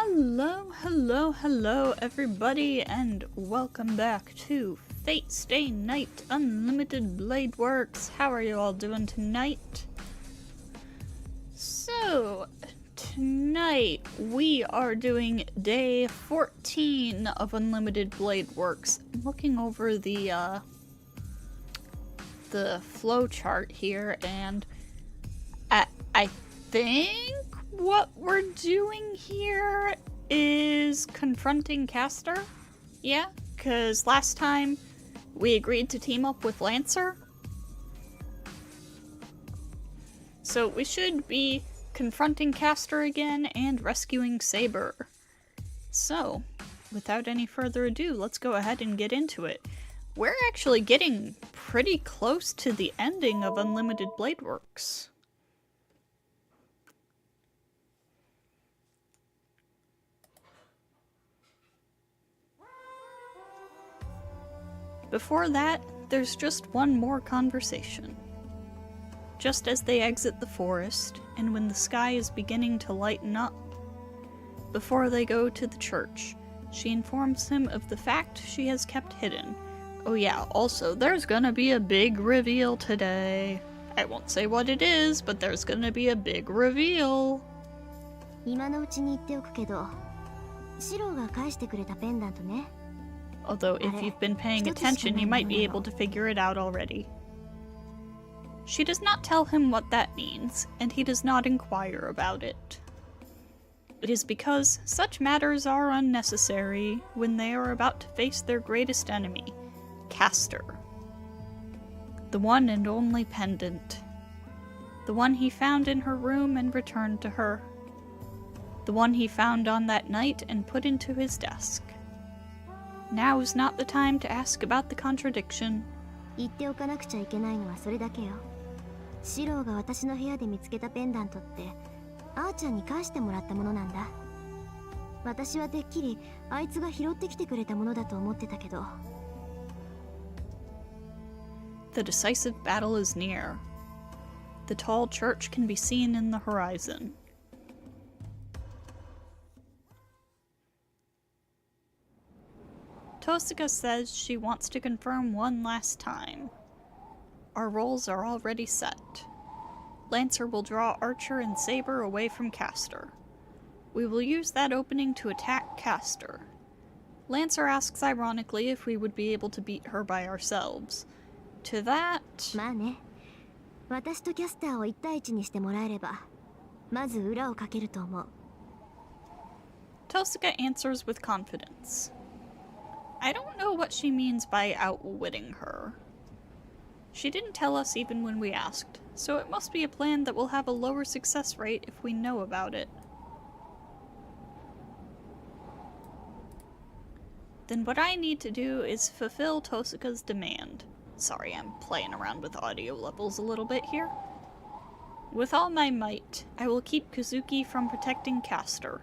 Hello everybody, and welcome back to Fate Stay Night Unlimited Blade Works. How are you all doing tonight? So, tonight we are doing day 14 of Unlimited Blade Works. I'm looking over the flow chart here, and I think what we're doing here is confronting Castor. Yeah, because last time we agreed to team up with Lancer. So we should be confronting Castor again and rescuing Saber. So, without any further ado, let's go ahead and get into it. We're actually getting pretty close to the ending of Unlimited Blade Works. Before that, there's just one more conversation. Just as they exit the forest, and when the sky is beginning to lighten up, before they go to the church, she informs him of the fact she has kept hidden. Oh yeah, also, there's gonna be a big reveal today. I won't say what it is, but there's gonna be a big reveal. 今のうちに言っておくけど、シロが返してくれたペンダントね。 Although if you've been paying attention, you might be able to figure it out already. She does not tell him what that means, and he does not inquire about it. It is because such matters are unnecessary when they are about to face their greatest enemy, Castor. The one and only pendant. The one he found in her room and returned to her. The one he found on that night and put into his desk. Now is not the time to ask about the contradiction. 言っておかなくちゃいけないのはそれだけよ。シロが私の部屋で見つけたペンダントって、あーちゃんに返してもらったものなんだ。私はてっきりあいつが拾ってきてくれたものだと思ってたけど。The decisive battle is near. The tall church can be seen in the horizon. Tosaka says she wants to confirm one last time. Our roles are already set. Lancer will draw Archer and Saber away from Castor. We will use that opening to attack Castor. Lancer asks ironically if we would be able to beat her by ourselves. To that... まあね。私とキャスターを1対1にしてもらえれば、まず裏をかけると思う。Tosaka answers with confidence. I don't know what she means by outwitting her. She didn't tell us even when we asked, so it must be a plan that will have a lower success rate if we know about it. Then what I need to do is fulfill Tosaka's demand. Sorry, I'm playing around with audio levels a little bit here. With all my might, I will keep Kazuki from protecting Castor.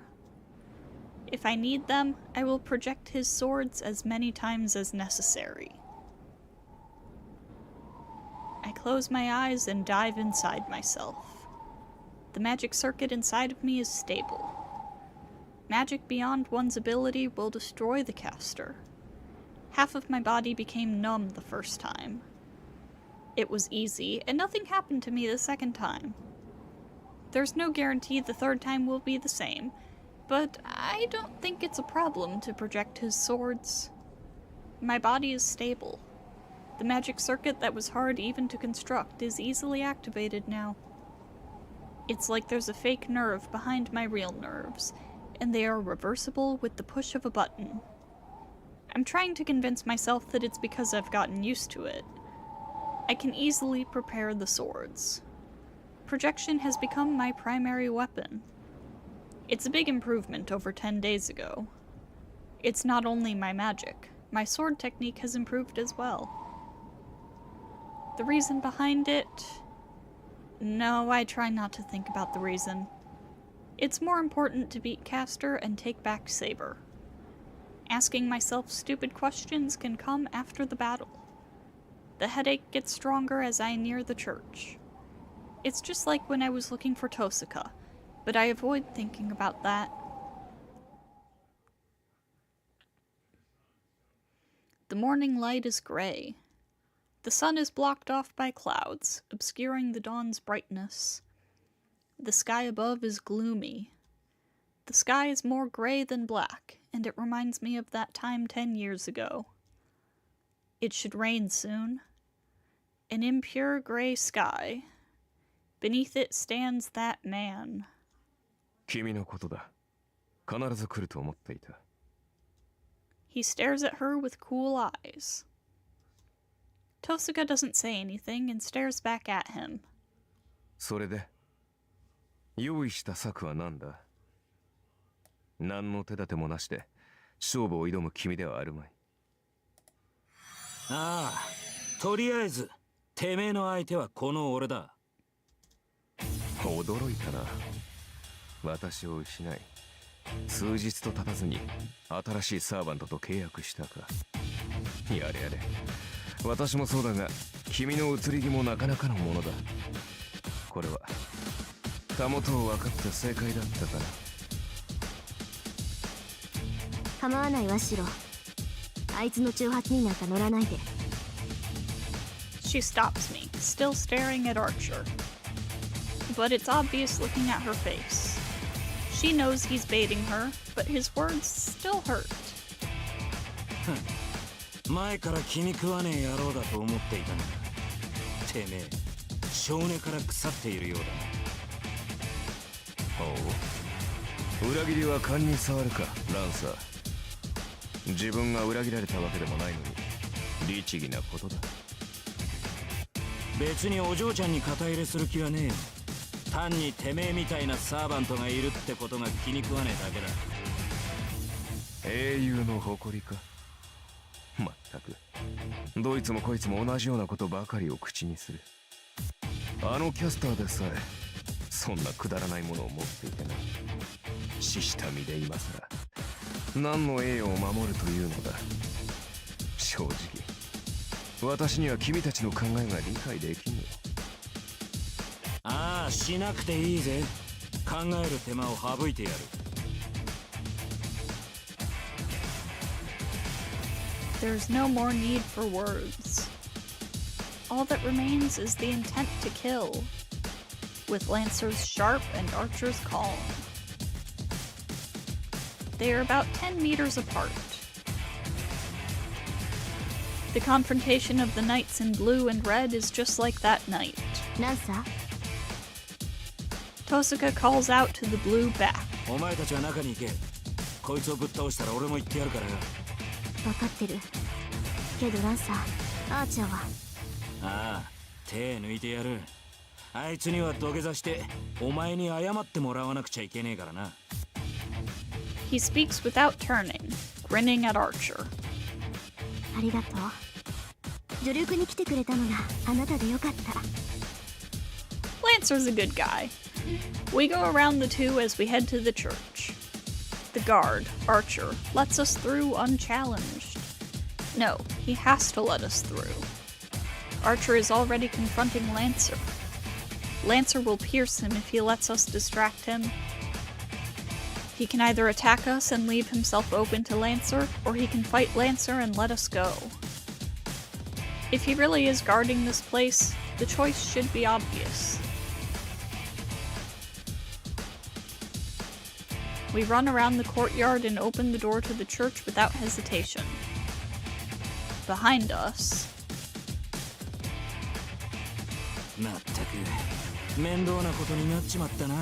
If I need them, I will project his swords as many times as necessary. I close my eyes and dive inside myself. The magic circuit inside of me is stable. Magic beyond one's ability will destroy the Castor. Half of my body became numb the first time. It was easy, and nothing happened to me the second time. There's no guarantee the third time will be the same, but I don't think it's a problem to project his swords. My body is stable. The magic circuit that was hard even to construct is easily activated now. It's like there's a fake nerve behind my real nerves, and they are reversible with the push of a button. I'm trying to convince myself that it's because I've gotten used to it. I can easily prepare the swords. Projection has become my primary weapon. It's a big improvement over 10 days ago. It's not only my magic, my sword technique has improved as well. The reason behind it? No, I try not to think about the reason. It's more important to beat Castor and take back Saber. Asking myself stupid questions can come after the battle. The headache gets stronger as I near the church. It's just like when I was looking for Tosaka, but I avoid thinking about that. The morning light is gray. The sun is blocked off by clouds, obscuring the dawn's brightness. The sky above is gloomy. The sky is more gray than black, and it reminds me of that time 10 years ago. It should rain soon. An impure gray sky. Beneath it stands that man. 君のことだ。必ず来ると思っていた。He stares at her with cool eyes. Tosuka doesn't say anything and stares back at him. それで、用意した策は何だ？何の手立てもなしで勝負を挑む君ではあるまい。ああ、とりあえずてめえの相手はこの俺だ。驚いたな。私を失い、数日と経たずに新しいサーバントと契約したか。やれやれ、私もそうだが、君の移り気もなかなかのものだ。これはたもとを分かって正解だったから。構わないわシロ。あいつの挑発になんか乗らないで。She stops me, still staring at Archer. But it's obvious looking at her face. She knows he's baiting her, but his words still hurt. 前から気に食わねえ野郎だと思っていたんだ。てめえ、少年から腐っているようだ。ほう、裏切りは勘に触るか、ランサー。自分が裏切られたわけでもないのに律儀なことだ。別にお嬢ちゃんに肩入れする気はねえよ。単にてめえみたいなサーバントがいるってことが気に食わねえだけだ。英雄の誇りか。まったく、どいつもこいつも同じようなことばかりを口にする。あのキャスターでさえそんなくだらないものを持っていてな。死した身で今さら何の栄誉を守るというのだ。正直私には君たちの考えが理解できんよ。ああ、しなくていいぜ。考える手間を省いてやる。There's no more need for words. All that remains is the intent to kill, with Lancer's sharp and Archer's calm. They are about 10 meters apart. The confrontation of the knights in blue and red is just like that night. ランサー Tosuka calls out to the blue back. お前たちは中に行け。こいつをぶっ倒したら俺も行ってやるからよ。分かってるけどランサー、アーチャーは。ああ、手抜いてやる。あいつには土下座してお前に謝ってもらわなくちゃいけねえからな。He speaks without turning, grinning at Archer. ありがとう。助力に来てくれたのがあなたでよかった。Lancer's a good guy. We go around the two as we head to the church. The guard, Archer, lets us through unchallenged. No, he has to let us through. Archer is already confronting Lancer. Lancer will pierce him if he lets us distract him. He can either attack us and leave himself open to Lancer, or he can fight Lancer and let us go. If he really is guarding this place, the choice should be obvious. We run around the courtyard and open the door to the church without hesitation. Behind us... まったく面倒なことになっちまったな。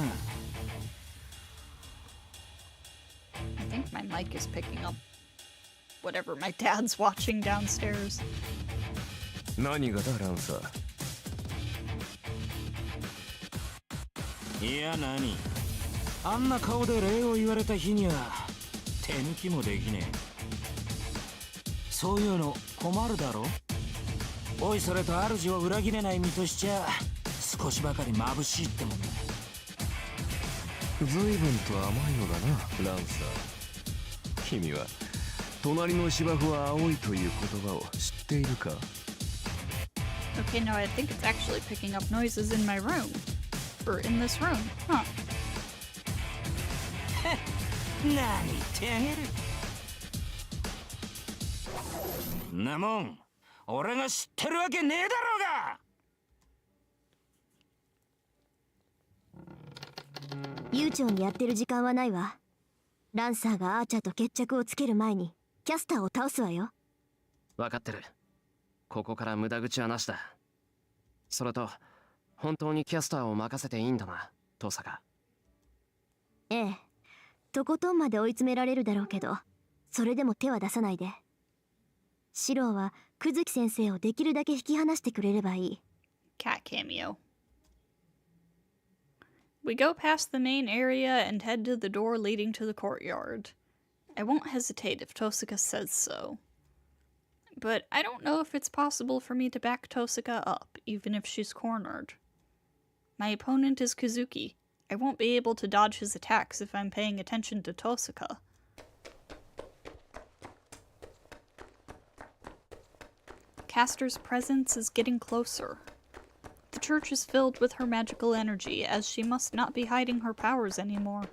I think my mic is picking up whatever my dad's watching downstairs. 何がだ、ランサー。いや何、あんな顔で礼を言われた日には手抜きもできねえ。そういうの困るだろ。おいそれと主を裏切れない身としちゃ少しばかり眩しいってもんだ。随分と甘いのだな、ランサー。君は隣の芝生は青いという言葉を知っているか？ Okay, no, I think it's actually picking up noises in my room. Or in this room, huh? 何言ってあげる。なもん俺が知ってるわけねえだろうが。悠長にやってる時間はないわ。ランサーがアーチャーと決着をつける前にキャスターを倒すわよ。分かってる。ここから無駄口はなしだ。それと本当にキャスターを任せていいんだな、トサカ。ええ、とことんまで追い詰められるだろうけど、それでも手は出さないで。シローはクズキ先生をできるだけ引き離してくれればいい。 Cat cameo. We go past the main area and head to the door leading to the courtyard. I won't hesitate if Tosaka says so. But I don't know if it's possible for me to back Tosaka up, even if she's cornered. My opponent is Kazuki. I won't be able to dodge his attacks if I'm paying attention to Tosaka. Castor's presence is getting closer. The church is filled with her magical energy, as she must not be hiding her powers anymore.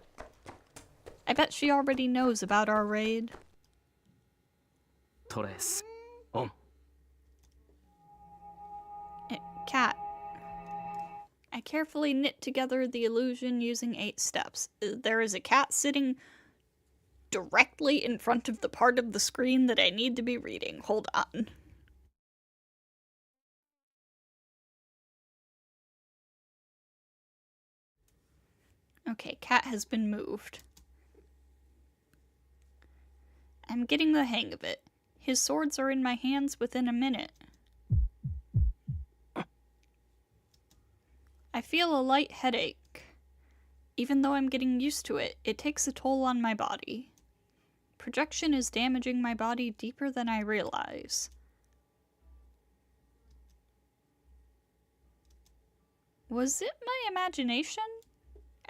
I bet she already knows about our raid. トレースオン。 Cat. I carefully knit together the illusion using 8 steps. There is a cat sitting directly in front of the part of the screen that I need to be reading. Hold on. Okay, cat has been moved. I'm getting the hang of it. His swords are in my hands within a minute. I feel a light headache. Even though I'm getting used to it, it takes a toll on my body. Projection is damaging my body deeper than I realize. Was it my imagination?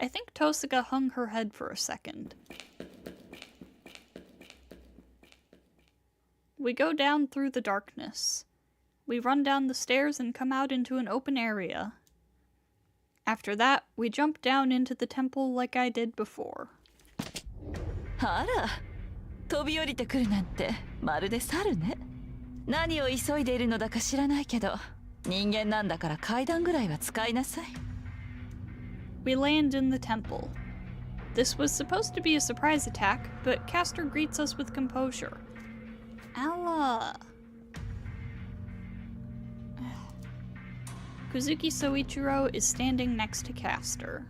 I think Tosaka hung her head for a second. We go down through the darkness. We run down the stairs and come out into an open area. After that, we jump down into the temple like I did before. あら、飛び降りてくるなんてまるで猿ね。何を急いでいるのだか知らないけど、人間なんだから階段ぐらいは使いなさい。We land in the temple. This was supposed to be a surprise attack, but Castor greets us with composure. Ella! Kazuki Soichiro is standing next to Castor.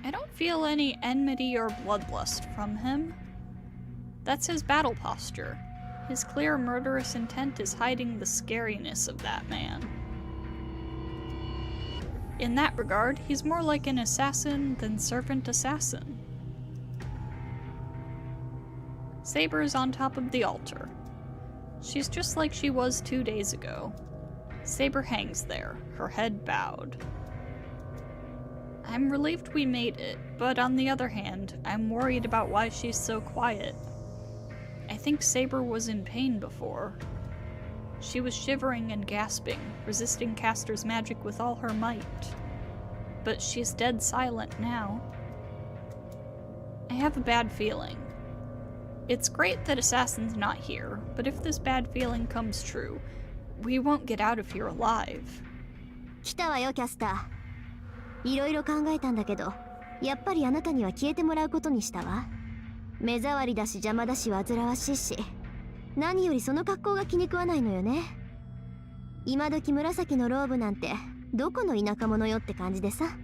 I don't feel any enmity or bloodlust from him. That's his battle posture. His clear murderous intent is hiding the scariness of that man. In that regard, he's more like an assassin than servant assassin. Saber is on top of the altar. She's just like she was 2 days ago. Saber hangs there, her head bowed. I'm relieved we made it, but on the other hand, I'm worried about why she's so quiet. I think Saber was in pain before. She was shivering and gasping, resisting Castor's magic with all her might. But she's dead silent now. I have a bad feeling. It's great that Assassin's not here, but if this bad feeling comes true, we won't get out of here alive. 来たわよ、キャスター。いろいろ考えたんだけど、やっぱりあなたには消えてもらうことにしたわ。目障りだし邪魔だし煩わしいし、何よりその格好が気に食わないのよね。今時紫のローブなんてどこの田舎者よって感じでさ。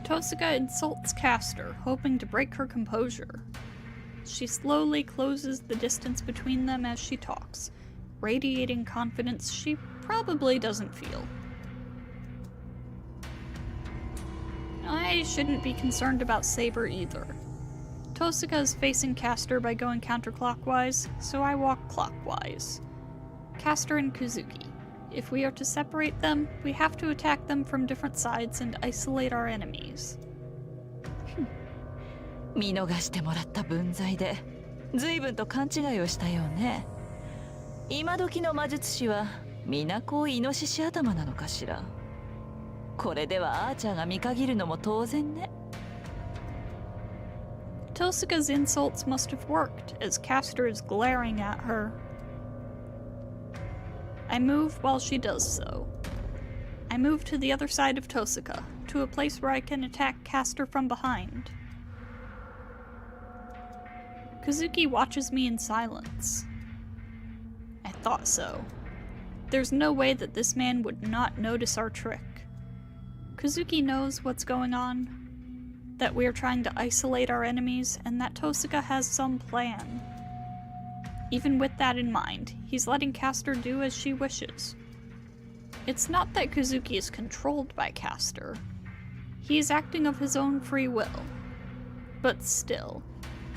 Tosaka insults Castor, hoping to break her composure. She slowly closes the distance between them as she talks, radiating confidence she probably doesn't feel. I shouldn't be concerned about Saber either. Tosaka is facing Castor by going counterclockwise, so I walk clockwise. Castor and Kazuki. If we are to separate them, we have to attack them from different sides and isolate our enemies. 見逃してもらった分際で随分と勘違いをしたようね。今時の魔術師は皆こうイノシシ頭なのかしら。これではアーチャーが見限るのも当然ね。Tosuka's insults must have worked, as Castor is glaring at her. I move while she does so. I move to the other side of Tosuka, to a place where I can attack Castor from behind. Kazuki watches me in silence. I thought so. There's no way that this man would not notice our trick. Kazuki knows what's going on, that we are trying to isolate our enemies, and that Tosuka has some plan. Even with that in mind, he's letting Castor do as she wishes. It's not that Kazuki is controlled by Castor. He is acting of his own free will. But still,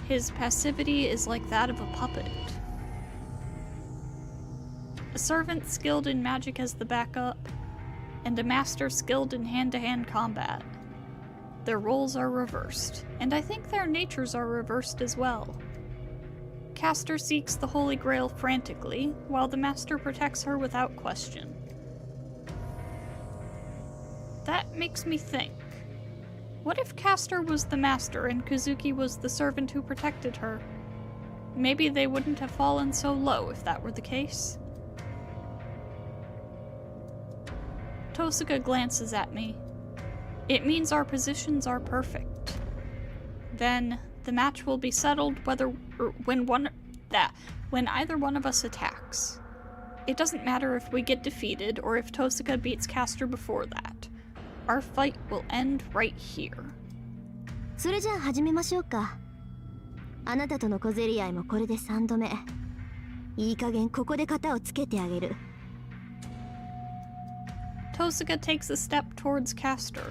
his passivity is like that of a puppet. A servant skilled in magic as the backup, and a master skilled in hand-to-hand combat. Their roles are reversed, and I think their natures are reversed as well. Castor seeks the Holy Grail frantically, while the master protects her without question. That makes me think. What if Castor was the master and Kazuki was the servant who protected her? Maybe they wouldn't have fallen so low if that were the case. Tosuka glances at me. It means our positions are perfect. Then the match will be settled when either one of us attacks. It doesn't matter if we get defeated or if Tosuka beats Castor before that. Our fight will end right here. それじゃあ始めましょうか。あなたとの小競り合いもこれで3度目。いい加減ここで型をつけてあげる。Tosuka takes a step towards Castor.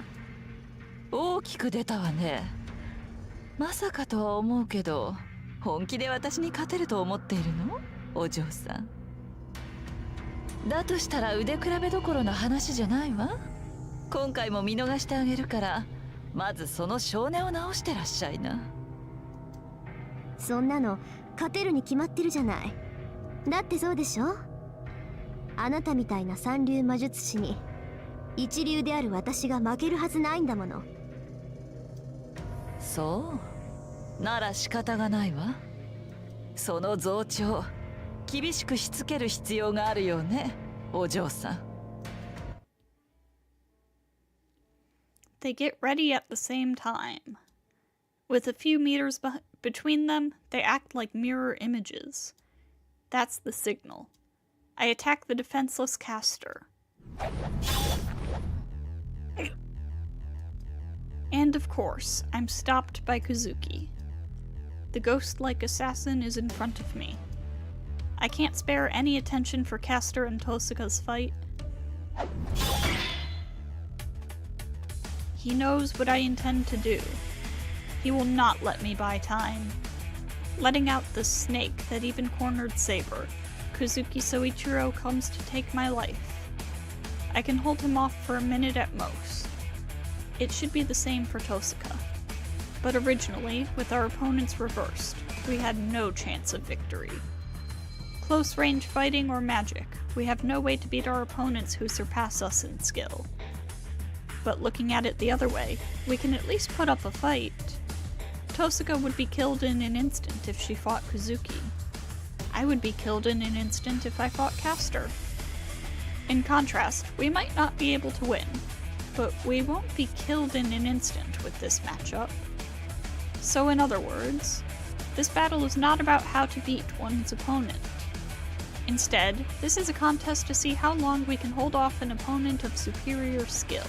大きく出たわね。まさかとは思うけど、本気で私に勝てると思っているの？お嬢さん。だとしたら腕比べどころの話じゃないわ。今回も見逃してあげるから、まずその性根を直してらっしゃいな。そんなの勝てるに決まってるじゃない。だってそうでしょ。あなたみたいな三流魔術師に一流である私が負けるはずないんだもの。そうなら仕方がないわ。その増長厳しくしつける必要があるよね、お嬢さん。They get ready at the same time. With a few meters between them, they act like mirror images. That's the signal. I attack the defenseless Castor. And of course, I'm stopped by Kazuki. The ghost-like assassin is in front of me. I can't spare any attention for Castor and Tosuka's fight. He knows what I intend to do. He will not let me buy time. Letting out the snake that even cornered Saber, Kazuki Soichiro comes to take my life. I can hold him off for a minute at most. It should be the same for Tosuka. But originally, with our opponents reversed, we had no chance of victory. Close range fighting or magic, we have no way to beat our opponents who surpass us in skill. But looking at it the other way, we can at least put up a fight. Tosuka would be killed in an instant if she fought Kazuki. I would be killed in an instant if I fought Castor. In contrast, we might not be able to win, but we won't be killed in an instant with this matchup. So in other words, this battle is not about how to beat one's opponent. Instead, this is a contest to see how long we can hold off an opponent of superior skill.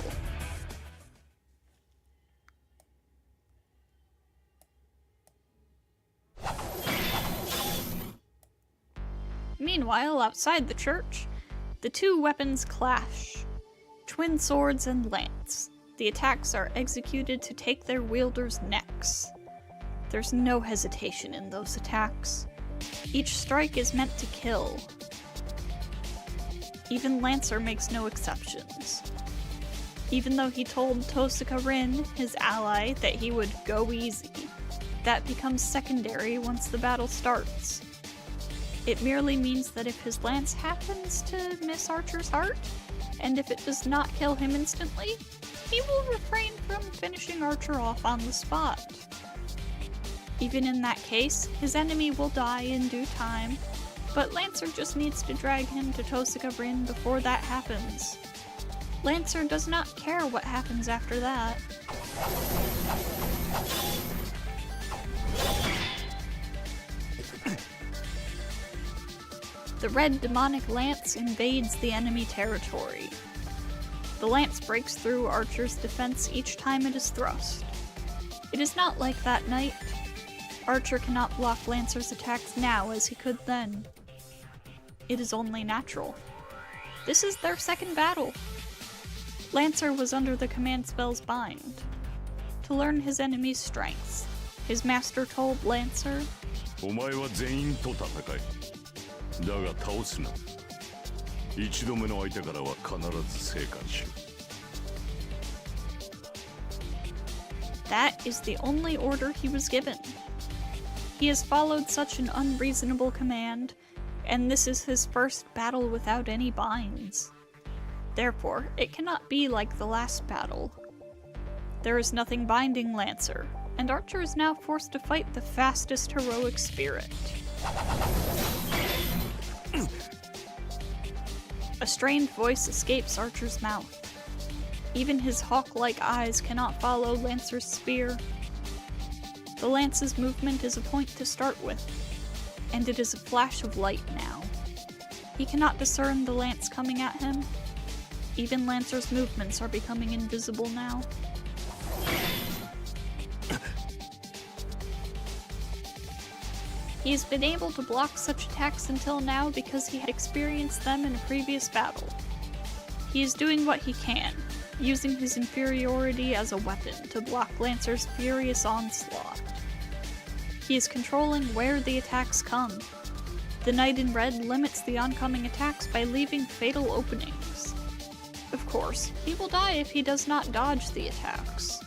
Meanwhile, outside the church, the two weapons clash. Twin swords and lance. The attacks are executed to take their wielders' necks. There's no hesitation in those attacks. Each strike is meant to kill. Even Lancer makes no exceptions. Even though he told Tosuka Rin, his ally, that he would go easy, that becomes secondary once the battle starts. It merely means that if his lance happens to miss Archer's heart, and if it does not kill him instantly, he will refrain from finishing Archer off on the spot. Even in that case, his enemy will die in due time, but Lancer just needs to drag him to Tosaka Rin before that happens. Lancer does not care what happens after that. The red demonic lance invades the enemy territory. The lance breaks through Archer's defense each time it is thrust. It is not like that night. Archer cannot block Lancer's attacks now as he could then. It is only natural. This is their second battle. Lancer was under the command spell's bind. To learn his enemy's strengths, his master told Lancer, お前は全員と戦い。だが倒すな。一度目の相手からは必ず生還しろ。 That is the only order he was given. He has followed such an unreasonable command, and this is his first battle without any binds. Therefore, it cannot be like the last battle. There is nothing binding Lancer, and Archer is now forced to fight the fastest heroic spirit. A strained voice escapes Archer's mouth. Even his hawk-like eyes cannot follow Lancer's spear. The lance's movement is a point to start with, and it is a flash of light now. He cannot discern the lance coming at him. Even Lancer's movements are becoming invisible now. He has been able to block such attacks until now because he had experienced them in a previous battle. He is doing what he can, using his inferiority as a weapon to block Lancer's furious onslaught. He is controlling where the attacks come. The Knight in Red limits the oncoming attacks by leaving fatal openings. Of course, he will die if he does not dodge the attacks.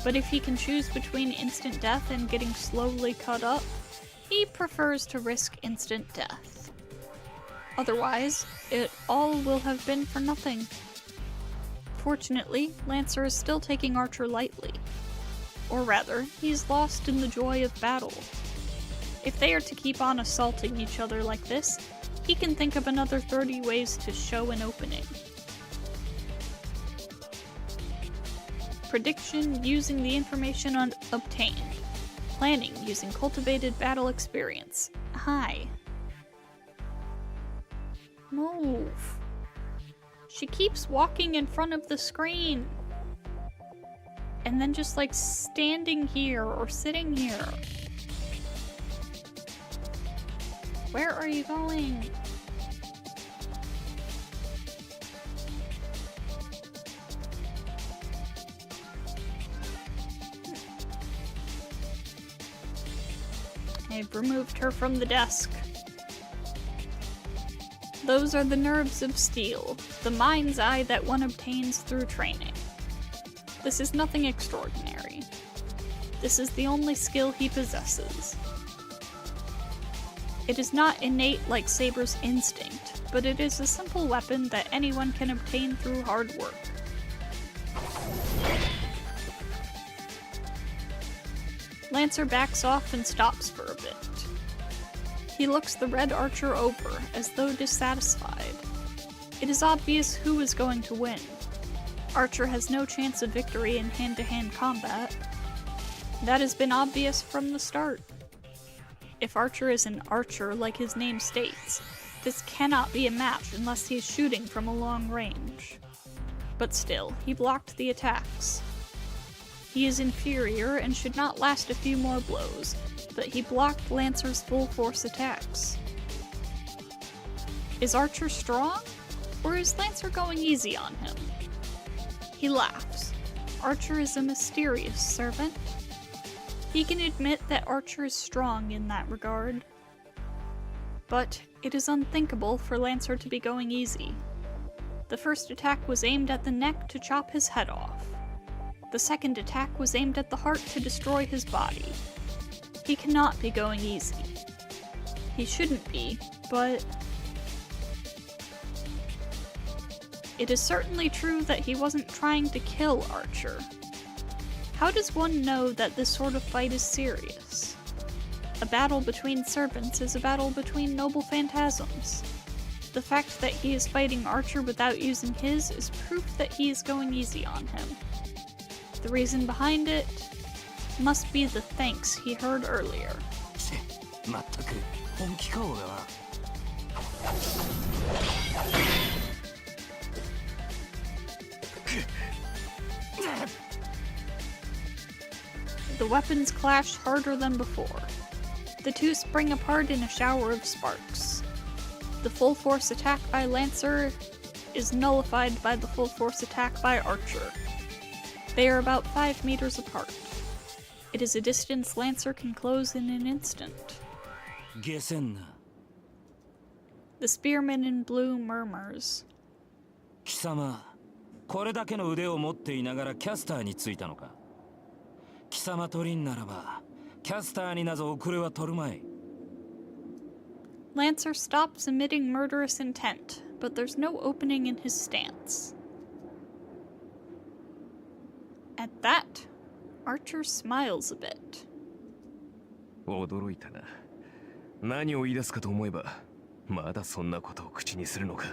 But if he can choose between instant death and getting slowly cut up, he prefers to risk instant death. Otherwise, it all will have been for nothing. Fortunately, Lancer is still taking Archer lightly. Or rather, he's lost in the joy of battle. If they are to keep on assaulting each other like this, he can think of another 30 ways to show an opening. Prediction using the information obtained. Planning using cultivated battle experience. Hi. Move. She keeps walking in front of the screen. And then just like standing here or sitting here. Where are you going? I've removed her from the desk. Those are the nerves of steel, the mind's eye that one obtains through training. This is nothing extraordinary. This is the only skill he possesses. It is not innate like Saber's instinct, but it is a simple weapon that anyone can obtain through hard work. Lancer backs off and stops for a bit. He looks the red archer over, as though dissatisfied. It is obvious who is going to win. Archer has no chance of victory in hand-to-hand combat. That has been obvious from the start. If Archer is an archer like his name states, this cannot be a match unless he is shooting from a long range. But still, he blocked the attacks. He is inferior and should not last a few more blows, but he blocked Lancer's full force attacks. Is Archer strong? Or is Lancer going easy on him? He laughs. Archer is a mysterious servant. He can admit that Archer is strong in that regard. But it is unthinkable for Lancer to be going easy. The first attack was aimed at the neck to chop his head off. The second attack was aimed at the heart to destroy his body. He cannot be going easy. He shouldn't be, but... It is certainly true that he wasn't trying to kill Archer. How does one know that this sort of fight is serious? A battle between servants is a battle between noble phantasms. The fact that he is fighting Archer without using his is proof that he is going easy on him. The reason behind it must be the thanks he heard earlier. まったく本気か俺は。The weapons clash harder than before. The two spring apart in a shower of sparks. The full force attack by Lancer is nullified by the full force attack by Archer. They are about 5 meters apart. It is a distance Lancer can close in an instant. 下せんな。 The spearman in blue murmurs. 貴様、これだけの腕を持っていながらキャスターについたのか。貴様取りんならば、キャスターになぞ遅れは取るまい。Lancer stops emitting murderous intent, but there's no opening in his stance. At that, Archer smiles a bit. 驚いたな。何を言い出すかと思えば、まだそんなことを口にするのか。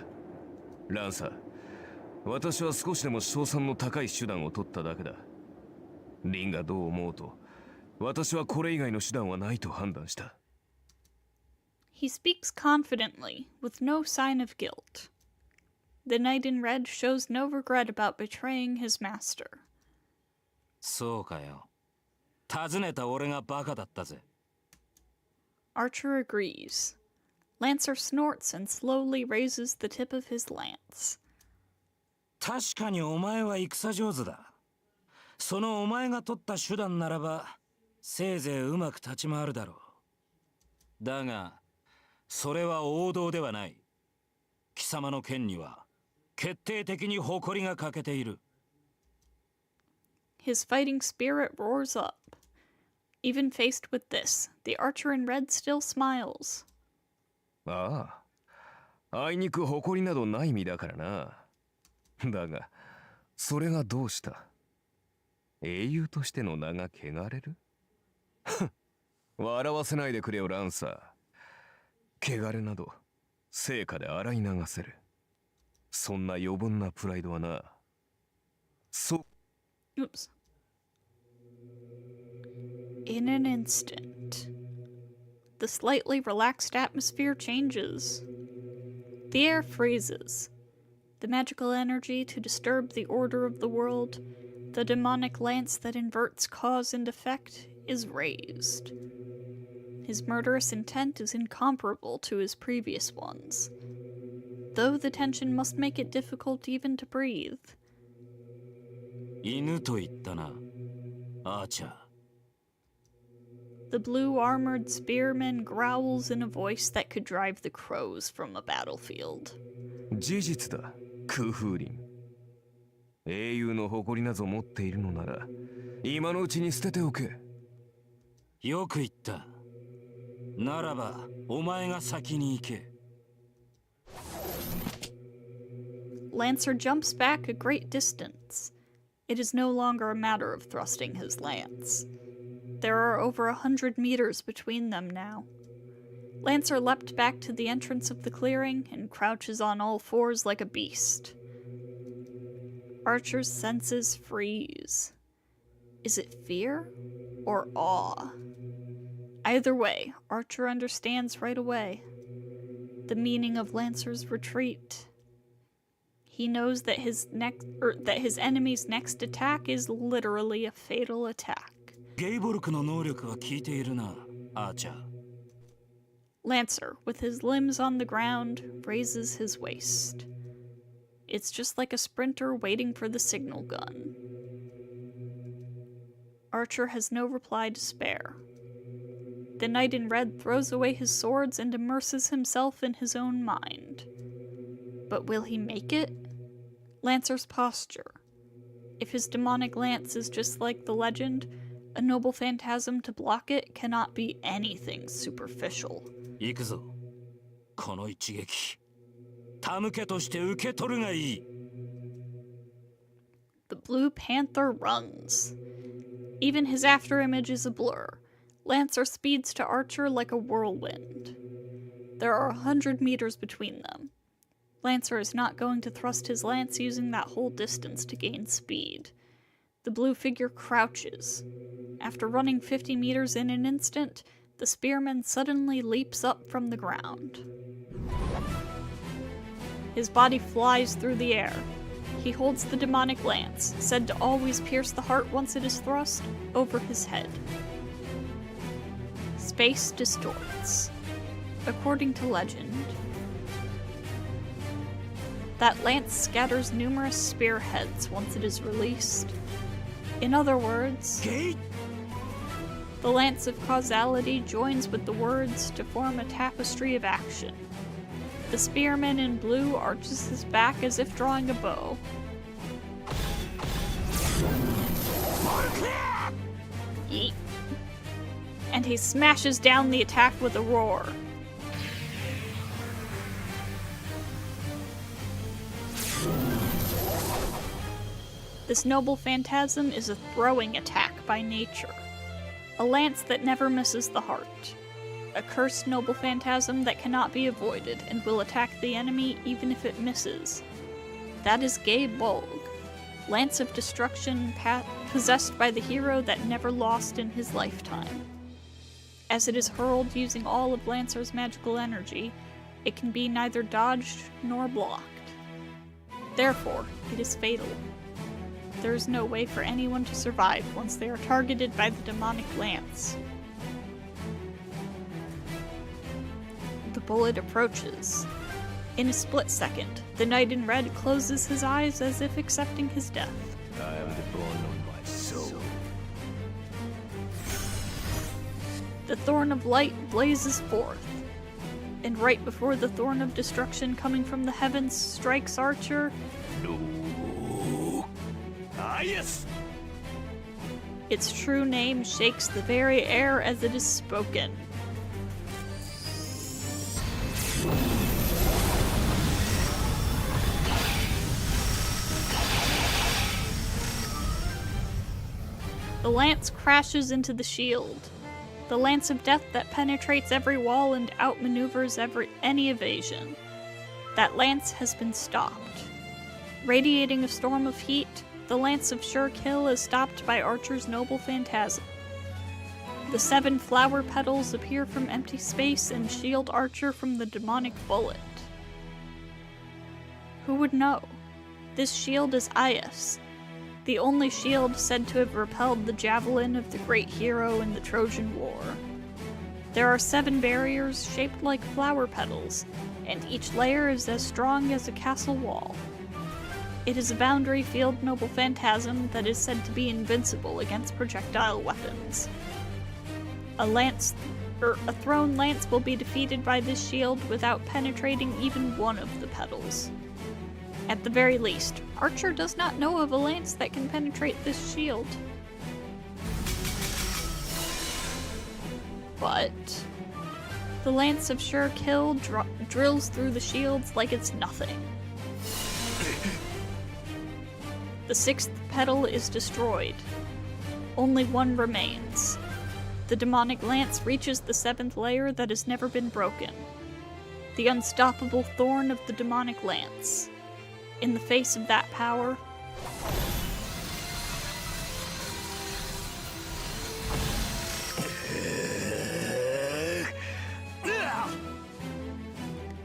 ランサー、私は少しでも勝算の高い手段を取っただけだ。リンがどう思うと、私はこれ以外の手段はないと判断した。He speaks confidently, with no sign of guilt. The knight in red shows no regret about betraying his master. そうかよ。尋ねた俺がバカだったぜ。Archer agrees. Lancer snorts and slowly raises the tip of his lance. 確かにお前は戦上手だ。そのお前が取った手段ならば、せいぜいうまく立ち回るだろう。だが、それは王道ではない。貴様の剣には、決定的に誇りが欠けている。His fighting spirit roars up. Even faced with this, the archer in red still smiles. ああ、あいにく誇りなどない身だからな。だが、それがどうした？英雄としての名が汚れる？笑わせないでくれよ、ランサー。汚れなど、成果で洗い流せる。そんな余分なプライドはな。Oops. In an instant, the slightly relaxed atmosphere changes. The air freezes. The magical energy to disturb the order of the world, the demonic lance that inverts cause and effect, is raised. His murderous intent is incomparable to his previous ones, though the tension must make it difficult even to breathe. 犬と言ったな、アーチャー。The blue-armored spearman growls in a voice that could drive the crows from a battlefield. 事実だ、空風林。英雄の誇りなぞ持っているのなら、今のうちに捨てておけ。よく言った。ならば、お前が先に行け。Lancer jumps back a great distance. It is no longer a matter of thrusting his lance. There are over 100 meters between them now. Lancer leapt back to the entrance of the clearing and crouches on all fours like a beast. Archer's senses freeze. Is it fear or awe? Either way, Archer understands right away the meaning of Lancer's retreat. He knows that his enemy's next attack is literally a fatal attack. ゲイボルクの能力は効いているな、アーチャー。Lancer, with his limbs on the ground, raises his waist. It's just like a sprinter waiting for the signal gun. Archer has no reply to spare. The knight in red throws away his swords and immerses himself in his own mind. But will he make it? Lancer's posture. If his demonic lance is just like the legend, a noble phantasm to block it cannot be anything superficial. 行くぞ。この一撃。手向けとして受け取るがいい。The Blue Panther runs. Even his afterimage is a blur. Lancer speeds to Archer like a whirlwind. There are 100 meters between them. Lancer is not going to thrust his lance using that whole distance to gain speed. The blue figure crouches. After running 50 meters in an instant, the spearman suddenly leaps up from the ground. His body flies through the air. He holds the demonic lance, said to always pierce the heart once it is thrust, over his head. Space distorts. According to legend, that lance scatters numerous spearheads once it is released. In other words, the lance of causality joins with the words to form a tapestry of action. The spearman in blue arches his back as if drawing a bow. Yeet. And he smashes down the attack with a roar. This noble phantasm is a throwing attack by nature. A lance that never misses the heart. A cursed noble phantasm that cannot be avoided and will attack the enemy even if it misses. That is Gay Bolg, Lance of Destruction possessed by the hero that never lost in his lifetime. As it is hurled using all of Lancer's magical energy, it can be neither dodged nor blocked. Therefore, it is fatal. There is no way for anyone to survive once they are targeted by the demonic lance. The bullet approaches. In a split second, the knight in red closes his eyes as if accepting his death. I am the bone of my soul. The thorn of light blazes forth, and right before the thorn of destruction coming from the heavens strikes Archer, Yes! its true name shakes the very air as it is spoken. The lance crashes into the shield. The lance of death that penetrates every wall and outmaneuvers any evasion. That lance has been stopped. Radiating a storm of heat, the lance of sure kill is stopped by Archer's noble phantasm. The 7 flower petals appear from empty space and shield Archer from the demonic bullet. Who would know? This shield is Aias, the only shield said to have repelled the javelin of the great hero in the Trojan War. There are 7 barriers shaped like flower petals, and each layer is as strong as a castle wall. It is a boundary field noble phantasm that is said to be invincible against projectile weapons. A thrown lance will be defeated by this shield without penetrating even one of the petals. At the very least, Archer does not know of a lance that can penetrate this shield. But the lance of sure kill drills through the shields like it's nothing. The 6th petal is destroyed. Only one remains. The demonic lance reaches the 7th layer that has never been broken. The unstoppable thorn of the demonic lance. In the face of that power,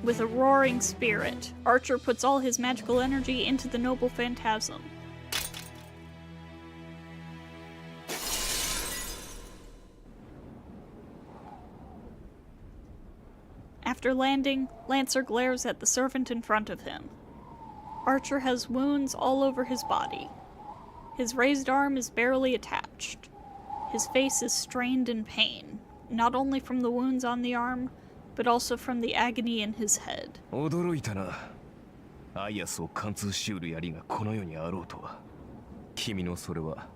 with a roaring spirit, Archer puts all his magical energy into the noble phantasm. After landing, Lancer glares at the servant in front of him. Archer has wounds all over his body. His raised arm is barely attached. His face is strained in pain, not only from the wounds on the arm, but also from the agony in his head. 驚いたな。アイアスを貫通しうる槍がこの世にあろうとは。君のそれは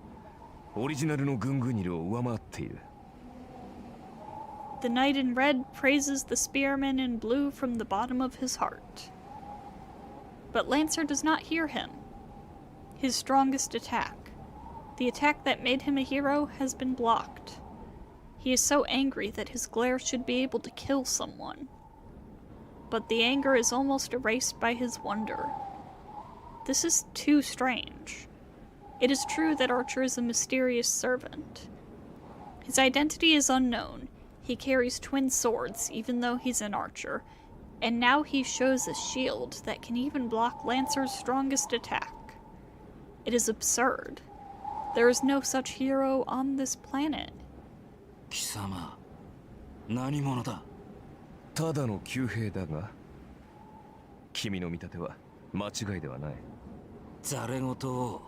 オリジナルのグングニルを上回っている。The knight in red praises the spearman in blue from the bottom of his heart. But Lancer does not hear him. His strongest attack, the attack that made him a hero, has been blocked. He is so angry that his glare should be able to kill someone. But the anger is almost erased by his wonder. This is too strange. It is true that Archer is a mysterious servant. His identity is unknown. He carries twin swords, even though he's an archer, and now he shows a shield that can even block Lancer's strongest attack. It is absurd. There is no such hero on this planet. 貴様、何者だ？ただの旧兵だが、君の見立ては間違いではない。ざれ言を。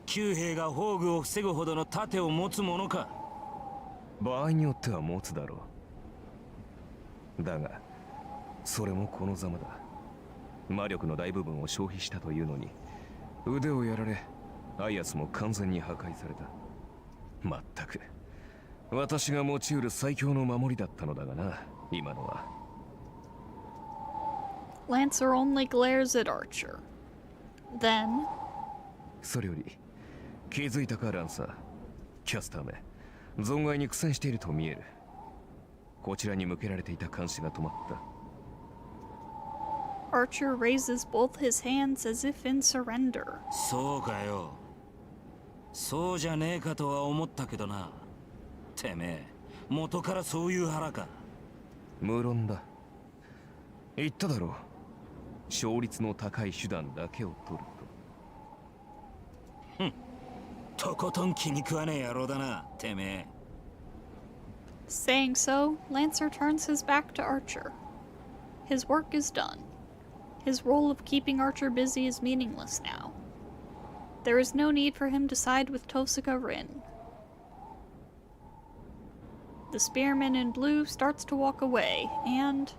旧兵が宝具を防ぐほどの盾を持つものか。場合によっては持つだろう。だが、それもこのざまだ。魔力の大部分を消費したというのに、腕をやられ、アイアスも完全に破壊された。まったく、私が持ち得る最強の守りだったのだがな、今のは。Lancer only glares at Archer. Then... それより、気づいたかランサー。キャスターめ、存外に苦戦していると見える。こちらに向けられていた監視が止まった。Archer raises both his hands as if in surrender. そうかよ。そうじゃねえかとは思ったけどな。てめえ、元からそういう腹か。無論だ。言っただろう。勝率の高い手段だけを取ると。とことん気に食わねえ野郎だな、てめえ。Saying so, Lancer turns his back to Archer. His work is done. His role of keeping Archer busy is meaningless now. There is no need for him to side with Tosaka Rin. The spearman in blue starts to walk away, and...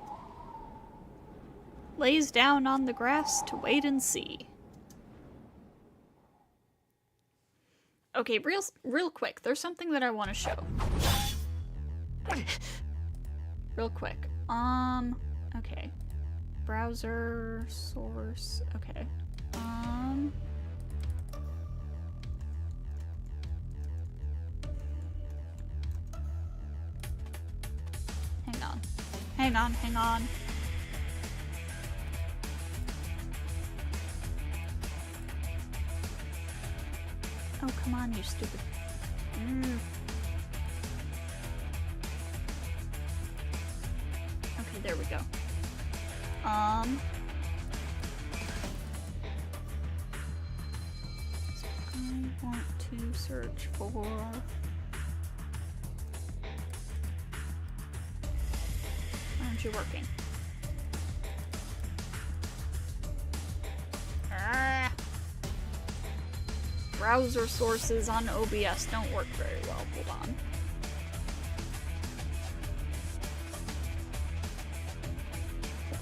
lays down on the grass to wait and see. Okay, real quick, there's something that I want to show. Real quick. Okay. Browser, source, okay. Hang on. Oh, come on, you stupid... Okay, there we go. So I want to search for... Why aren't you working? Browser sources on OBS don't work very well. Hold on. Hold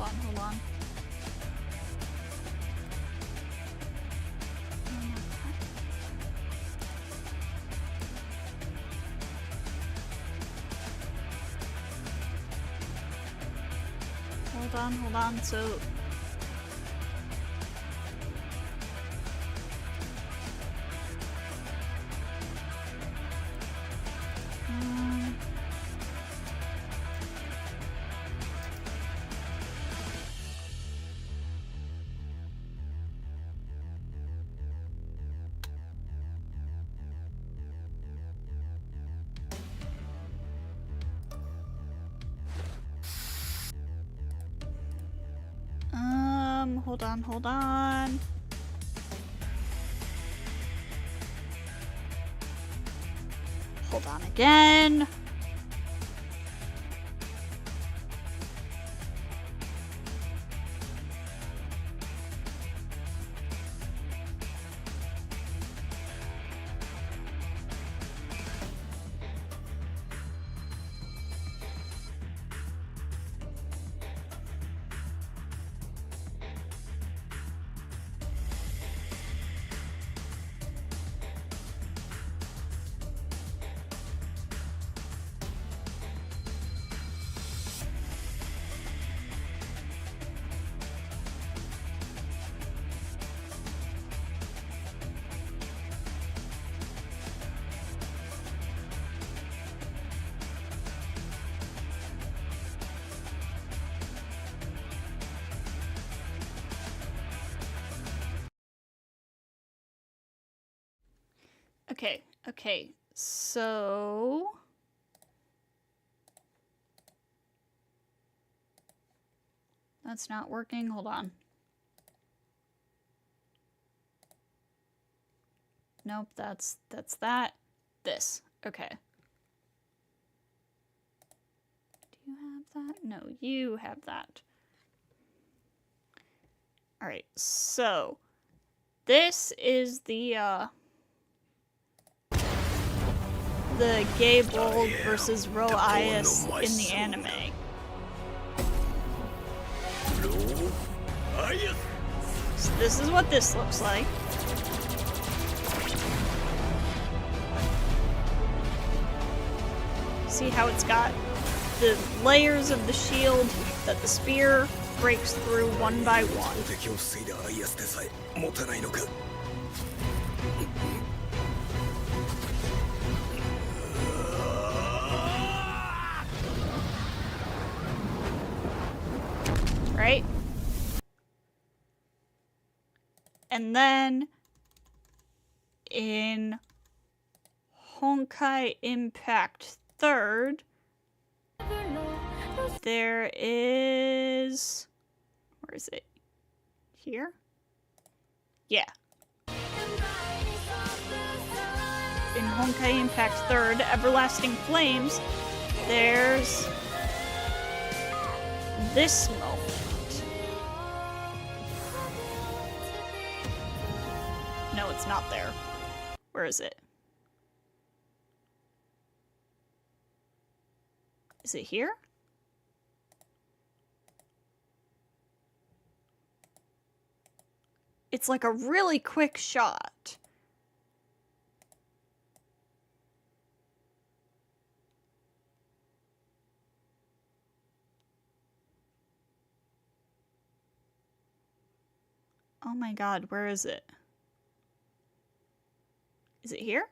on. Hold on, so... Hold on. Hold on again. Okay, okay, so... That's not working, hold on. Nope, that's that. This, okay. Do you have that? No, you have that. Alright, so... This is the Gable versus Roias in the anime. So this is what this looks like. See how it's got the layers of the shield that the spear breaks through one by one. Right? And then in Honkai Impact 3rd, there is... Where is it? Here? Yeah. In Honkai Impact 3rd, Everlasting Flames, there's this moment. No, it's not there. Where is it? Is it here? It's like a really quick shot. Oh my god, where is it? Is it here?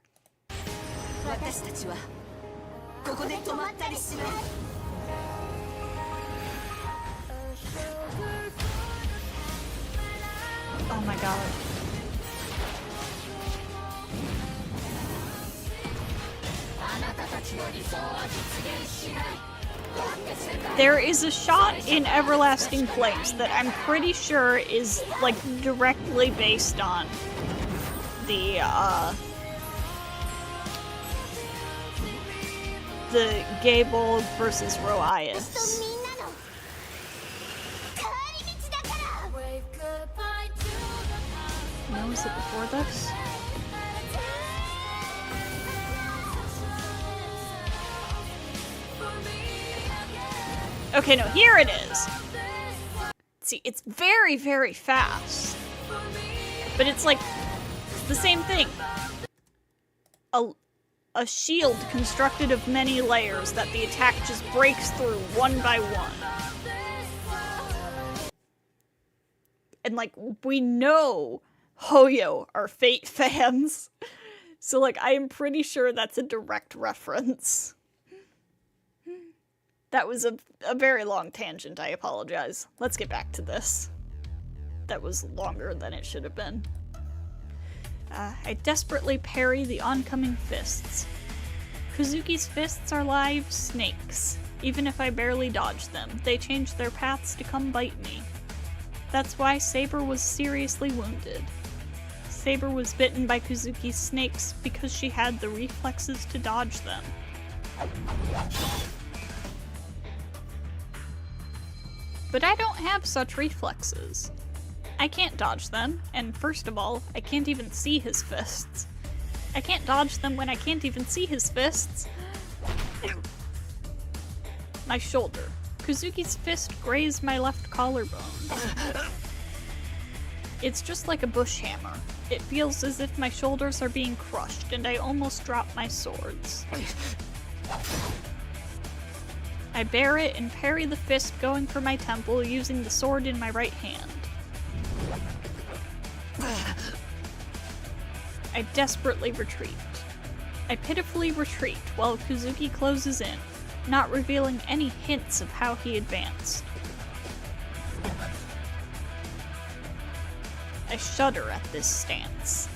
Oh my god. There is a shot in Everlasting Flames that I'm pretty sure is like directly based on the Gable versus Roias. No, was it before this? Okay, no, here it is. See, it's very, very fast. But it's like, it's the same thing. A shield constructed of many layers that the attack just breaks through one by one. And like, we know Hoyo are Fate fans. So like, I am pretty sure that's a direct reference. That was a very long tangent, I apologize. Let's get back to this. That was longer than it should have been. I desperately parry the oncoming fists. Kazuki's fists are live snakes. Even if I barely dodge them, they change their paths to come bite me. That's why Saber was seriously wounded. Saber was bitten by Kazuki's snakes because she had the reflexes to dodge them. But I don't have such reflexes. I can't dodge them, and first of all, I can't even see his fists. I can't dodge them when I can't even see his fists. My shoulder. Kazuki's fist grazed my left collarbone. It's just like a bush hammer. It feels as if my shoulders are being crushed, and I almost drop my swords. I bear it and parry the fist going for my temple using the sword in my right hand. I desperately retreat. I pitifully retreat while Kazuki closes in, not revealing any hints of how he advanced. I shudder at this stance.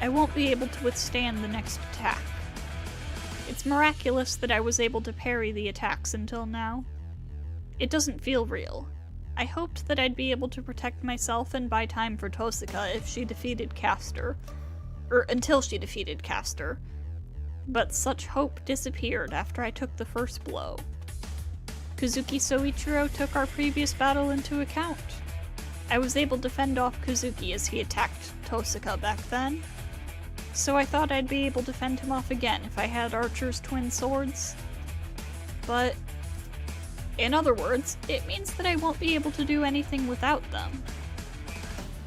I won't be able to withstand the next attack. It's miraculous that I was able to parry the attacks until now. It doesn't feel real. I hoped that I'd be able to protect myself and buy time for Tosaka if she defeated Castor. Or until she defeated Castor. But such hope disappeared after I took the first blow. Kazuki Soichiro took our previous battle into account. I was able to fend off Kazuki as he attacked Tosaka back then, so I thought I'd be able to fend him off again if I had Archer's twin swords. But, in other words, it means that I won't be able to do anything without them.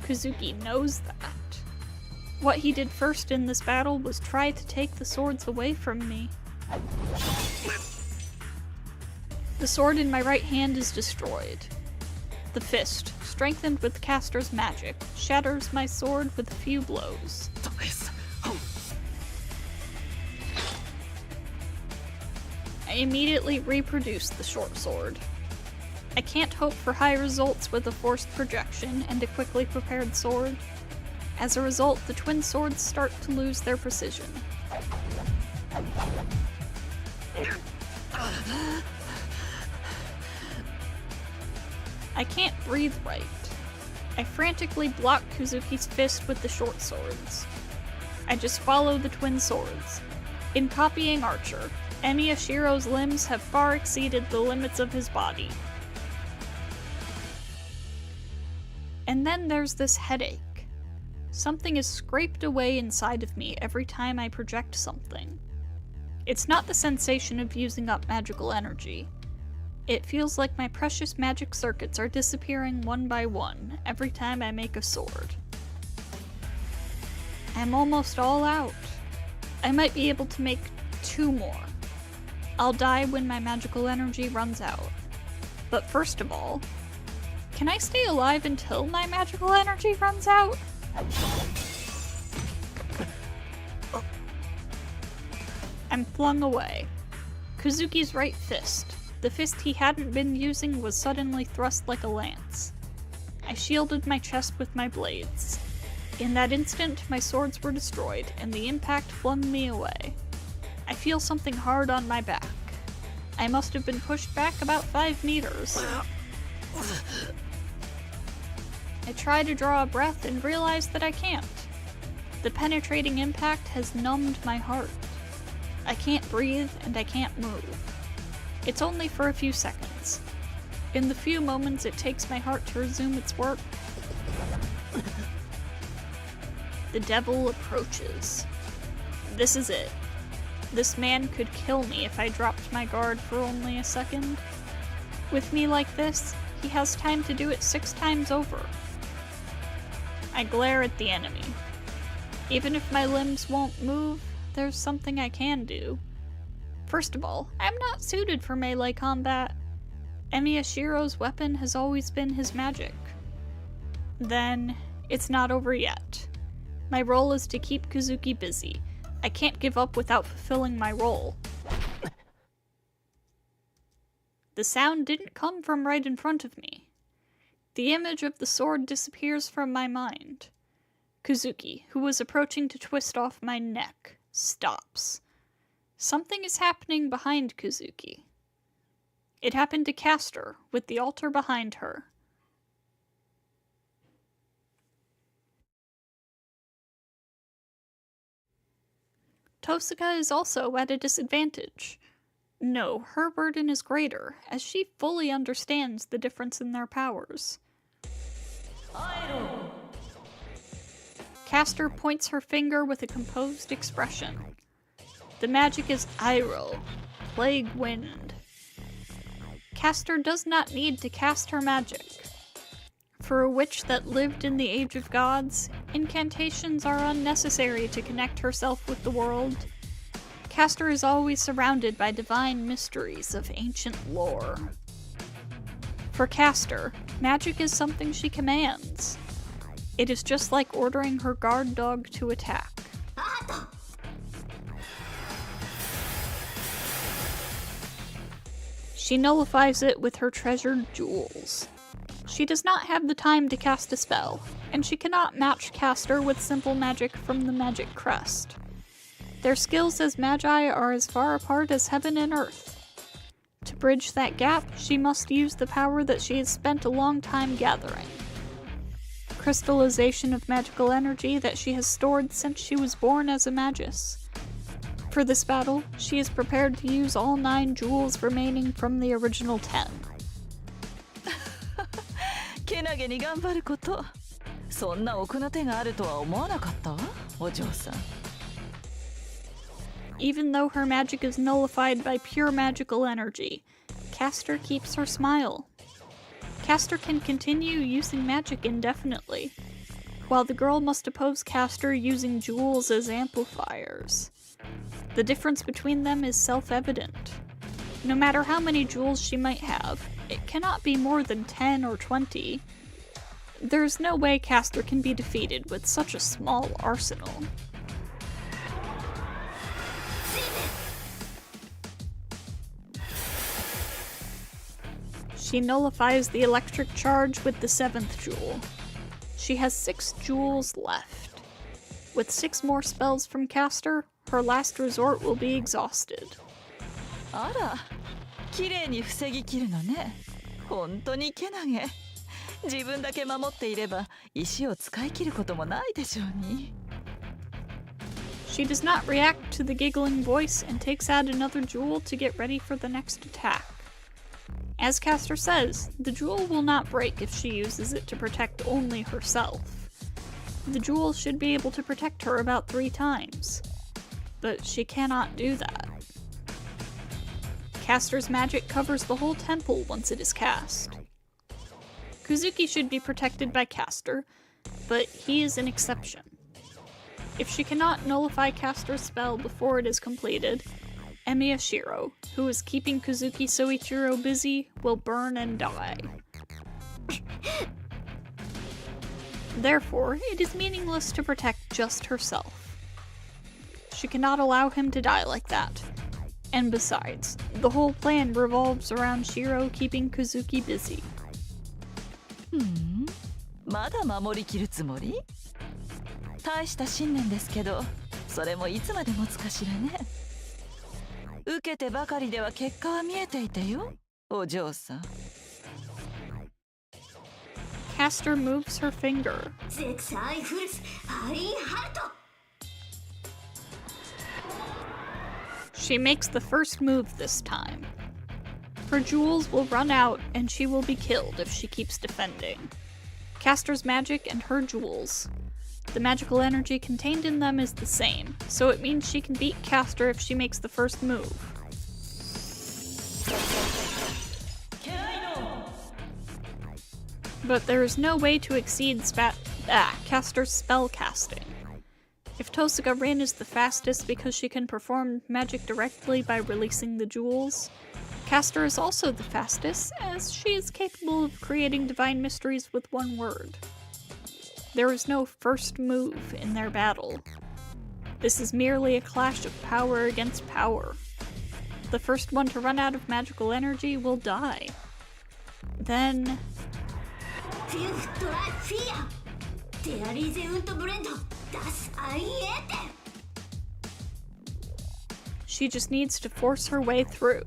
Kazuki knows that. What he did first in this battle was try to take the swords away from me. The sword in my right hand is destroyed. The fist, strengthened with Castor's magic, shatters my sword with a few blows. I immediately reproduce the short sword. I can't hope for high results with a forced projection and a quickly prepared sword. As a result, the twin swords start to lose their precision. I can't breathe right. I frantically block Kazuki's fist with the short swords. I just follow the twin swords. In copying Archer, Emiyashiro's limbs have far exceeded the limits of his body. And then there's this headache. Something is scraped away inside of me every time I project something. It's not the sensation of using up magical energy. It feels like my precious magic circuits are disappearing one by one every time I make a sword. I'm almost all out. I might be able to make 2 more. I'll die when my magical energy runs out. But first of all, can I stay alive until my magical energy runs out? I'm flung away. Kazuki's right fist, the fist he hadn't been using, was suddenly thrust like a lance. I shielded my chest with my blades. In that instant, my swords were destroyed, and the impact flung me away. I feel something hard on my back. I must have been pushed back about 5 meters. I try to draw a breath and realize that I can't. The penetrating impact has numbed my heart. I can't breathe and I can't move. It's only for a few seconds. In the few moments it takes my heart to resume its work, the devil approaches. This is it. This man could kill me if I dropped my guard for only a second. With me like this, he has time to do it 6 times over. I glare at the enemy. Even if my limbs won't move, there's something I can do. First of all, I'm not suited for melee combat. Emiyashiro's weapon has always been his magic. Then, it's not over yet. My role is to keep Kazuki busy. I can't give up without fulfilling my role. The sound didn't come from right in front of me. The image of the sword disappears from my mind. Kazuki, who was approaching to twist off my neck, stops. Something is happening behind Kazuki. It happened to Castor, with the altar behind her. Tosaka is also at a disadvantage. No, her burden is greater, as she fully understands the difference in their powers. Castor points her finger with a composed expression. The magic is Iroh, Plague Wind. Castor does not need to cast her magic. For a witch that lived in the Age of Gods, incantations are unnecessary to connect herself with the world. Castor is always surrounded by divine mysteries of ancient lore. For Castor, magic is something she commands. It is just like ordering her guard dog to attack. She nullifies it with her treasured jewels. She does not have the time to cast a spell, and she cannot match Castor with simple magic from the Magic Crest. Their skills as magi are as far apart as heaven and earth. To bridge that gap, she must use the power that she has spent a long time gathering. Crystallization of magical energy that she has stored since she was born as a magus. For this battle, she is prepared to use all 9 jewels remaining from the original 10. けなげに頑張ること。そんな奥の手があるとは思わなかったわ、お嬢さん。Even though her magic is nullified by pure magical energy, Castor keeps her smile. Castor can continue using magic indefinitely, while the girl must oppose Castor using jewels as amplifiers. The difference between them is self-evident. No matter how many jewels she might have, it cannot be more than 10 or 20. There's no way Castor can be defeated with such a small arsenal. She nullifies the electric charge with the 7th jewel. She has 6 jewels left. With 6 more spells from Castor, her last resort will be exhausted. あら、綺麗に防ぎきるのね。本当にけなげ。自分だけ守っていれば石を使い切ることもないでしょうに。She does not react to the giggling voice and takes out another jewel to get ready for the next attack. As Castor says, the jewel will not break if she uses it to protect only herself. The jewel should be able to protect her about 3 times. But she cannot do that. Castor's magic covers the whole temple once it is cast. Kuzuki should be protected by Castor, but he is an exception. If she cannot nullify Castor's spell before it is completed, Emiya Shiro, who is keeping Kuzuki Soichiro busy, will burn and die. Therefore, it is meaningless to protect just herself. She cannot allow him to die like that. And besides, the whole plan revolves around Shiro keeping Kuzuki busy. まだ守りきるつもり？大した信念ですけど、それもいつまで持つかしらね。受けてばかりでは結果は見えていたよ、お嬢さん。Castor moves her finger. She makes the first move this time. Her jewels will run out and she will be killed if she keeps defending. Castor's magic and her jewels. The magical energy contained in them is the same, so it means she can beat Castor if she makes the first move. But there is no way to exceed Castor's spell casting. If Tosuga Rin is the fastest because she can perform magic directly by releasing the jewels, Castor is also the fastest, as she is capable of creating divine mysteries with one word. There is no first move in their battle. This is merely a clash of power against power. The first one to run out of magical energy will die. Then... she just needs to force her way through.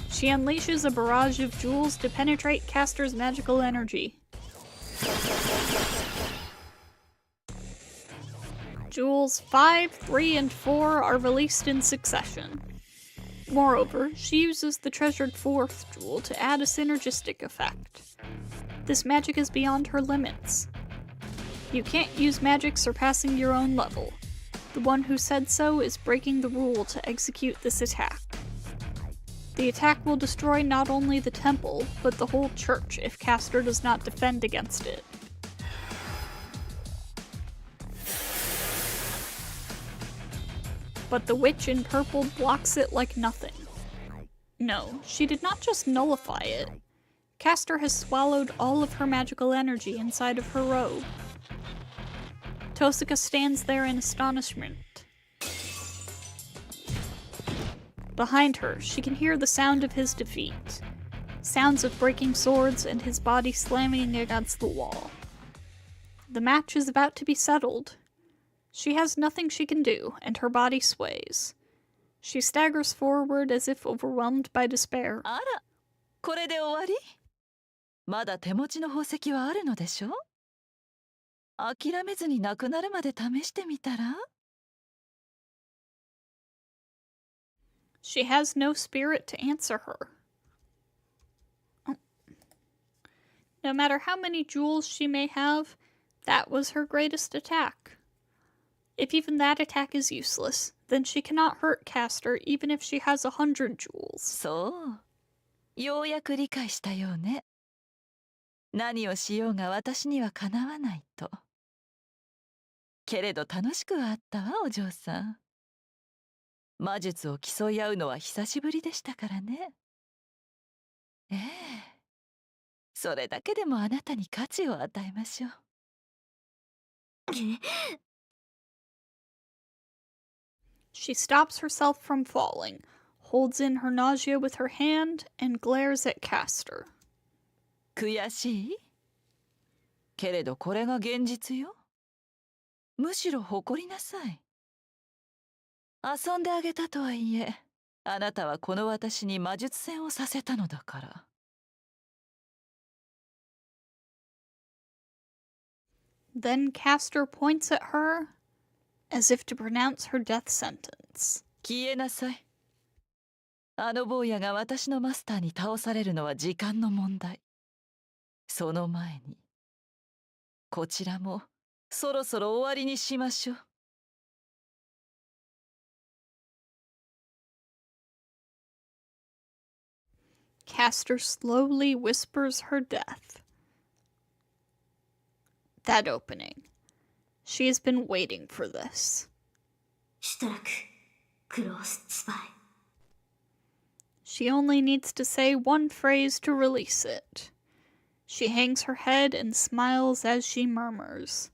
She unleashes a barrage of jewels to penetrate Castor's magical energy. Jewels 5, 3, and 4 are released in succession. Moreover, she uses the treasured 4th jewel to add a synergistic effect. This magic is beyond her limits. You can't use magic surpassing your own level. The one who said so is breaking the rule to execute this attack. The attack will destroy not only the temple, but the whole church if Castor does not defend against it. But the witch in purple blocks it like nothing. No, she did not just nullify it. Castor has swallowed all of her magical energy inside of her robe. Tosuka stands there in astonishment. Behind her, she can hear the sound of his defeat. Sounds of breaking swords and his body slamming against the wall. The match is about to be settled. She has nothing she can do, and her body sways. She staggers forward as if overwhelmed by despair. あら、これで終わり？まだ手持ちの宝石はあるのでしょ？諦めずになくなるまで試してみたら？ She has no spirit to answer her. No matter how many jewels she may have, that was her greatest attack. If even that attack is useless, then she cannot hurt Castor even if she has 100 jewels. そう。ようやく理解したようね。何をしようが私にはかなわないと。けれど楽しくはあったわ、お嬢さん。魔術を競い合うのは久しぶりでしたからね。ええ。それだけでもあなたに価値を与えましょう。She stops herself from falling, holds in her nausea with her hand, and glares at Castor. 悔しい？けれどこれが現実よ。むしろ誇りなさい。遊んであげたとはいえ、あなたはこの私に魔術戦をさせたのだから。Then Castor points at her, as if to pronounce her death sentence. 消えなさい。あの坊やが私のマスターに倒されるのは時間の問題。その前に、こちらもそろそろ終わりにしましょう。Castor slowly whispers her death. That opening. She has been waiting for this. She only needs to say one phrase to release it. She hangs her head and smiles as she murmurs.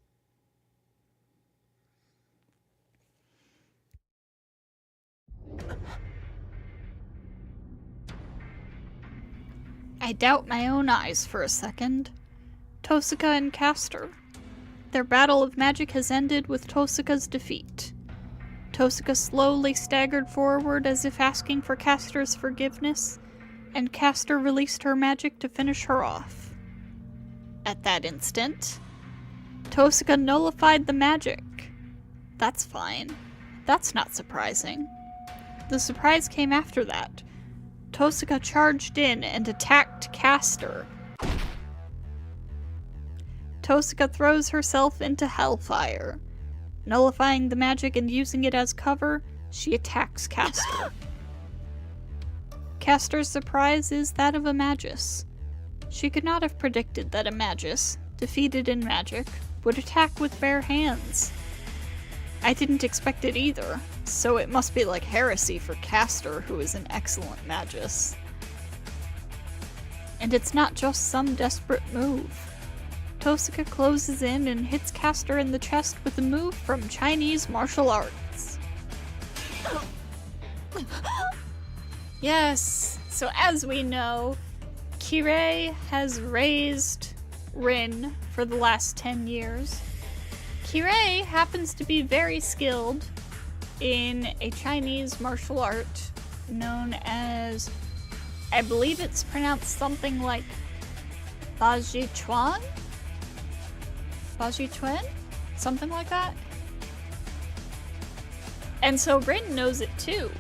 I doubt my own eyes for a second. Tosuka and Castor. Their battle of magic has ended with Tosuka's defeat. Tosuka slowly staggered forward as if asking for Castor's forgiveness, and Castor released her magic to finish her off. At that instant, Tosuka nullified the magic. That's fine. That's not surprising. The surprise came after that. Tosuka charged in and attacked Castor. Tosuka throws herself into hellfire. Nullifying the magic and using it as cover, she attacks Castor. Castor's surprise is that of a magus. She could not have predicted that a magus, defeated in magic, would attack with bare hands. I didn't expect it either, so it must be like heresy for Castor, who is an excellent magus. And it's not just some desperate move. Tosuka closes in and hits Castor in the chest with a move from Chinese martial arts. Yes, so as we know, Kirei has raised Rin for the last 10 years. Kirei happens to be very skilled in a Chinese martial art known as, I believe it's pronounced something like Bajichuan? Bajichuan? Something like that? And so Rin knows it too,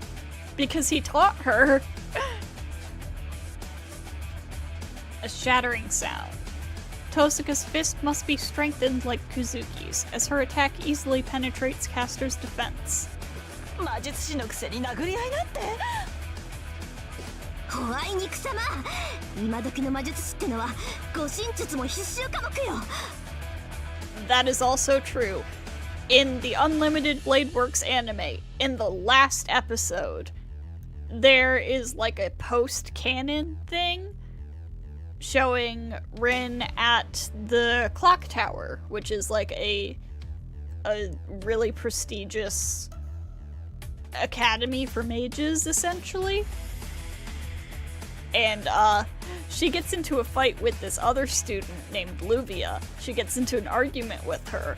because he taught her a shattering sound. Tosuka's fist must be strengthened like Kuzuki's, as her attack easily penetrates Castor's defense. 魔術師のくせに殴り合いなんて。怖い肉様。今時の魔術師ってのは護身術も必修科目よ。That is also true. In the Unlimited Blade Works anime, in the last episode, there is like a post-canon thing showing Rin at the clock tower, which is like a really prestigious academy for mages, essentially. And she gets into a fight with this other student named Luvia. She gets into an argument with her.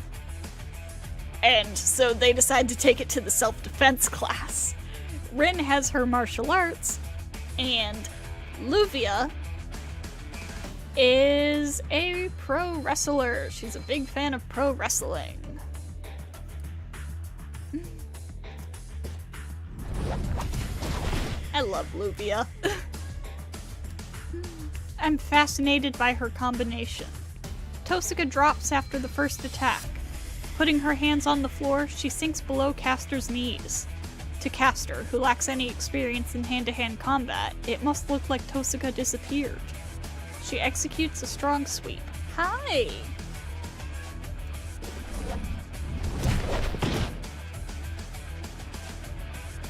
And so they decide to take it to the self-defense class. Rin has her martial arts, and Luvia is a pro wrestler. She's a big fan of pro wrestling. I love Luvia. I'm fascinated by her combination. Tosaka drops after the first attack. Putting her hands on the floor, she sinks below Castor's knees. To Castor, who lacks any experience in hand-to-hand combat, it must look like Tosaka disappeared. She executes a strong sweep. Hi!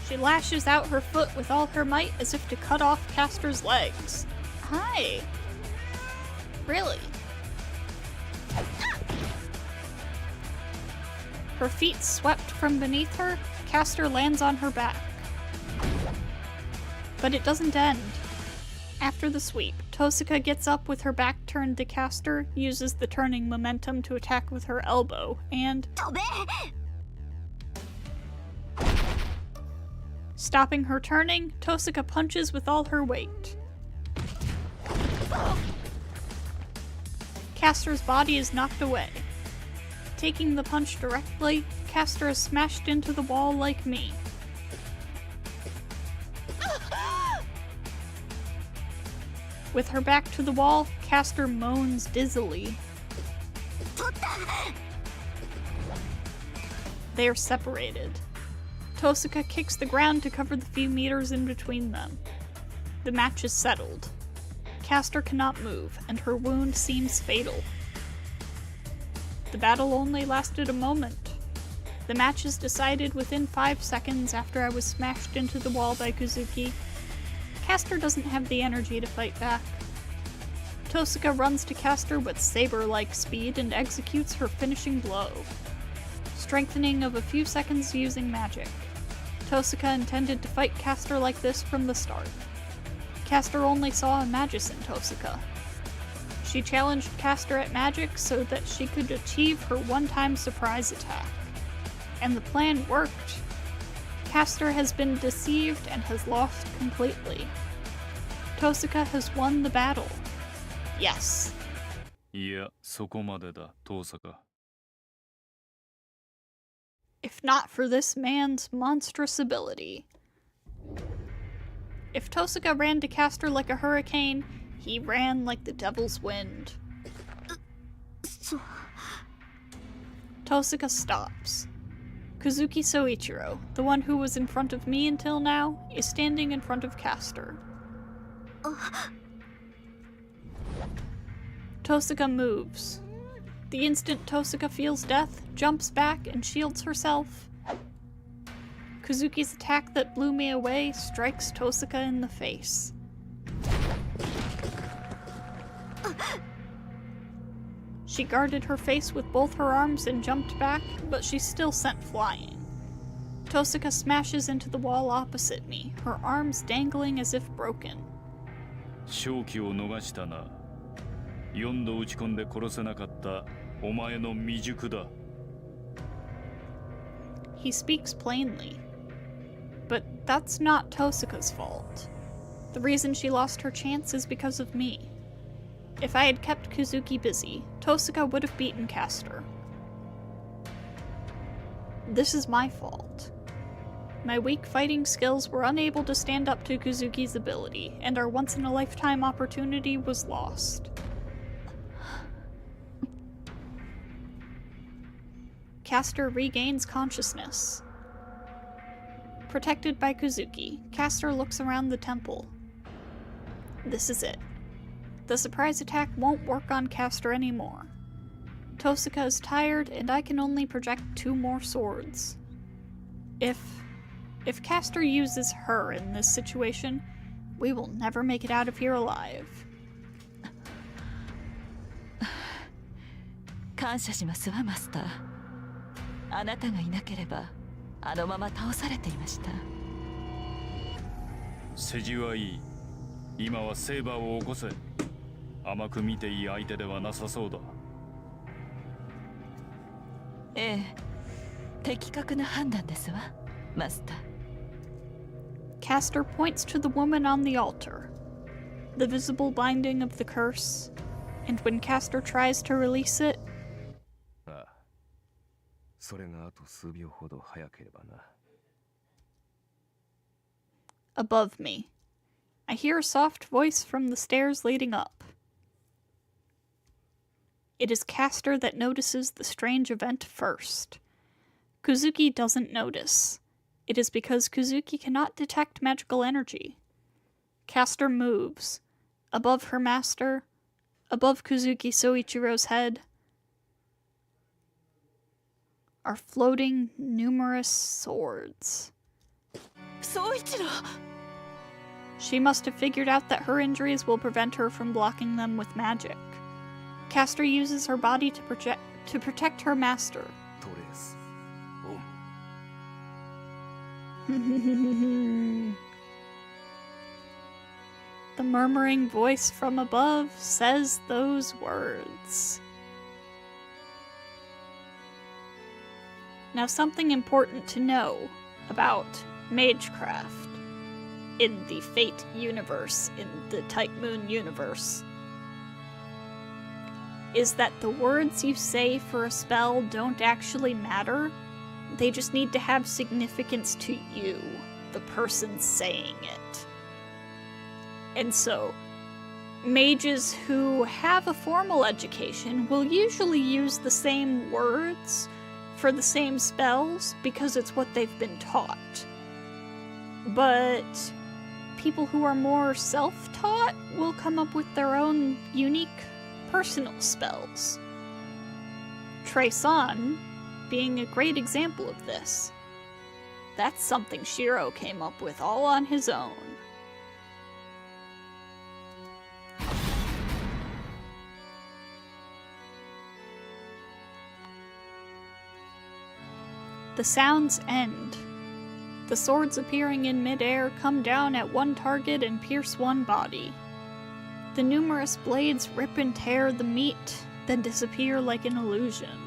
She lashes out her foot with all her might as if to cut off Castor's legs. Hi! Really? Her feet swept from beneath her, Castor lands on her back. But it doesn't end. After the sweep, Tosaka gets up with her back turned to Castor, uses the turning momentum to attack with her elbow, and... Stopping her turning, Tosaka punches with all her weight. Castor's body is knocked away. Taking the punch directly, Castor is smashed into the wall like me. With her back to the wall, Castor moans dizzily. They are separated. Tosaka kicks the ground to cover the few meters in between them. The match is settled. Castor cannot move, and her wound seems fatal. The battle only lasted a moment. The match is decided within 5 seconds after I was smashed into the wall by Kuzuki. Castor doesn't have the energy to fight back. Tosaka runs to Castor with saber-like speed and executes her finishing blow. Strengthening of a few seconds using magic. Tosaka intended to fight Castor like this from the start. Castor only saw a Magus in Tosaka. She challenged Castor at magic so that she could achieve her one-time surprise attack. And the plan worked. Castor has been deceived and has lost completely. Tosaka has won the battle. Yes. いや、そこまでだ、遠坂。If not for this man's monstrous ability. If Tosaka ran to Castor like a hurricane, he ran like the devil's wind. Tosaka stops. Kuzuki Soichiro, the one who was in front of me until now, is standing in front of Castor. Tosaka moves. The instant Tosaka feels death, jumps back and shields herself. Kuzuki's attack that blew me away strikes Tosaka in the face. She guarded her face with both her arms and jumped back, but she's still sent flying. Tosaka smashes into the wall opposite me, her arms dangling as if broken. 勝機を逃したな。4度打ち込んで殺せなかったお前の未熟だ。He speaks plainly. But that's not Tosaka's fault. The reason she lost her chance is because of me. If I had kept Kuzuki busy, Tosaka would have beaten Castor. This is my fault. My weak fighting skills were unable to stand up to Kuzuki's ability, and our once-in-a-lifetime opportunity was lost. Castor regains consciousness. Protected by Kuzuki, Castor looks around the temple. This is it. The surprise attack won't work on Castor anymore. Tosaka is tired, and I can only project 2 more swords. If Castor uses her in this situation, we will never make it out of here alive. 感謝しますわ、マスター。あなたがいなければ、あのまま倒されていました。世辞はいい。今はセーバーを起こせ。甘く見ていい相手ではなさそうだ。ええ、的確な判断ですわ、マスター。Castor points to the woman on the altar, the visible binding of the curse, and when Castor tries to release it, ああ、それがあと数秒ほど早ければな。above me, I hear a soft voice from the stairs leading up. It is Castor that notices the strange event first. Kuzuki doesn't notice. It is because Kuzuki cannot detect magical energy. Castor moves. Above her master, above Kuzuki Soichiro's head, are floating numerous swords. Soichiro! She must have figured out that her injuries will prevent her from blocking them with magic. Castor uses her body to protect her master. トレース、オン。The murmuring voice from above says those words. Now, something important to know about magecraft in the Fate universe, in the Type Moon universe, is that the words you say for a spell don't actually matter. They just need to have significance to you, the person saying it. And so, mages who have a formal education will usually use the same words for the same spells because it's what they've been taught. But people who are more self-taught will come up with their own unique personal spells. Trey-san being a great example of this. That's something Shiro came up with all on his own. The sounds end. The swords appearing in midair come down at one target and pierce one body. The numerous blades rip and tear the meat, then disappear like an illusion.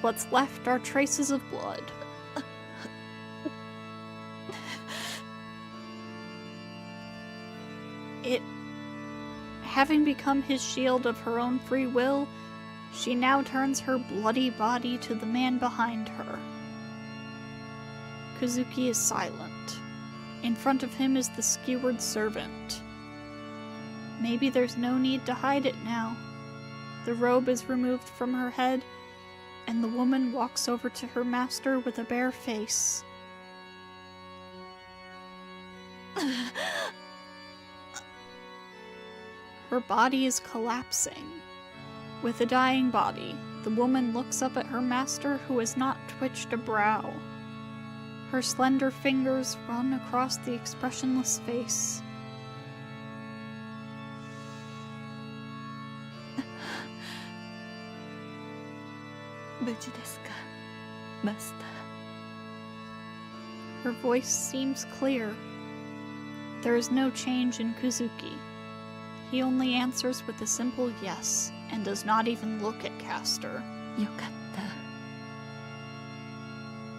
What's left are traces of blood. It, having become his shield of her own free will, she now turns her bloody body to the man behind her. Kuzuki is silent. In front of him is the skewered servant. Maybe there's no need to hide it now. The robe is removed from her head, and the woman walks over to her master with a bare face. Her body is collapsing. With a dying body, the woman looks up at her master, who has not twitched a brow. Her slender fingers run across the expressionless face. Her voice seems clear. There is no change in Kuzuki. He only answers with a simple yes, and does not even look at Castor. よかっ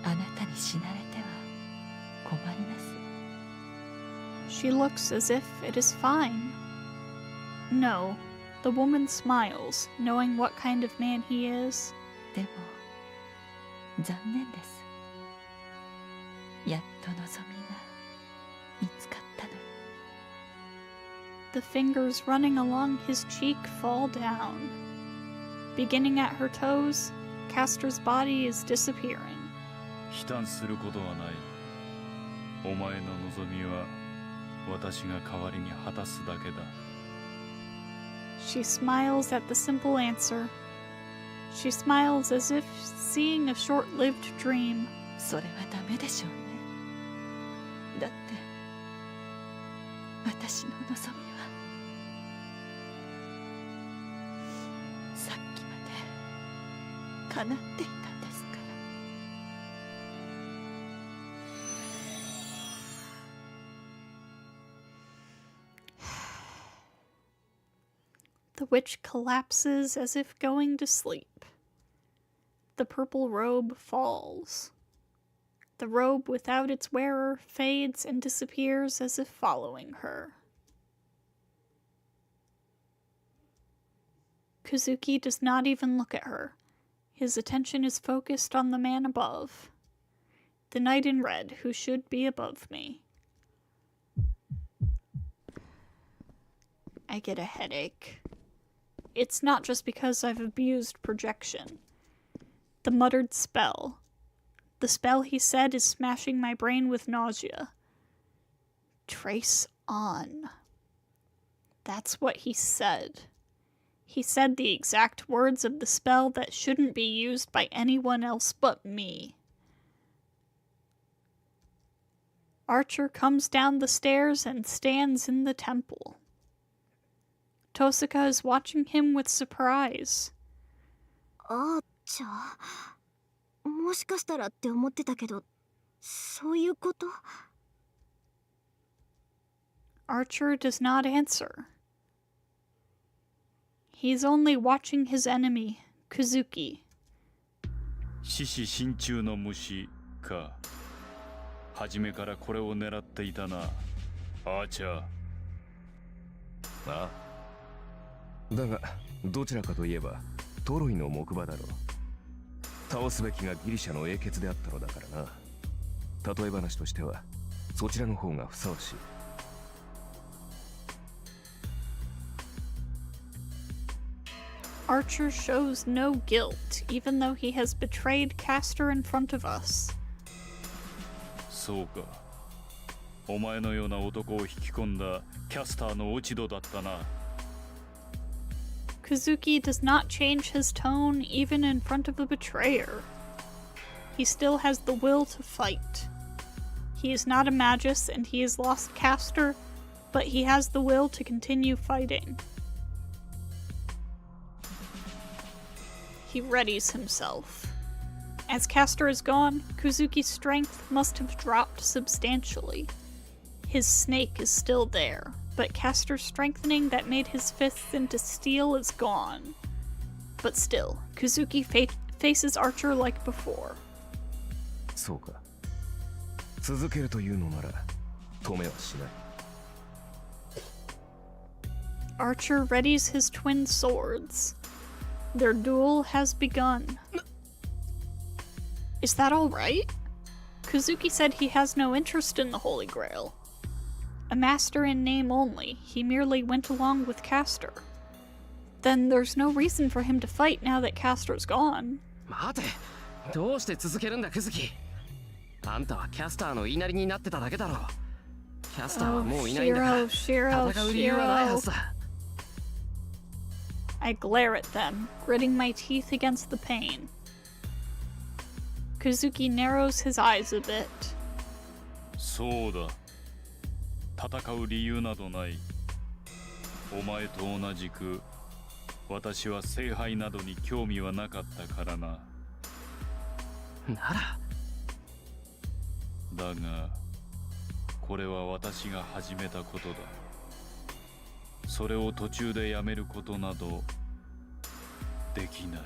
た。あなたに死なれては困ります。 She looks as if it is fine. No, the woman smiles, knowing what kind of man he is. でも残念です。やっと望みが見つかったのに。 The fingers running along his cheek fall down. Beginning at her toes, Castor's body is disappearing. 悲嘆することはない。お前の望みは私が代わりに果たすだけだ。 She smiles at the simple answer. She smiles as if seeing a short-lived dream. それはダメでしょうね。だって私の望みはさっきまで叶っていたんですから。witch collapses as if going to sleep. The purple robe falls. The robe without its wearer fades and disappears as if following her. Kazuki does not even look at her. His attention is focused on the man above. The knight in red, who should be above me. I get a headache. It's not just because I've abused projection. The muttered spell. The spell he said is smashing my brain with nausea. Trace on. That's what he said. He said the exact words of the spell that shouldn't be used by anyone else but me. Archer comes down the stairs and stands in the temple. Tosaka is watching him with surprise. あーちゃもしかしたらって思ってたけど、そういうこと？ Archer does not answer. He's only watching his enemy, Kazuki. 獅子心中の虫か。初めからこれを狙っていたな、アーチャー。ああ。だがどちらかといえばトロイの木馬だろう。倒すべきがギリシャの英傑であったのだからな。例え話としてはそちらの方がふさわしい。Archer shows no guilt, even though he has betrayed Castor in front of us. そうか。お前のような男を引き込んだキャスターの落ち度だったな。Kazuki does not change his tone even in front of a betrayer. He still has the will to fight. He is not a magus and he has lost Castor, but he has the will to continue fighting. He readies himself. As Castor is gone, Kazuki's strength must have dropped substantially. His snake is still there, but Castor's strengthening that made his fists into steel is gone. But still, Kazuki faces Archer like before. そうか。続けるというのなら止めはしない。Archer readies his twin swords. Their duel has begun. Is that all right? Kazuki said he has no interest in the Holy Grail. A master in name only, he merely went along with Castor. Then there's no reason for him to fight now that Castor's gone. 待て、どうして続けるんだクズキ。あんたはキャスターの言いなりになってただけだろう。キャスターはもういないんだから、戦う理由はないはずだ。I glare at them, gritting my teeth against the pain. Kazuki narrows his eyes a bit. そうだ。戦う理由などない。お前と同じく、私は聖杯などに興味はなかったからな。なら。だが、これは私が始めたことだ。それを途中でやめることなどできない。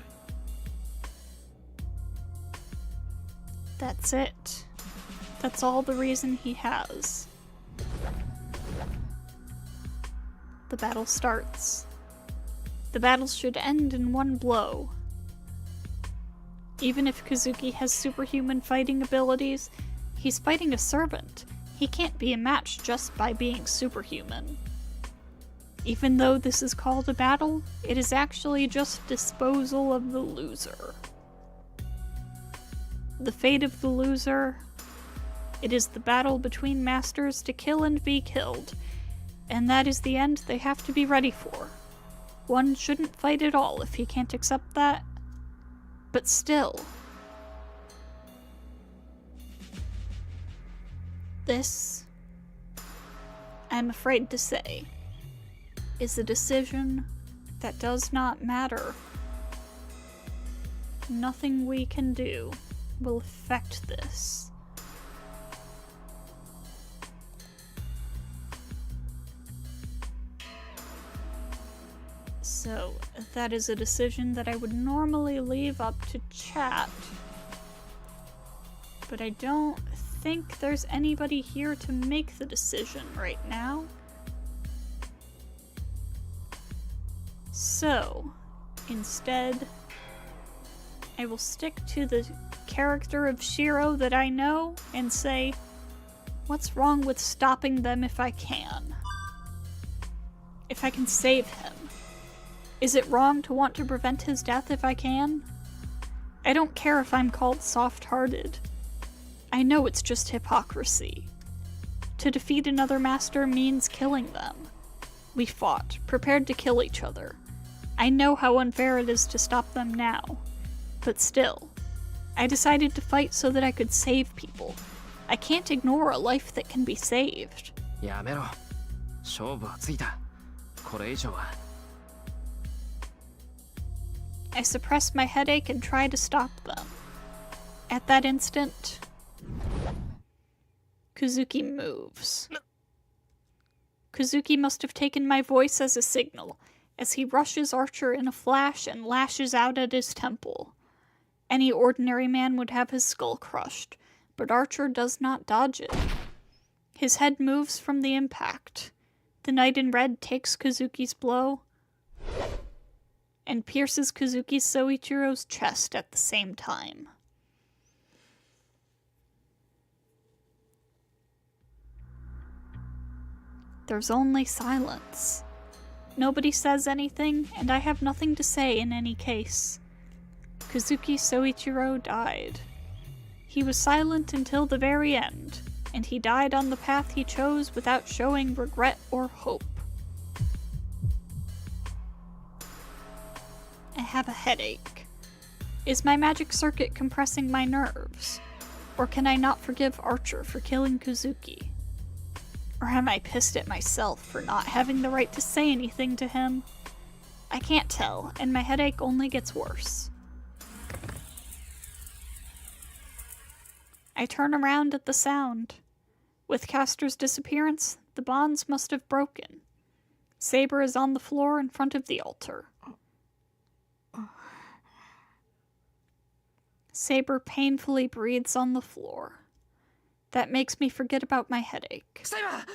That's it. That's all the reason he has. The battle starts. The battle should end in one blow. Even if Kazuki has superhuman fighting abilities, he's fighting a servant. He can't be a match just by being superhuman. Even though this is called a battle, it is actually just disposal of the loser. The fate of the loser, it is the battle between masters to kill and be killed, and that is the end they have to be ready for. One shouldn't fight at all if he can't accept that, but still. This, I'm afraid to say, is a decision that does not matter. Nothing we can do will affect this. So, that is a decision that I would normally leave up to chat. But I don't think there's anybody here to make the decision right now. So, instead, I will stick to the character of Shiro that I know and say, what's wrong with stopping them if I can? If I can save him. Is it wrong to want to prevent his death if I can? I don't care if I'm called soft-hearted. I know it's just hypocrisy. To defeat another master means killing them. We fought, prepared to kill each other. I know how unfair it is to stop them now. But still, I decided to fight so that I could save people. I can't ignore a life that can be saved. やめろ。勝負はついた。これ以上は。I suppress my headache and try to stop them. At that instant, Kuzuki moves. Kuzuki must have taken my voice as a signal, as he rushes Archer in a flash and lashes out at his temple. Any ordinary man would have his skull crushed, but Archer does not dodge it. His head moves from the impact. The knight in red takes Kazuki's blow and pierces Kazuki Soichiro's chest at the same time. There's only silence. Nobody says anything, and I have nothing to say in any case. Kazuki Soichiro died. He was silent until the very end, and he died on the path he chose without showing regret or hope. I have a headache. Is my magic circuit compressing my nerves? Or can I not forgive Archer for killing Kazuki? Or am I pissed at myself for not having the right to say anything to him? I can't tell, and my headache only gets worse. I turn around at the sound. With Castor's disappearance, the bonds must have broken. Saber is on the floor in front of the altar. Saber painfully breathes on the floor. That makes me forget about my headache. Saber!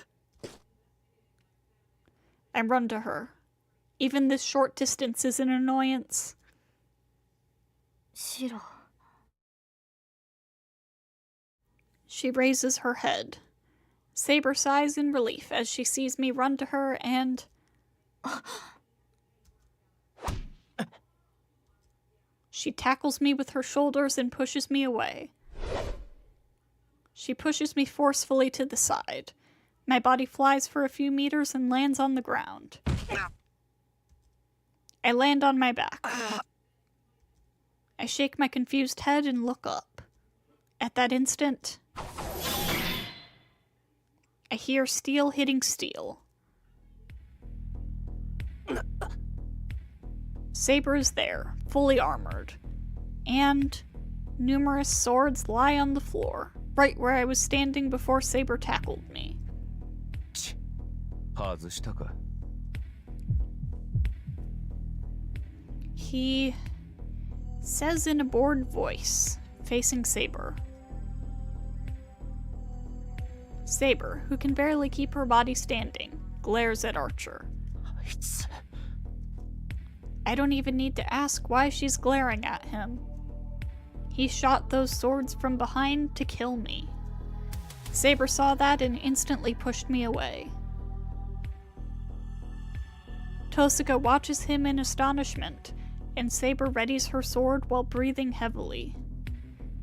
I run to her. Even this short distance is an annoyance. Shiro. She raises her head. Saber sighs in relief as she sees me run to her and... She tackles me with her shoulders and pushes me away. She pushes me forcefully to the side. My body flies for a few meters and lands on the ground. I land on my back. I shake my confused head and look up. At that instant, I hear steel hitting steel. Saber is there, fully armored, and numerous swords lie on the floor, right where I was standing before Saber tackled me. 外したか He says in a bored voice, facing Saber. Saber, who can barely keep her body standing, glares at Archer. I don't even need to ask why she's glaring at him. He shot those swords from behind to kill me. Saber saw that and instantly pushed me away. Tosuka watches him in astonishment, and Saber readies her sword while breathing heavily.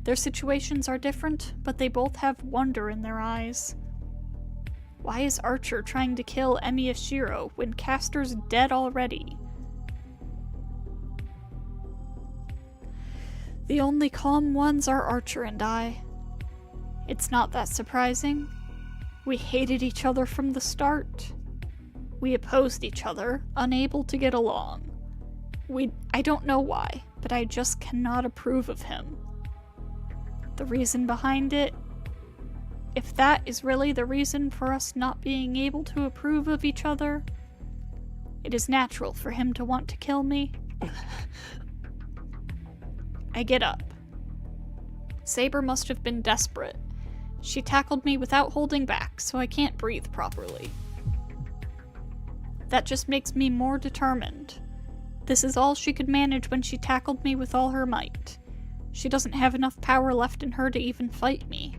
Their situations are different, but they both have wonder in their eyes. Why is Archer trying to kill Emiya Shiro when Castor's dead already? The only calm ones are Archer and I. It's not that surprising. We hated each other from the start. We opposed each other, unable to get along. I don't know why, but I just cannot approve of him. The reason behind it? If that is really the reason for us not being able to approve of each other, It is natural for him to want to kill me. I get up. Saber must have been desperate. She tackled me without holding back, so I can't breathe properly. That just makes me more determined. This is all she could manage when she tackled me with all her might. She doesn't have enough power left in her to even fight me.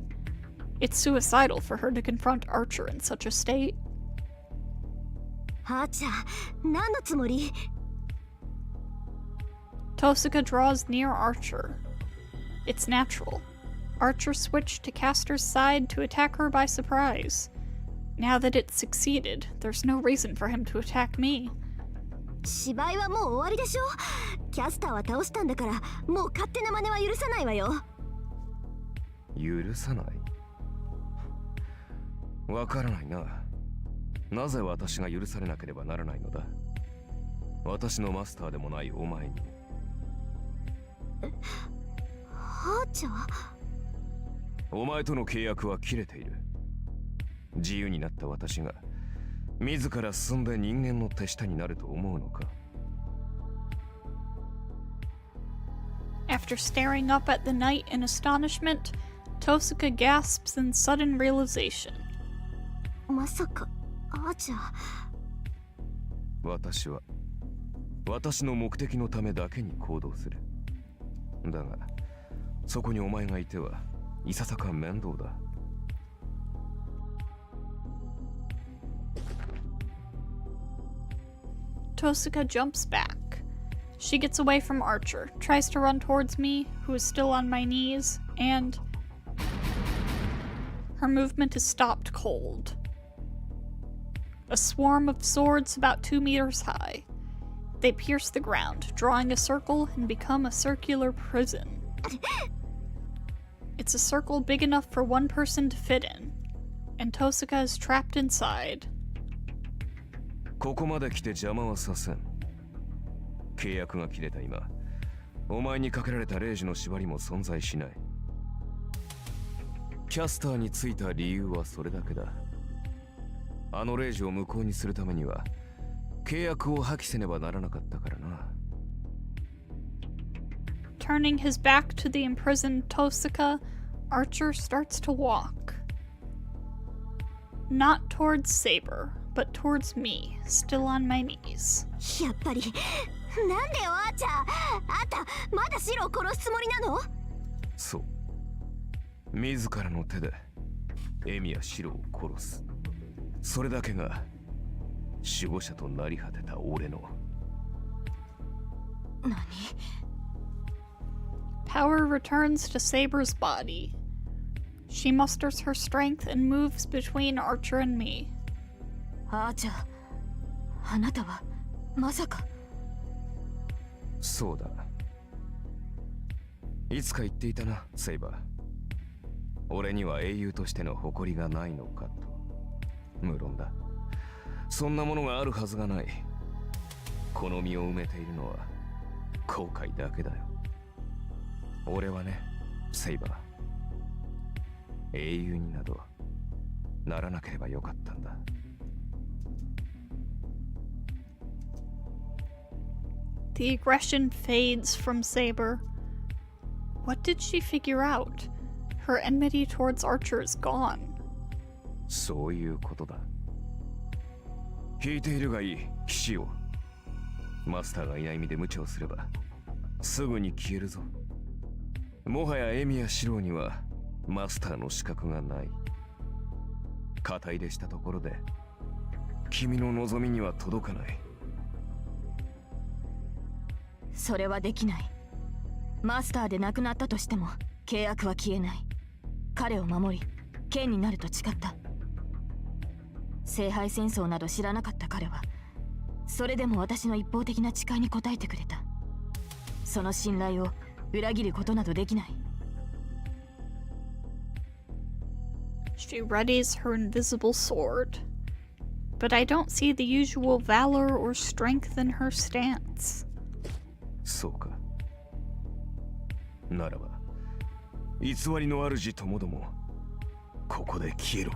It's suicidal for her to confront Archer in such a state. あーちゃん、何のつもり？ Tosuka draws near Archer. It's natural. Archer switched to Caster's side to attack her by surprise. Now that it's succeeded, there's no reason for him to attack me. 芝居はもう終わりでしょ。キャスターは倒したんだから、もう勝手な真似は許さないわよ。許さない？わからないな。なぜ私が許されなければならないのだ？私のマスターでもないお前に。はーちゃん？お前との契約は切れている。自由になった私が自ら進んで人間の手下になると思うのか？ After staring up at the night in astonishment, Tosuka gasps in sudden realization. まさか、あーちゃん。私は私の目的のためだけに行動する。だが、そこにお前がいてはいささか面倒だ。Tosuka jumps back. She gets away from Archer, tries to run towards me, who is still on my knees, and her movement is stopped cold. A swarm of swords about 2 meters high. They pierce the ground, drawing a circle and become a circular prison. It's a circle big enough for one person to fit in, and Tosuka is trapped inside. ここまで来て邪魔はさせん。契約が切れた今、お前にかけられた0時の縛りも存在しない。キャスターについた理由はそれだけだ。あの0時を無効にするためには、契約を破棄せねばならなかったからな。Turning his back to the imprisoned Tosuka, Archer starts to walk. Not towards Saber, but towards me, still on my knees. やっぱり、なんでよ、あーちゃん。あんた、まだシロを殺すつもりなの？そう。自らの手でエミやシロを殺す。それだけが守護者となり果てた俺の。何？ Power returns to Saber's body. She musters her strength and moves between Archer and me. あーちゃん、あなたはまさか。そうだ。いつか言っていたな、セイバー。俺には英雄としての誇りがないのかと。無論だ。そんなものがあるはずがない。この身を埋めているのは後悔だけだよ。俺はね、セイバー。英雄になどならなければよかったんだ。The aggression fades from Saber. What did she figure out? Her enmity towards Archer is gone. そういうことだ。引いているがいい、騎士を。マスターがいない身で無茶をすれば、すぐに消えるぞ。もはやエミやシローには、マスターの資格がない。肩入れしたところで、君の望みには届かない。それはできない。マスターで亡くなったとしても契約は消えない。彼を守り剣になると誓った。聖杯戦争など知らなかった彼はそれでも私の一方的な誓いに応えてくれた。その信頼を裏切ることなどできない。 She readies her invisible sword. But I don't see the usual valor or strength in her stance. そうか。ならば、偽りの主ともども、ここで消えろ。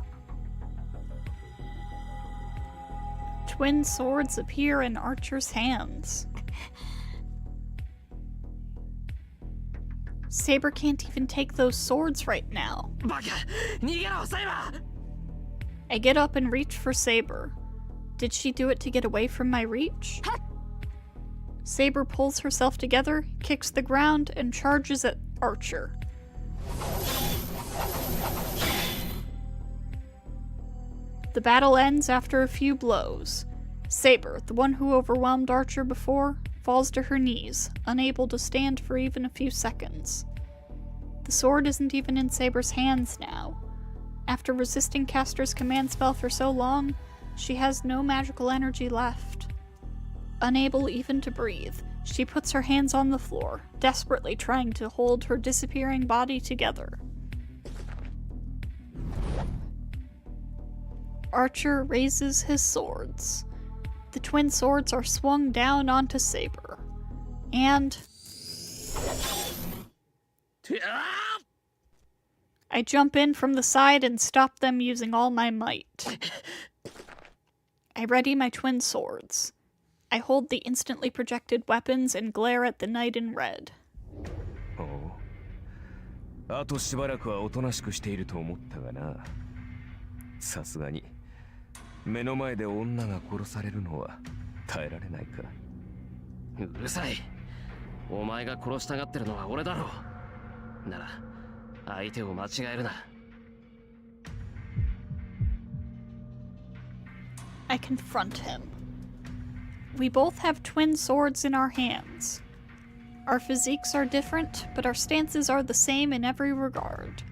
twin swords appear in Archer's hands. Saber can't even take those swords right now. I get up and reach for Saber. Did she do it to get away from my reach? Saber pulls herself together, kicks the ground, and charges at Archer. The battle ends after a few blows. Saber, the one who overwhelmed Archer before, falls to her knees, unable to stand for even a few seconds. The sword isn't even in Saber's hands now. After resisting Caster's command spell for so long, she has no magical energy left. Unable even to breathe, she puts her hands on the floor, desperately trying to hold her disappearing body together. Archer raises his swords. The twin swords are swung down onto Saber. And I jump in from the side and stop them using all my might. I ready my twin swords. I hold the instantly projected weapons and glare at the knight in red. あとしばらくはおとなしくしていると思ったがな。さすがに目の前で女が殺されるのは耐えられないか。うるさい。お前が殺したがってるのは俺だろう。なら相手を間違えるな。I confront him. We both have twin swords in our hands. Our physiques are different, but our stances are the same in every regard.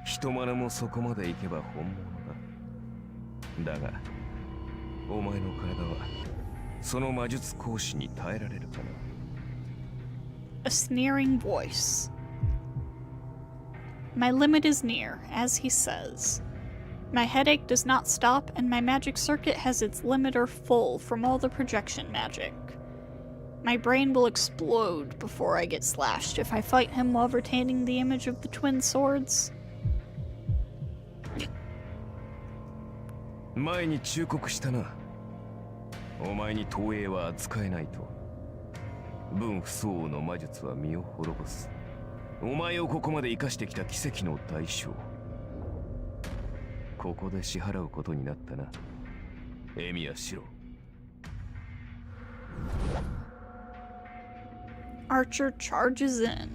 人真似もそこまで行けば本物だ。だが、お前の体はその魔術講師に耐えられるかな。A sneering voice. My limit is near, as he says. My headache does not stop, and my magic circuit has its limiter full from all the projection magic. My brain will explode before I get slashed if I fight him while retaining the image of the twin swords. 前に忠告したな。お前に投影は扱えないと。分不相応の魔術は身を滅ぼす。お前をここまで生かしてきた奇跡の代償。ここで支払うことになったな。エミヤシロ。Archer charges in.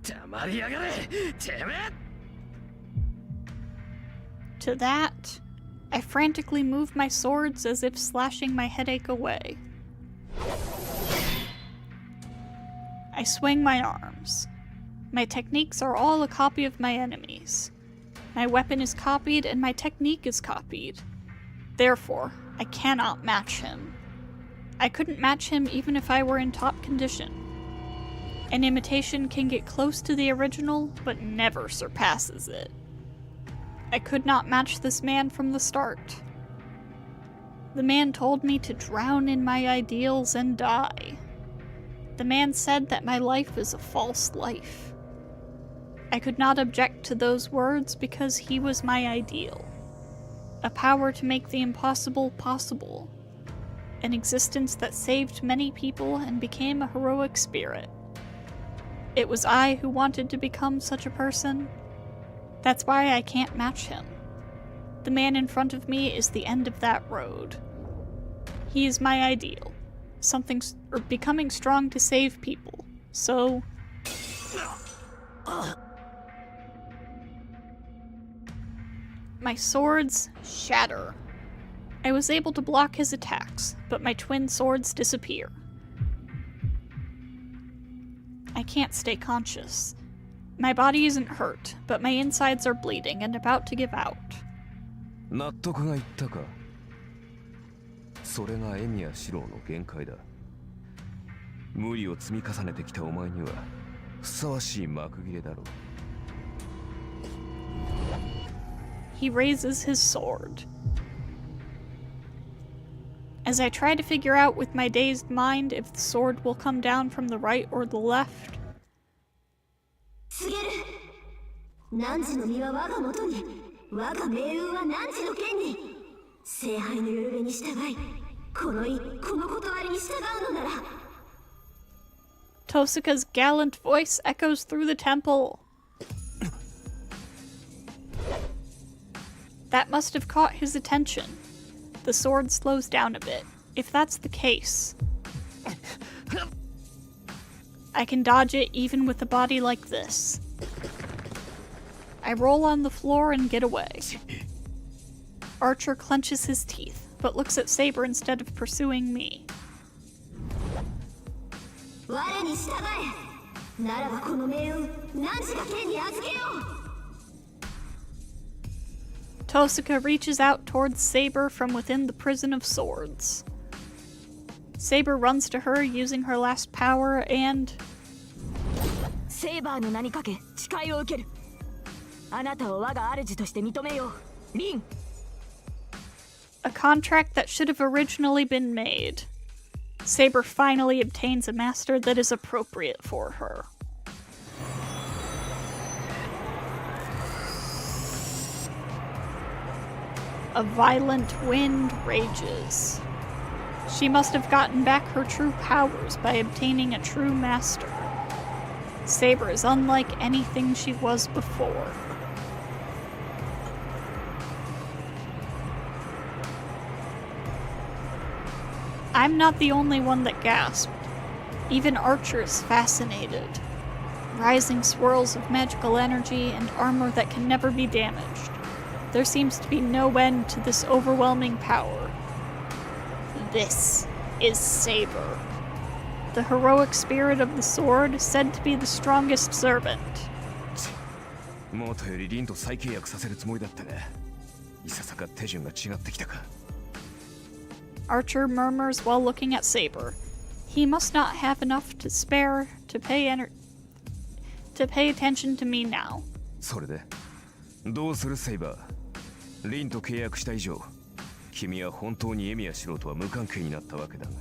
黙りやがれ、てめえ! To that, I frantically move my swords as if slashing my headache away. I swing my arms. My techniques are all a copy of my enemy's. My weapon is copied and my technique is copied. Therefore, I cannot match him. I couldn't match him even if I were in top condition. An imitation can get close to the original, but never surpasses it. I could not match this man from the start. The man told me to drown in my ideals and die. The man said that my life is a false life. I could not object to those words because he was my ideal. A power to make the impossible possible. An existence that saved many people and became a heroic spirit. It was I who wanted to become such a person. That's why I can't match him. The man in front of me is the end of that road. He is my ideal. Becoming strong to save people. So... My swords shatter. I was able to block his attacks, but my twin swords disappear. I can't stay conscious. My body isn't hurt, but my insides are bleeding and about to give out. 納得がいったか。それがエミヤシローの限界だ。無理を積み重ねてきたお前にはふさわしい幕切れだろう。He raises his sword. As I try to figure out with my dazed mind if the sword will come down from the right or the left. 告げる。汝の身は我が元に。我が命運は汝の剣に。聖杯のよるべに従い、この断りに従うのなら。 Tosuka's gallant voice echoes through the temple. That must have caught his attention. The sword slows down a bit. If that's the case, I can dodge it even with a body like this. I roll on the floor and get away. Archer clenches his teeth, but looks at Saber instead of pursuing me. 我に従え。ならばこの命運、何時か剣に預けよう。 Tosuka reaches out towards Saber from within the prison of swords. Saber runs to her using her last power and... セイバーの名にかけ誓いを受ける。あなたを我が主として認めよう。リン。 A contract that should have originally been made. Saber finally obtains a master that is appropriate for her. A violent wind rages. She must have gotten back her true powers by obtaining a true master. Saber is unlike anything she was before. I'm not the only one that gasped. Even Archer is fascinated. Rising swirls of magical energy and armor that can never be damaged. There seems to be no end to this overwhelming power. This is Saber. The heroic spirit of the sword, said to be the strongest servant. もとよりリンと再契約させるつもりだったが、いささか手順が違ってきたか。 Archer murmurs while looking at Saber. He must not have enough to spare to pay attention to me now. それでどうするセイバー。リンと契約した以上、君は本当にエミヤシロとは無関係になったわけだが。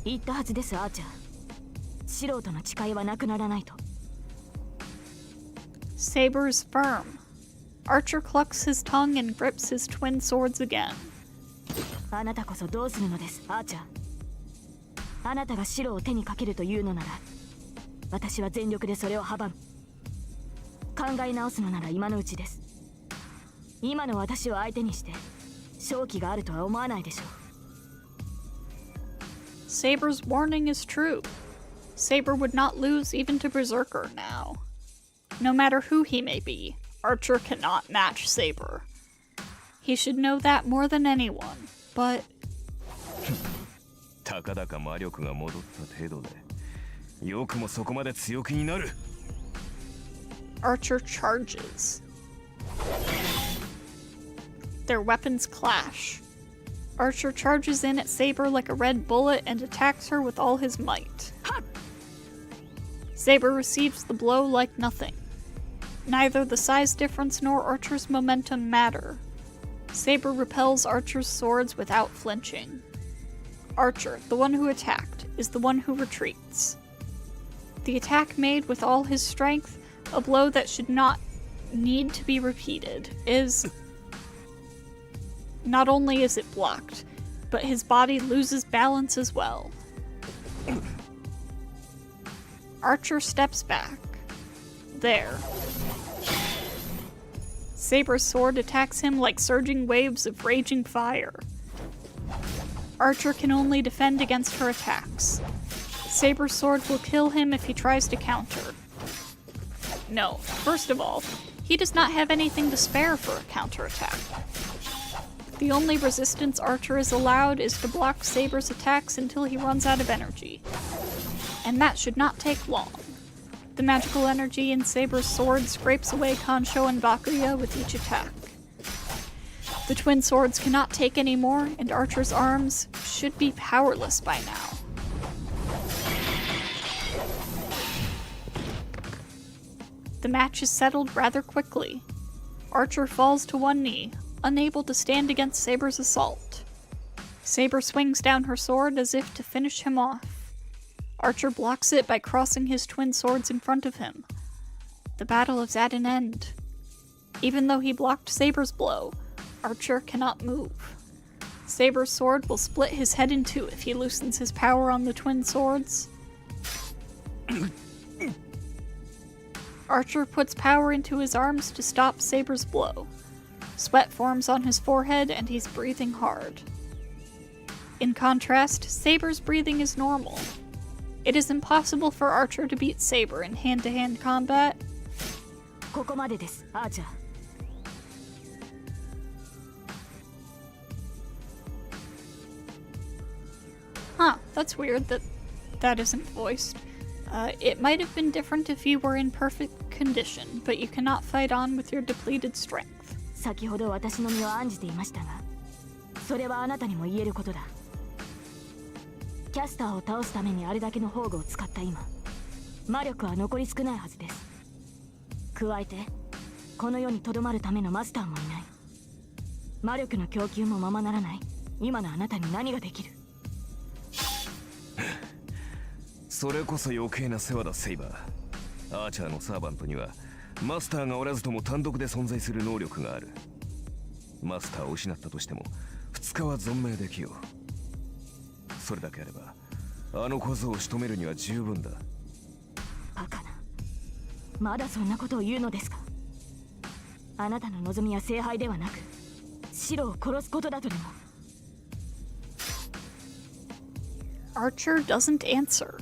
言ったはずです、アーチャー。素人の誓いはなくならないと。 Saber's firm. Archer clucks his tongue and grips his twin swords again. あなたこそどうするのです、アーチャー。あなたが白を手にかけるというのなら、私は全力でそれを阻む。考え直すのなら今のうちです。今の私を相手にして勝機があるとは思わないでしょう。 Saber's warning is true. Saber would not lose even to Berserker now. No matter who he may be, Archer cannot match Saber. He should know that more than anyone, but... たかだか魔力が戻った程度で、よくもそこまで強気になる。 Archer charges. Their weapons clash. Archer charges in at Saber like a red bullet and attacks her with all his might. Saber receives the blow like nothing. Neither the size difference nor Archer's momentum matter. Saber repels Archer's swords without flinching. Archer, the one who attacked, is the one who retreats. The attack made with all his strength, a blow that should not need to be repeated, is... Not only is it blocked, but his body loses balance as well. Archer steps back. There. Saber's sword attacks him like surging waves of raging fire. Archer can only defend against her attacks. Saber's sword will kill him if he tries to counter. No, first of all, he does not have anything to spare for a counterattack. The only resistance Archer is allowed is to block Saber's attacks until he runs out of energy. And that should not take long. The magical energy in Saber's sword scrapes away Kansho and Bakuya with each attack. The twin swords cannot take any more, and Archer's arms should be powerless by now. The match is settled rather quickly. Archer falls to one knee, unable to stand against Saber's assault. Saber swings down her sword as if to finish him off. Archer blocks it by crossing his twin swords in front of him. The battle is at an end. Even though he blocked Saber's blow, Archer cannot move. Saber's sword will split his head in two if he loosens his power on the twin swords. Archer puts power into his arms to stop Saber's blow. Sweat forms on his forehead and he's breathing hard. In contrast, Saber's breathing is normal. It is impossible for Archer to beat Saber in hand-to-hand combat. ここまでです、アーチャー。Huh, that's weird that that isn't voiced. It might have been different if you were in perfect condition, but you cannot fight on with your depleted strength. 先ほど私の身を案じていましたが、それはあなたにも言えることだ。キャスターを倒すためにあれだけの宝具を使った今、魔力は残り少ないはずです。加えて、この世に留まるためのマスターもいない。魔力の供給もままならない今のあなたに何ができる？それこそ余計な世話だ、セイバー。アーチャーのサーバントにはマスターがおらずとも単独で存在する能力がある。マスターを失ったとしても2日は存命できよう。それだけあればあの小僧を仕留めるには十分だ。バカな、まだそんなことを言うのですか？あなたの望みは聖杯ではなく白を殺すことだとでも。 Archer doesn't answer.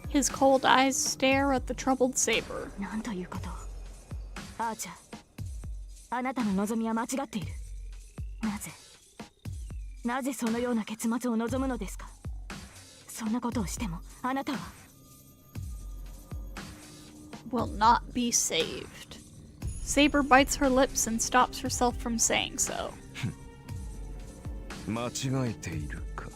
His cold eyes stare at the troubled Saber. なんということ。アーチャー、あなたの望みは間違っている。なぜそのような結末を望むのですか？そんなことをしてもあなたは will not be saved. Saber bites her lips and stops herself from saying so. 間違えているか。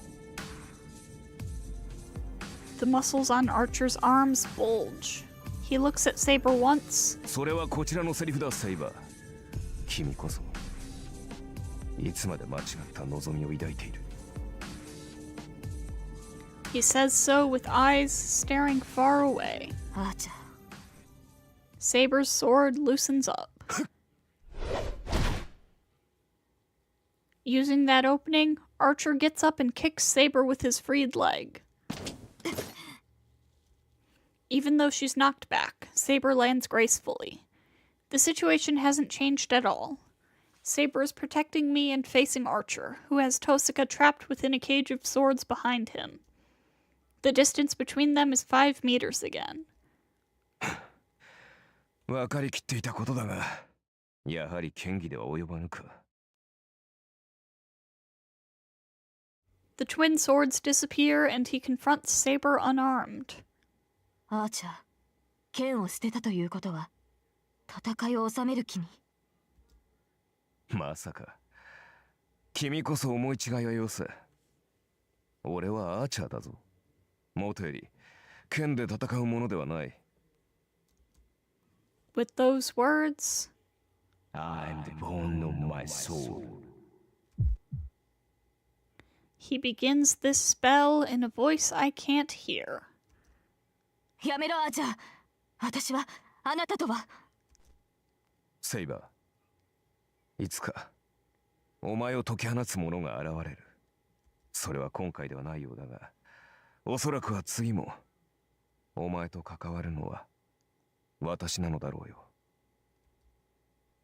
The muscles on Archer's arms bulge. He looks at Saber once. それはこちらのセリフだ、セイバー。君こそいつまで間違った望みを抱いている。 He says so with eyes staring far away. アーチャー。 Saber's sword loosens up. Using that opening, Archer gets up and kicks Saber with his freed leg. Even though she's knocked back, Saber lands gracefully. The situation hasn't changed at all. Saber is protecting me and facing Archer, who has Tosika trapped within a cage of swords behind him. The distance between them is 5 meters again. 分かりきっていたことだが、やはり剣技では及ばぬか。 The twin swords disappear and he confronts Saber unarmed. アーチャー、剣を捨てたということは戦いを収める気に。まさか君こそ思い違いはよせ。俺はアーチャーだぞ。もとより剣で戦うものではない。 With those words, I'm the bone of my soul. he begins this spell in a voice I can't hear. やめろ、アーチャー。私はあなたとは。セイバー、いつかお前を解き放つ者が現れる。それは今回ではないようだが、おそらくは次もお前と関わるのは私なのだろうよ。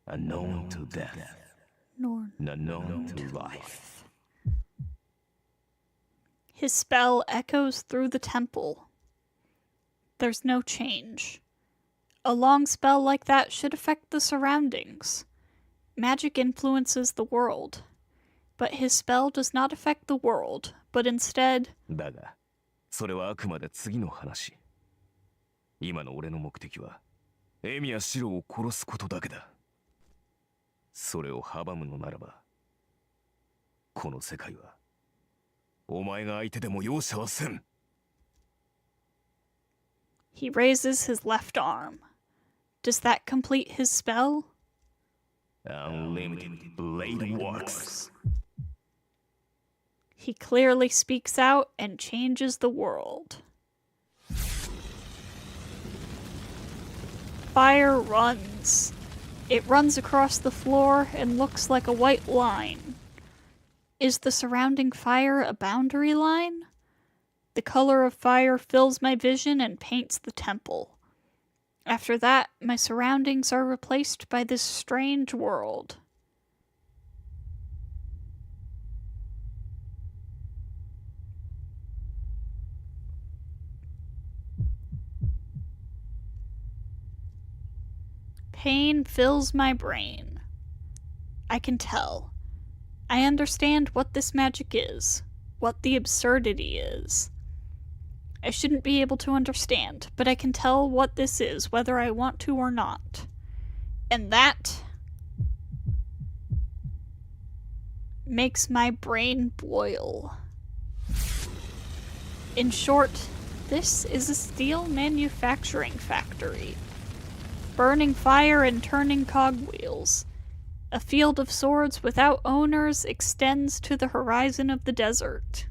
Unknown to death, unknown to life. His spell echoes through the temple. There's no change. A long spell like that should affect the surroundings. Magic influences the world. But his spell does not affect the world, but instead... だが、それはあくまで次の話。今の俺の目的は、エミやシロを殺すことだけだ。それを阻むのならば、この世界は、お前が相手でも容赦はせん。He raises his left arm. Does that complete his spell? Unlimited blade works. He clearly speaks out and changes the world. Fire runs. It runs across the floor and looks like a white line. Is the surrounding fire a boundary line? The color of fire fills my vision and paints the temple. After that, my surroundings are replaced by this strange world. Pain fills my brain. I can tell. I understand what this magic is, what the absurdity is. I shouldn't be able to understand, but I can tell what this is, whether I want to or not. And that makes my brain boil. In short, this is a steel manufacturing factory. Burning fire and turning cogwheels. A field of swords without owners extends to the horizon of the desert.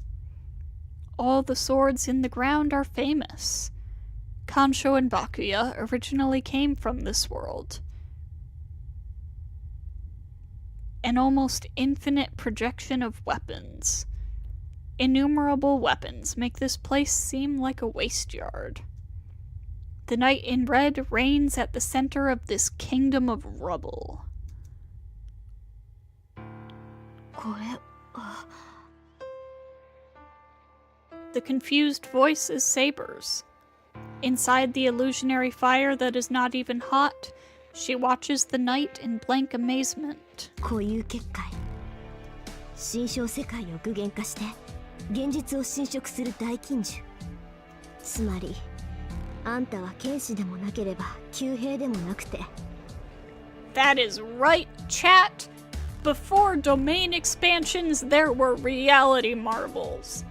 All the swords in the ground are famous. Kansho and Bakuya originally came from this world. An almost infinite projection of weapons. Innumerable weapons make this place seem like a waste yard. The knight in red reigns at the center of this kingdom of rubble. The confused voice is Saber's. Inside the illusionary fire that is not even hot, she watches the knight in blank amazement. こういう結界。心象世界を具現化して現実を侵食する大禁獣。つまり、あんたは剣士でもなければ騎兵でもなくて。That is right, chat! Before domain expansions, there were reality marbles.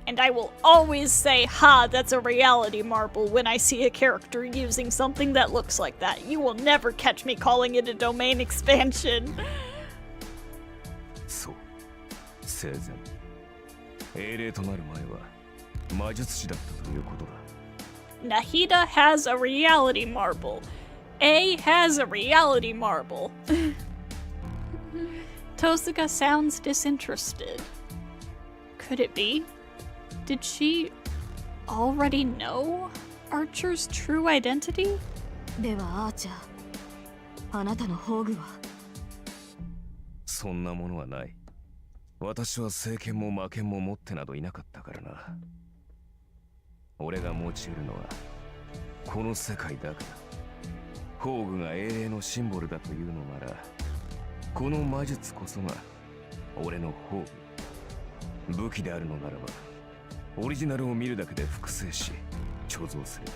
And I will always say, ha, that's a reality marble when I see a character using something that looks like that. You will never catch me calling it a domain expansion. そう、生前英霊となる前は魔術師だったということだ。Nahida has a reality marble. A has a reality marble. Tosuga sounds disinterested. Could it be? Did she already know Archer's true identity? ではアーチャー、あなたの宝具は？そんなものはない。私は聖剣も魔剣も持ってなどいなかったからな。俺が持ち得るのはこの世界だけだ。宝具が英霊のシンボルだというのなら、この魔術こそが俺の宝具。武器であるのならば、オリジナルを見るだけで複製し、貯蔵する。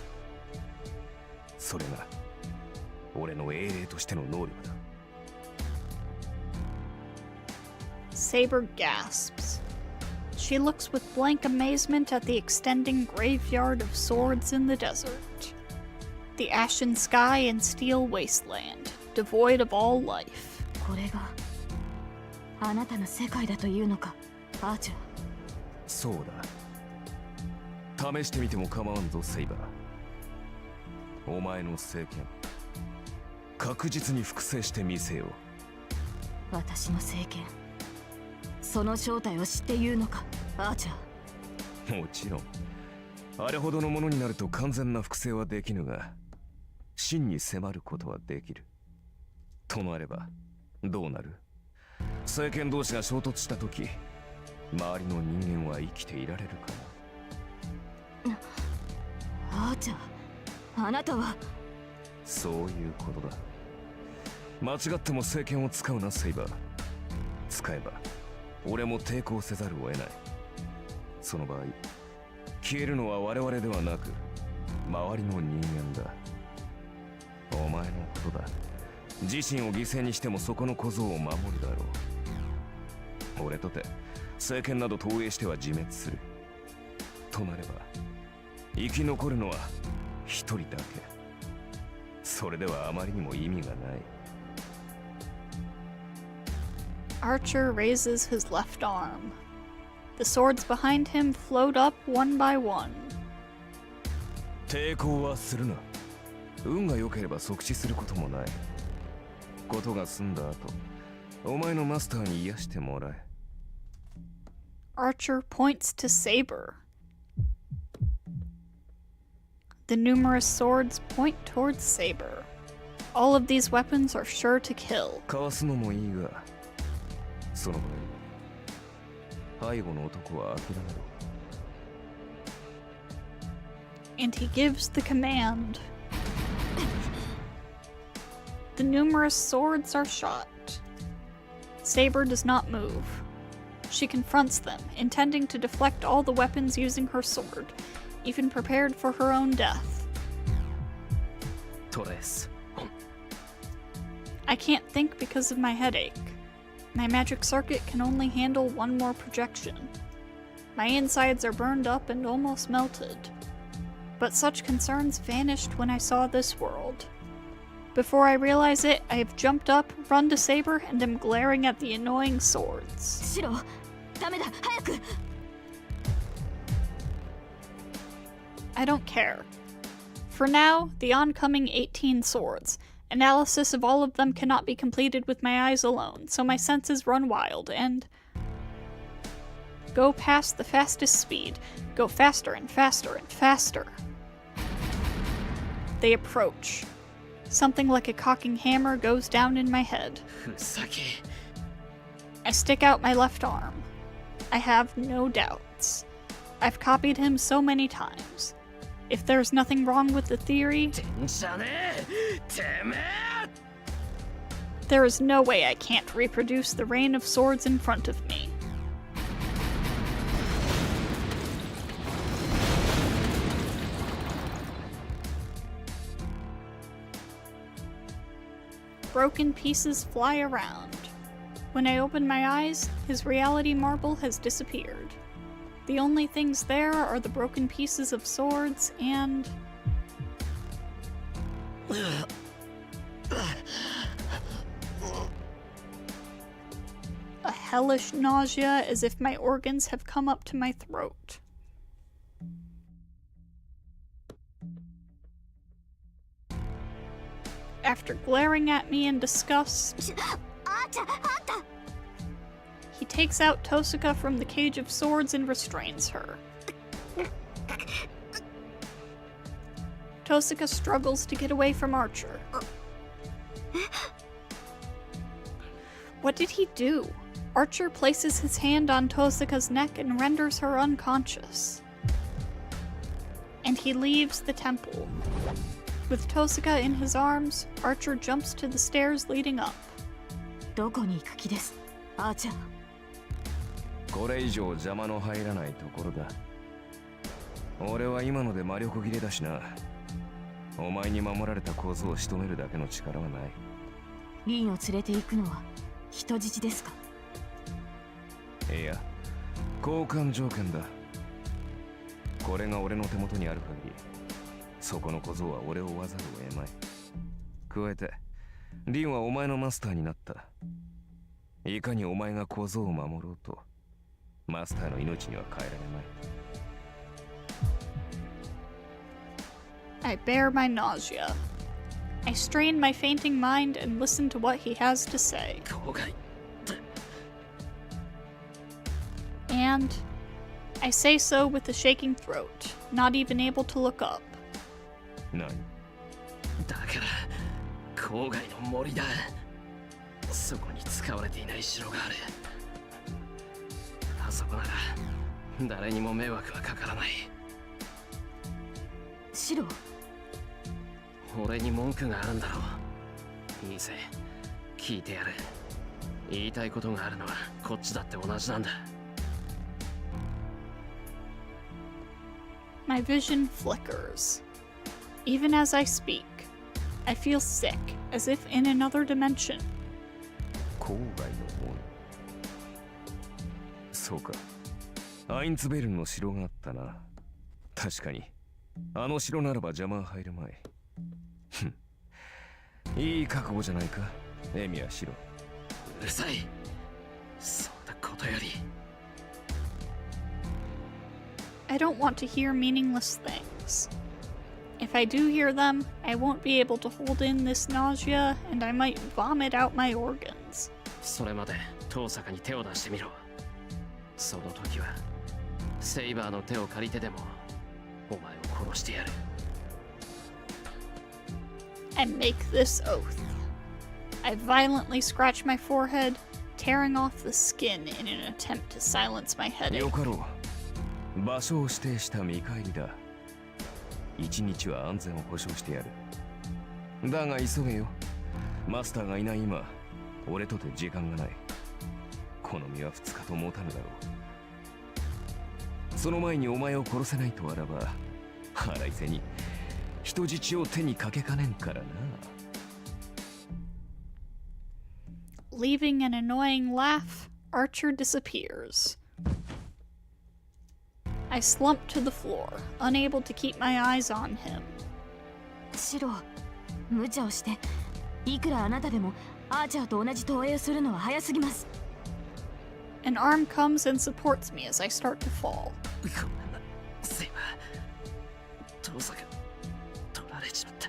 それが俺の英霊としての能力だ。Saber gasps. She looks with blank amazement at the extending graveyard of swords in the desert. The ashen sky and steel wasteland, devoid of all life. これがあなたの世界だというのか、アーチャー。そうだ。試してみても構わんぞ、セイバー。お前の聖剣、確実に複製してみせよう。私の聖剣、その正体を知って言うのか、アーチャー。もちろん。あれほどのものになると完全な複製はできぬが、真に迫ることはできる。となればどうなる？聖剣同士が衝突した時、周りの人間は生きていられるかな？アーチャー、あなたは。そういうことだ。間違っても聖剣を使うな、セイバー。使えば俺も抵抗せざるを得ない。その場合、消えるのは我々ではなく周りの人間だ。お前のことだ。自身を犠牲にしてもそこの小僧を守るだろう。俺とて聖剣など投影しては自滅する。となれば生き残るのは一人だけ。それではあまりにも意味がない。Archer raises his left arm. The swords behind him float up one by one. 抵抗はするな。運が良ければ即死することもない。ことが済んだ後、お前のマスターに癒してもらえ。Archer points to Saber. The numerous swords point towards Saber. All of these weapons are sure to kill. かわすのもいいが、その場合、背後の男は諦めろ。And he gives the command. The numerous swords are shot. Saber does not move. She confronts them, intending to deflect all the weapons using her sword, even prepared for her own death. トレス。 I can't think because of my headache. My magic circuit can only handle one more projection. My insides are burned up and almost melted. But such concerns vanished when I saw this world. Before I realize it, I have jumped up, run to Saber, and am glaring at the annoying swords. シロ、ダメだ、早く。 I don't care. For now, the oncoming 18 swords. Analysis of all of them cannot be completed with my eyes alone, so my senses run wild and go past the fastest speed, go faster and faster and faster. They approach. Something like a cocking hammer goes down in my head. ふざけ。 I stick out my left arm. I have no doubts. I've copied him so many times. If there's nothing wrong with the theory, てんじゃねえ。てめえ。 there is no way I can't reproduce the rain of swords in front of me. Broken pieces fly around. When I open my eyes, his reality marble has disappeared. The only things there are the broken pieces of swords and... a hellish nausea as if my organs have come up to my throat. After glaring at me in disgust, he takes out Tosuka from the cage of swords and restrains her. Tosuka struggles to get away from Archer. What did he do? Archer places his hand on Tosuka's neck and renders her unconscious. And he leaves the temple. With Tosuka in his arms, Archer jumps to the stairs leading up. どこに行く気です、アーチャー。これ以上邪魔の入らないところだ。俺は今ので魔力切れだしな。お前に守られた構図を仕留めるだけの力はない。リンを連れて行くのは人質ですか？いや、交換条件だ。これが俺の手元にある限り、そこの小僧は俺を追わざるを得まい。加えて、リンはお前のマスターになった。いかにお前が小僧を守ろうと、マスターの命には変えられない。I bear my nausea. I strain my fainting mind and listen to what he has to say. 後悔。 And I say so with a shaking throat, not even able to look up. 何？だから郊外の森だ。そこに使われていない城がある。あそこなら誰にも迷惑はかからない。シロ、俺に文句があるんだろう。いいぜ、聞いてやる。言いたいことがあるのはこっちだって同じなんだ。 My vision flickers. Even as I speak, I feel sick, as if in another dimension. 郊外の森。そうか。アインツベルンの城があったな。確かに。あの城ならば邪魔は入るまい。ふん。いい覚悟じゃないか、エミヤシロ。うるさい。そんなことより。 I don't want to hear meaningless things. If I do hear them, I won't be able to hold in this nausea, and I might vomit out my organs. それまで遠坂に手を出してみろ。その時はセイバーの手を借りてでもお前を殺してやる。I make this oath. I violently scratch my forehead, tearing off the skin in an attempt to silence my headache. よかろう。場所を指定した見返りだ。一日は安全を保証してやる。だが急げよ。マスターがいない今、俺とて時間がない。この身は2日と持たぬだろう。その前にお前を殺せないとあらば、腹いせに人質を手にかけかねんからな。Leaving an annoying laugh, Archer disappears. I slump to the floor, unable to keep my eyes on him. シロ、無茶をして、いくらあなたでもアーチャーと同じ投影をするのは早すぎます。An arm comes and supports me as I start to fall. ごめんな、セイバー。遠坂取られちまった。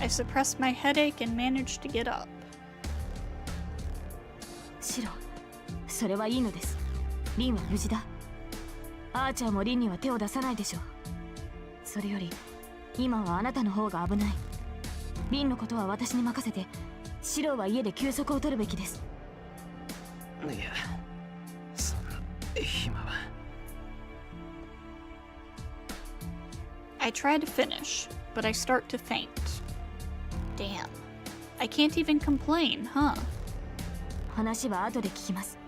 I suppress my headache and manage to get up. シロ、それはいいのです。リンは無事だ。アーチャーもリンには手を出さないでしょう。それより今はあなたの方が危ない。リンのことは私に任せて、シロは家で休息を取るべきです。いや、そんな暇は。I try to finish, but I start to faint. Damn. I can't even complain, huh? 話は後で聞きます。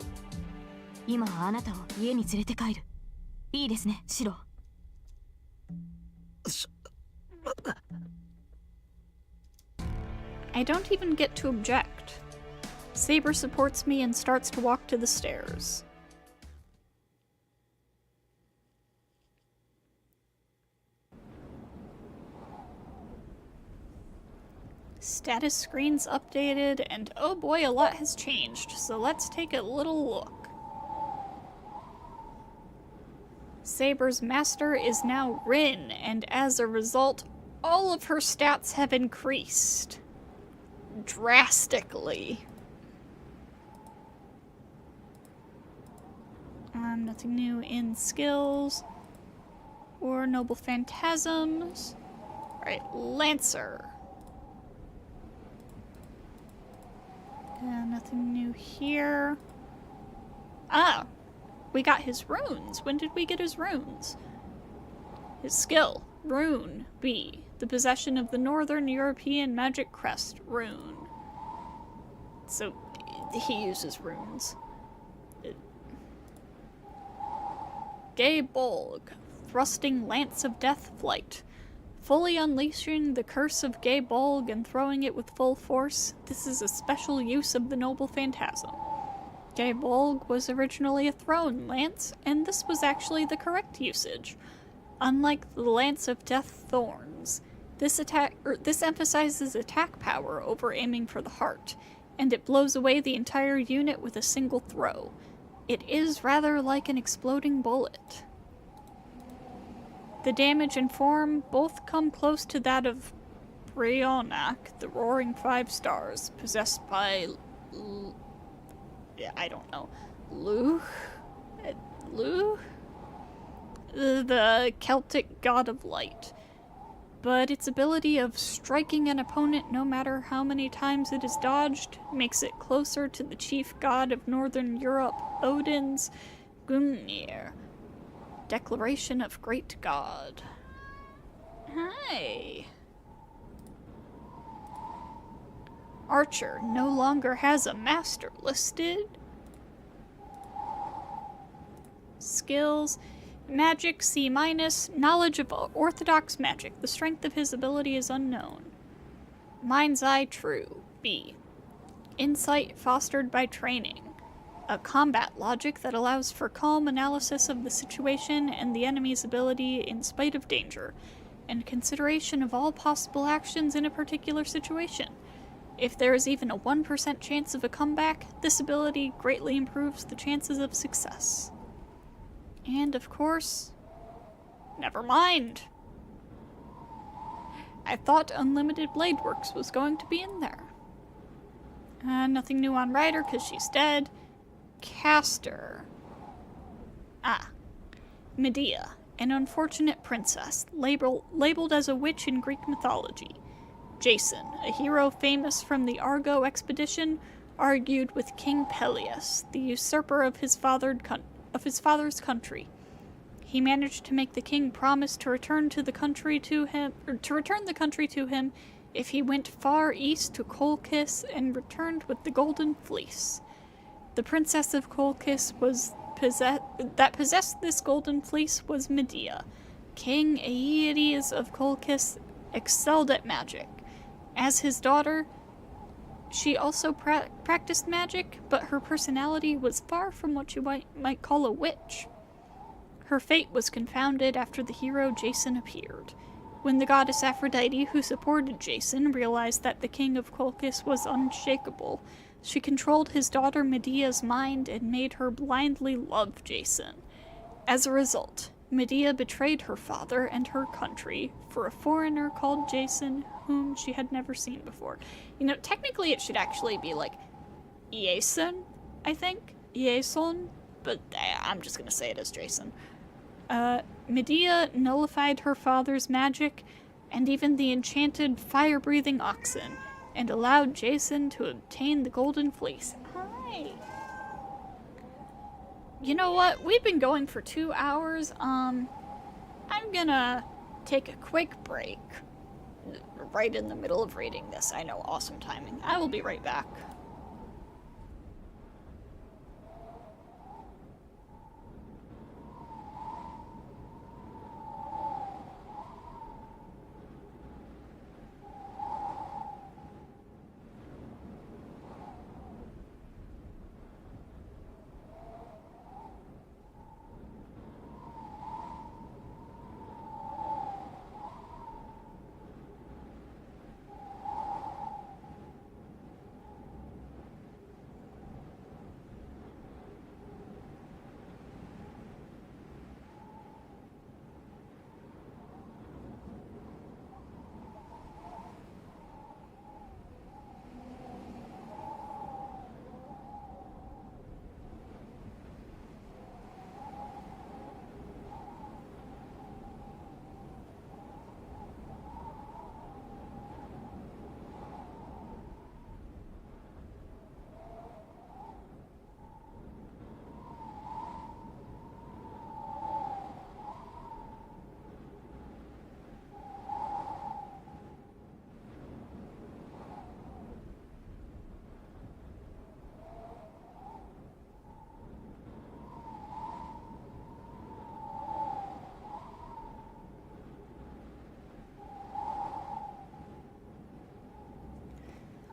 今はあなたを家に連れて帰る。いいですね、シロ。I don't even get to object. Saber supports me and starts to walk to the stairs. Status screen's updated, and oh boy, a lot has changed, so let's take a little look. Saber's master is now Rin, and as a result, all of her stats have increased. Drastically. Nothing new in skills or noble phantasms. Alright, Lancer. Nothing new here. Ah! We got his runes. When did we get his runes? His skill. Rune. B. The possession of the Northern European Magic Crest. Rune. So, he uses runes. Gay Bolg. Thrusting Lance of Death Flight. Fully unleashing the curse of Gay Bolg and throwing it with full force, this is a special use of the Noble Phantasm. Gay Bolg was originally a thrown lance, and this was actually the correct usage. Unlike the Lance of Death Thorns, this emphasizes attack power over aiming for the heart, and it blows away the entire unit with a single throw. It is rather like an exploding bullet. The damage and form both come close to that of Brionac, the Roaring 5 Stars, possessed by I don't know. Luch? The Celtic god of light. But its ability of striking an opponent no matter how many times it is dodged makes it closer to the chief god of Northern Europe, Odin's Gungnir. Declaration of Great God. Hi. Archer no longer has a master listed. Skills. Magic C-. Knowledge of orthodox magic. The strength of his ability is unknown. Mind's Eye True. B. Insight fostered by training. A combat logic that allows for calm analysis of the situation and the enemy's ability in spite of danger, and consideration of all possible actions in a particular situation. If there is even a 1% chance of a comeback, this ability greatly improves the chances of success. And of course, Never mind. I thought Unlimited Blade Works was going to be in there. Nothing new on Ryder because she's dead. Caster. Medea, an unfortunate princess, labeled as a witch in Greek mythology. Jason, a hero famous from the Argo expedition, argued with King Peleus, the usurper of his father's country. He managed to make the king promise to return the country to him if he went far east to Colchis and returned with the Golden Fleece. The princess of Colchis that possessed this Golden Fleece was Medea. King Aeetes of Colchis excelled at magic. As his daughter, she also practiced magic, but her personality was far from what you might call a witch. Her fate was confounded after the hero Jason appeared. When the goddess Aphrodite, who supported Jason, realized that the king of Colchis was unshakable, she controlled his daughter Medea's mind and made her blindly love Jason. As a result, Medea betrayed her father and her country for a foreigner called Jason, whom she had never seen before. You know, technically it should actually be like Iason, I think. Iason, but I'm just gonna say it as Jason. Medea nullified her father's magic and even the enchanted fire-breathing oxen, and allowed Jason to obtain the Golden Fleece. Hi! You know what? We've been going for 2 hours. I'm gonna take a quick break. Right in the middle of reading this. I know, awesome timing. I will be right back.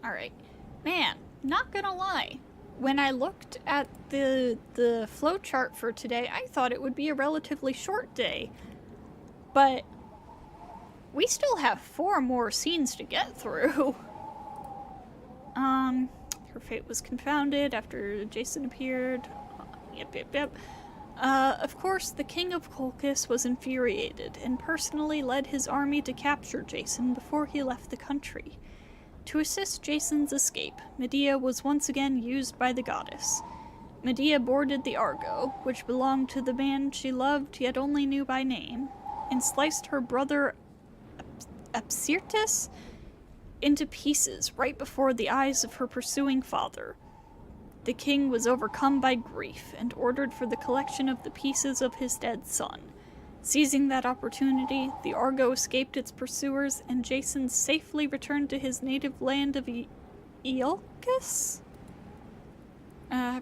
Alright. Man, not gonna lie. When I looked at the flowchart for today, I thought it would be a relatively short day. But we still have 4 more scenes to get through. Her fate was confounded after Jason appeared. Yep. Of course, the king of Colchis was infuriated and personally led his army to capture Jason before he left the country. To assist Jason's escape, Medea was once again used by the goddess. Medea boarded the Argo, which belonged to the man she loved yet only knew by name, and sliced her brother Apsyrtus into pieces right before the eyes of her pursuing father. The king was overcome by grief and ordered for the collection of the pieces of his dead son. Seizing that opportunity, the Argo escaped its pursuers, and Jason safely returned to his native land of Iolcus?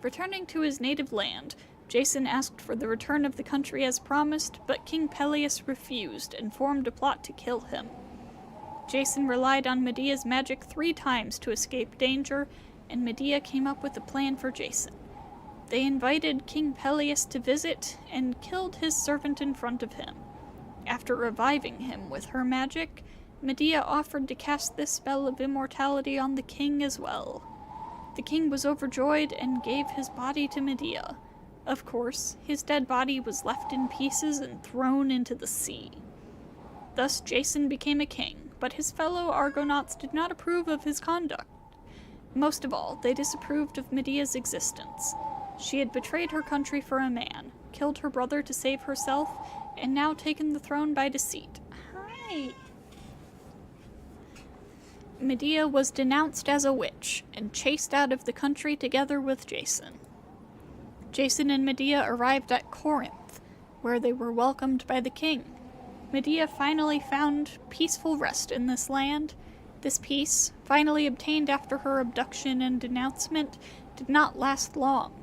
Returning to his native land, Jason asked for the return of the country as promised, but King Peleus refused and formed a plot to kill him. Jason relied on Medea's magic 3 times to escape danger, and Medea came up with a plan for Jason. They invited King Peleus to visit and killed his servant in front of him. After reviving him with her magic, Medea offered to cast this spell of immortality on the king as well. The king was overjoyed and gave his body to Medea. Of course, his dead body was left in pieces and thrown into the sea. Thus Jason became a king, but his fellow Argonauts did not approve of his conduct. Most of all, they disapproved of Medea's existence. She had betrayed her country for a man, killed her brother to save herself, and now taken the throne by deceit. Hi! Medea was denounced as a witch and chased out of the country together with Jason. Jason and Medea arrived at Corinth, where they were welcomed by the king. Medea finally found peaceful rest in this land. This peace, finally obtained after her abduction and denouncement, did not last long.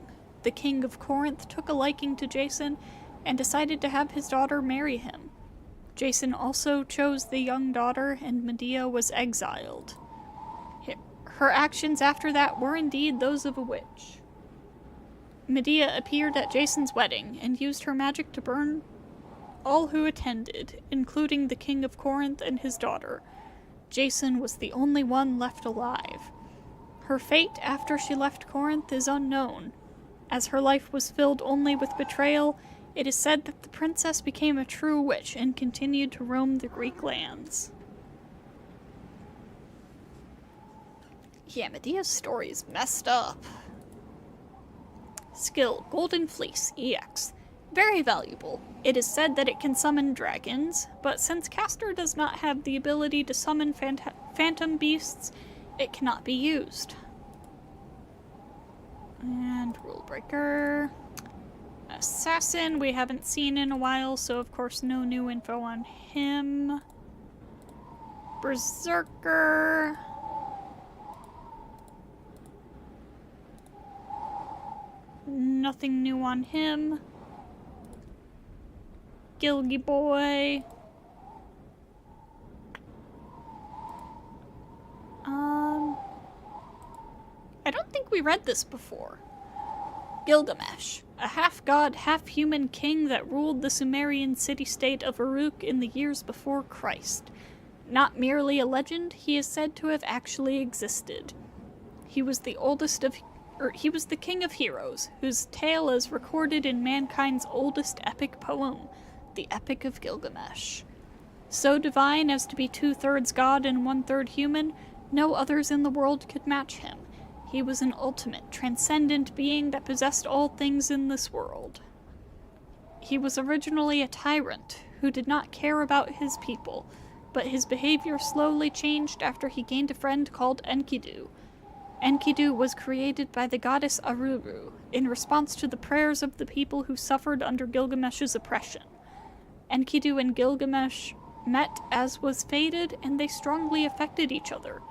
The king of Corinth took a liking to Jason and decided to have his daughter marry him. Jason also chose the young daughter, and Medea was exiled. Her actions after that were indeed those of a witch. Medea appeared at Jason's wedding and used her magic to burn all who attended, including the king of Corinth and his daughter. Jason was the only one left alive. Her fate after she left Corinth is unknown. As her life was filled only with betrayal, it is said that the princess became a true witch and continued to roam the Greek lands. Yeah, Medea's story is messed up. Skill, Golden Fleece, EX. Very valuable. It is said that it can summon dragons, but since Castor does not have the ability to summon phantom beasts, it cannot be used. And Rule Breaker. Assassin, we haven't seen in a while, so of course no new info on him. Berserker. Nothing new on him. Gilgy Boy. I don't think we read this before. Gilgamesh, a half-god, half-human king that ruled the Sumerian city-state of Uruk in the years before Christ. Not merely a legend, he is said to have actually existed. He was the king of heroes, whose tale is recorded in mankind's oldest epic poem, the Epic of Gilgamesh. So divine as to be 2/3 god and 1/3 human, no others in the world could match him. He was an ultimate, transcendent being that possessed all things in this world. He was originally a tyrant who did not care about his people, but his behavior slowly changed after he gained a friend called Enkidu. Enkidu was created by the goddess Aruru in response to the prayers of the people who suffered under Gilgamesh's oppression. Enkidu and Gilgamesh met as was fated, and they strongly affected each other.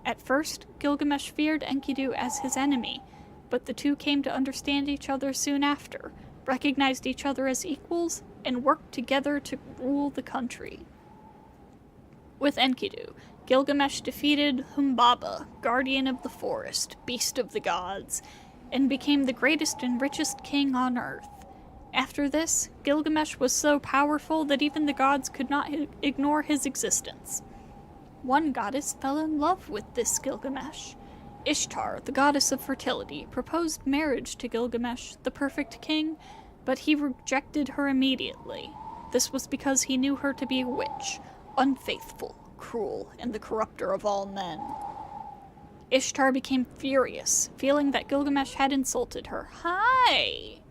At first, Gilgamesh feared Enkidu as his enemy, but the two came to understand each other soon after, recognized each other as equals, and worked together to rule the country. With Enkidu, Gilgamesh defeated Humbaba, guardian of the forest, beast of the gods, and became the greatest and richest king on earth. After this, Gilgamesh was so powerful that even the gods could not ignore his existence. One goddess fell in love with this Gilgamesh. Ishtar, the goddess of fertility, proposed marriage to Gilgamesh, the perfect king, but he rejected her immediately. This was because he knew her to be a witch, unfaithful, cruel, and the corrupter of all men. Ishtar became furious, feeling that Gilgamesh had insulted her. Hi!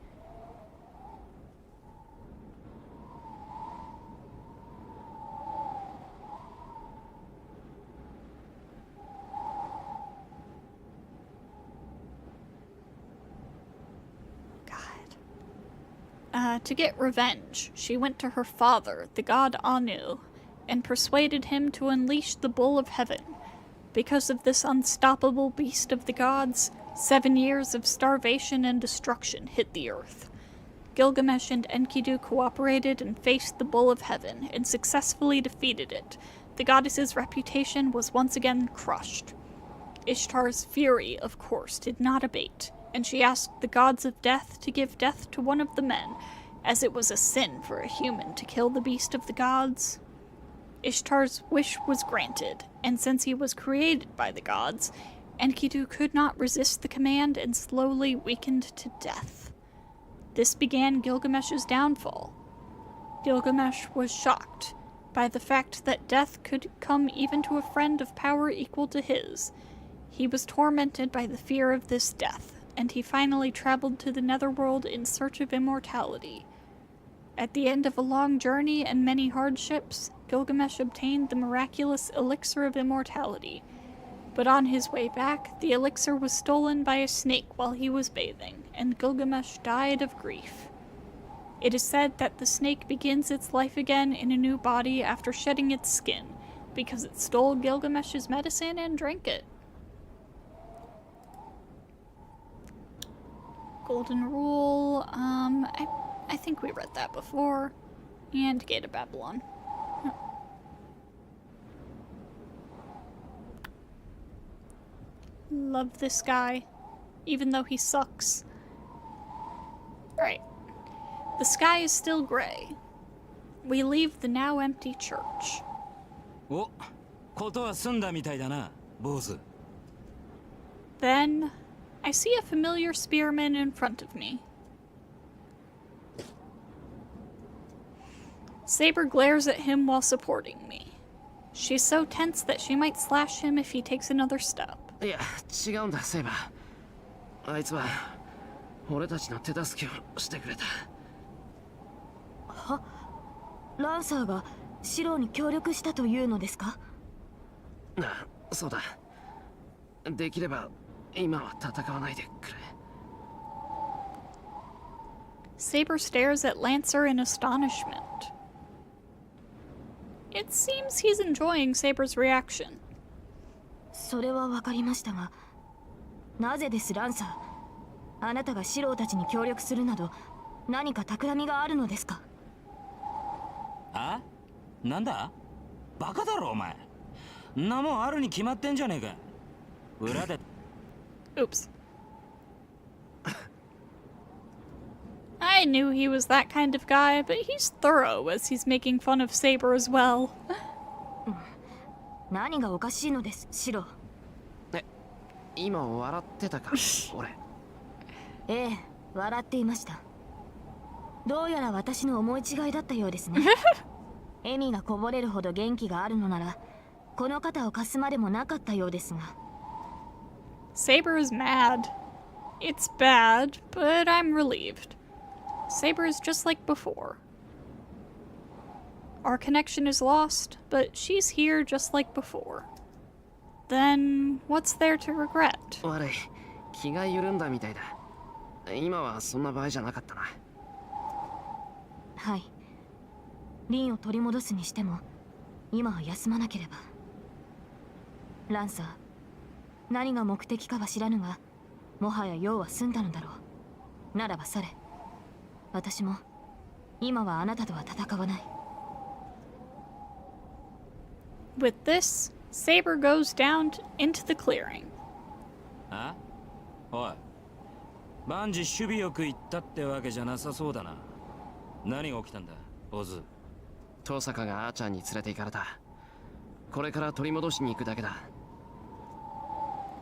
To get revenge, she went to her father, the god Anu, and persuaded him to unleash the Bull of Heaven. Because of this unstoppable beast of the gods, 7 years of starvation and destruction hit the earth. Gilgamesh and Enkidu cooperated and faced the Bull of Heaven, and successfully defeated it. The goddess's reputation was once again crushed. Ishtar's fury, of course, did not abate, and she asked the gods of death to give death to one of the men, as it was a sin for a human to kill the beast of the gods. Ishtar's wish was granted, and since he was created by the gods, Enkidu could not resist the command and slowly weakened to death. This began Gilgamesh's downfall. Gilgamesh was shocked by the fact that death could come even to a friend of power equal to his. He was tormented by the fear of this death, and he finally traveled to the netherworld in search of immortality. At the end of a long journey and many hardships, Gilgamesh obtained the miraculous elixir of immortality. But on his way back, the elixir was stolen by a snake while he was bathing, and Gilgamesh died of grief. It is said that the snake begins its life again in a new body after shedding its skin, because it stole Gilgamesh's medicine and drank it. Golden Rule, I think we read that before. And Gate of Babylon. Love this guy, even though he sucks. Right. The sky is still gray. We leave the now empty church. お、ことは済んだみたいだな、坊主。Then, I see a familiar spearman in front of me. Saber glares at him while supporting me. She's so tense that she might slash him if he takes another step. いや、違うんだ、セイバー。あいつは俺たちの手助けをしてくれた。は、ランサーがシローに協力したというのですか？あ、そうだ。できれば今は戦わないでくれ。Saber stares at Lancer in astonishment. It seems he's enjoying Saber's reaction. それはわかりましたが、なぜですランサー？あなたがシローたちに協力するなど何か企みがあるのですか？あ？なんだ？バカだろお前。んなもんあるに決まってんじゃねえか。裏で。Oops. I knew he was that kind of guy, but he's thorough as he's making fun of Saber as well. 何がおかしいのです、シロー。え、今笑ってたか、俺。ええ、笑っていました。どうやら私の思い違いだったようですね。笑みがこぼれるほど元気があるのなら、この肩を貸すまでもなかったようですが。Saber is mad. It's bad, but I'm relieved. Saber is just like before. Our connection is lost, but she's here just like before. Then, what's there to regret? 悪い、気が緩んだみたいだ。今はそんな場合じゃなかったな。はい。リンを取り戻すにしても、今は休まなければ。ランサー、何が目的かは知らぬが、もはや用は済んだのだろう。ならばされ。私も、今はあなたとは戦わない。With this, Saber goes down into the clearing. あ？おい。万事守備よく行ったってわけじゃなさそうだな。何が起きたんだ、オズ。トサカがアーチャーに連れて行かれた。これから取り戻しに行くだけだ。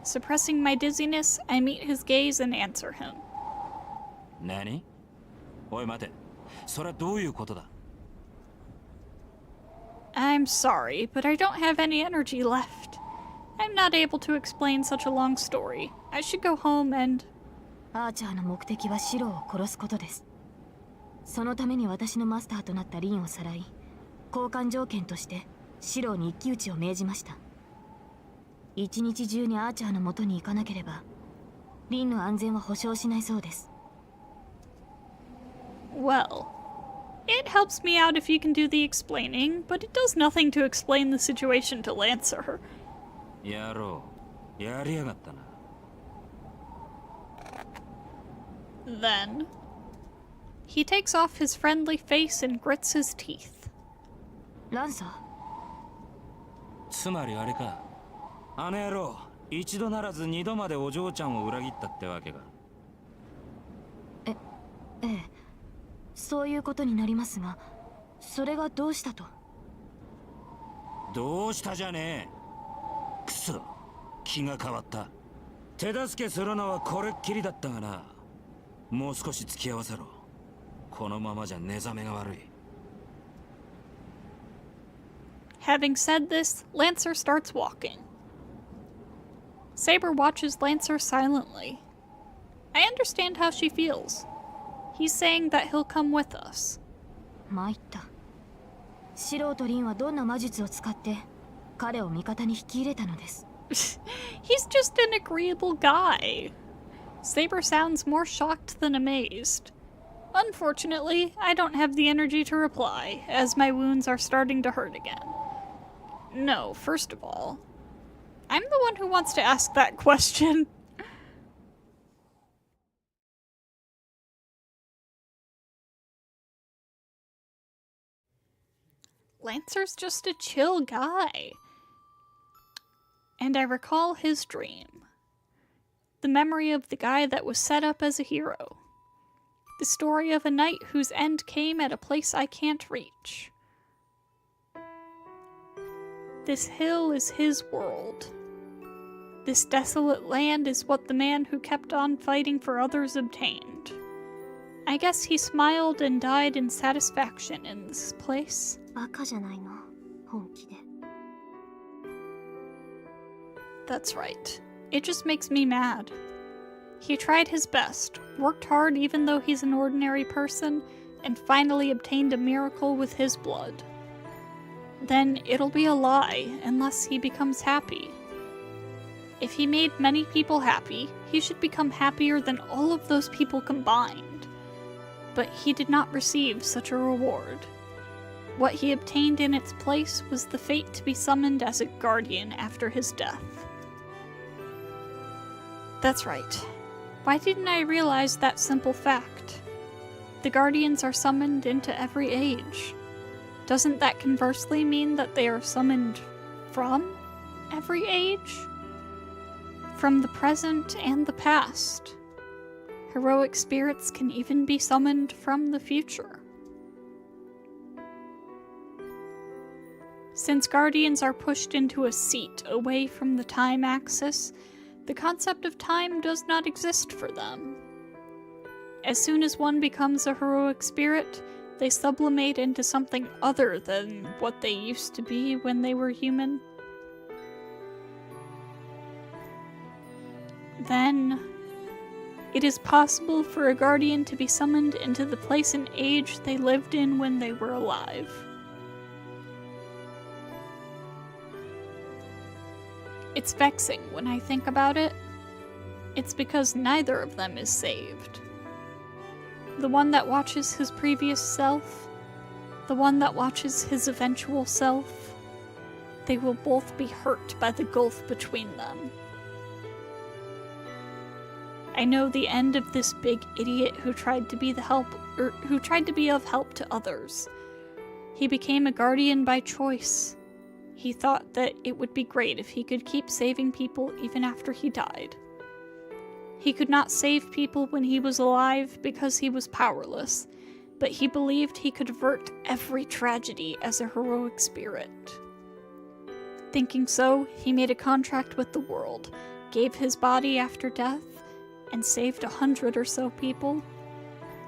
Suppressing my dizziness, I meet his gaze and answer him. 何？おい待て。それはどういうことだ？ I'm sorry, but I don't have any energy left. I'm not able to explain such a long story. I should go home and... アーチャーの目的はシロを殺すことです。そのために私のマスターとなったリンをさらい、交換条件としてシロに一騎打ちを命じました。一日中にアーチャーの元に行かなければ、リンの安全は保証しないそうです。Well, it helps me out if you can do the explaining, but it does nothing to explain the situation to Lancer. やろう。やりやがったな。Then, he takes off his friendly face and grits his teeth. ランサー？つまりあれか。あの野郎、一度ならず二度までお嬢ちゃんを裏切ったってわけか。ええ、そういうことになりますが、それがどうしたと？どうしたじゃねえ。くそ、気が変わった。手助けするのはこれっきりだったがな。もう少し付き合わせろ。このままじゃ寝覚めが悪い。 Having said this, Lancer starts walking. Saber watches Lancer silently. I understand how she feels. He's saying that he'll come with us. 参った。素人リンはどんな魔術を使って彼を味方に引き入れたのです。He's just an agreeable guy. Saber sounds more shocked than amazed. Unfortunately, I don't have the energy to reply, as my wounds are starting to hurt again. No, first of all, I'm the one who wants to ask that question. Lancer's just a chill guy. And I recall his dream. The memory of the guy that was set up as a hero. The story of a knight whose end came at a place I can't reach. This hill is his world. This desolate land is what the man who kept on fighting for others obtained. I guess he smiled and died in satisfaction in this place. バカじゃないの、本気で。 That's right. It just makes me mad. He tried his best, worked hard even though he's an ordinary person, and finally obtained a miracle with his blood. Then it'll be a lie unless he becomes happy. If he made many people happy, he should become happier than all of those people combined. But he did not receive such a reward. What he obtained in its place was the fate to be summoned as a guardian after his death. That's right. Why didn't I realize that simple fact? The guardians are summoned into every age. Doesn't that conversely mean that they are summoned from every age? From the present and the past. Heroic spirits can even be summoned from the future. Since guardians are pushed into a seat away from the time axis, the concept of time does not exist for them. As soon as one becomes a heroic spirit, they sublimate into something other than what they used to be when they were human. Then, it is possible for a guardian to be summoned into the place and age they lived in when they were alive. It's vexing when I think about it. It's because neither of them is saved. The one that watches his previous self, the one that watches his eventual self, they will both be hurt by the gulf between them. I know the end of this big idiot who tried to be of help to others. He became a guardian by choice. He thought that it would be great if he could keep saving people even after he died. He could not save people when he was alive because he was powerless, but he believed he could avert every tragedy as a heroic spirit. Thinking so, he made a contract with the world, gave his body after death, and saved 100 or so people.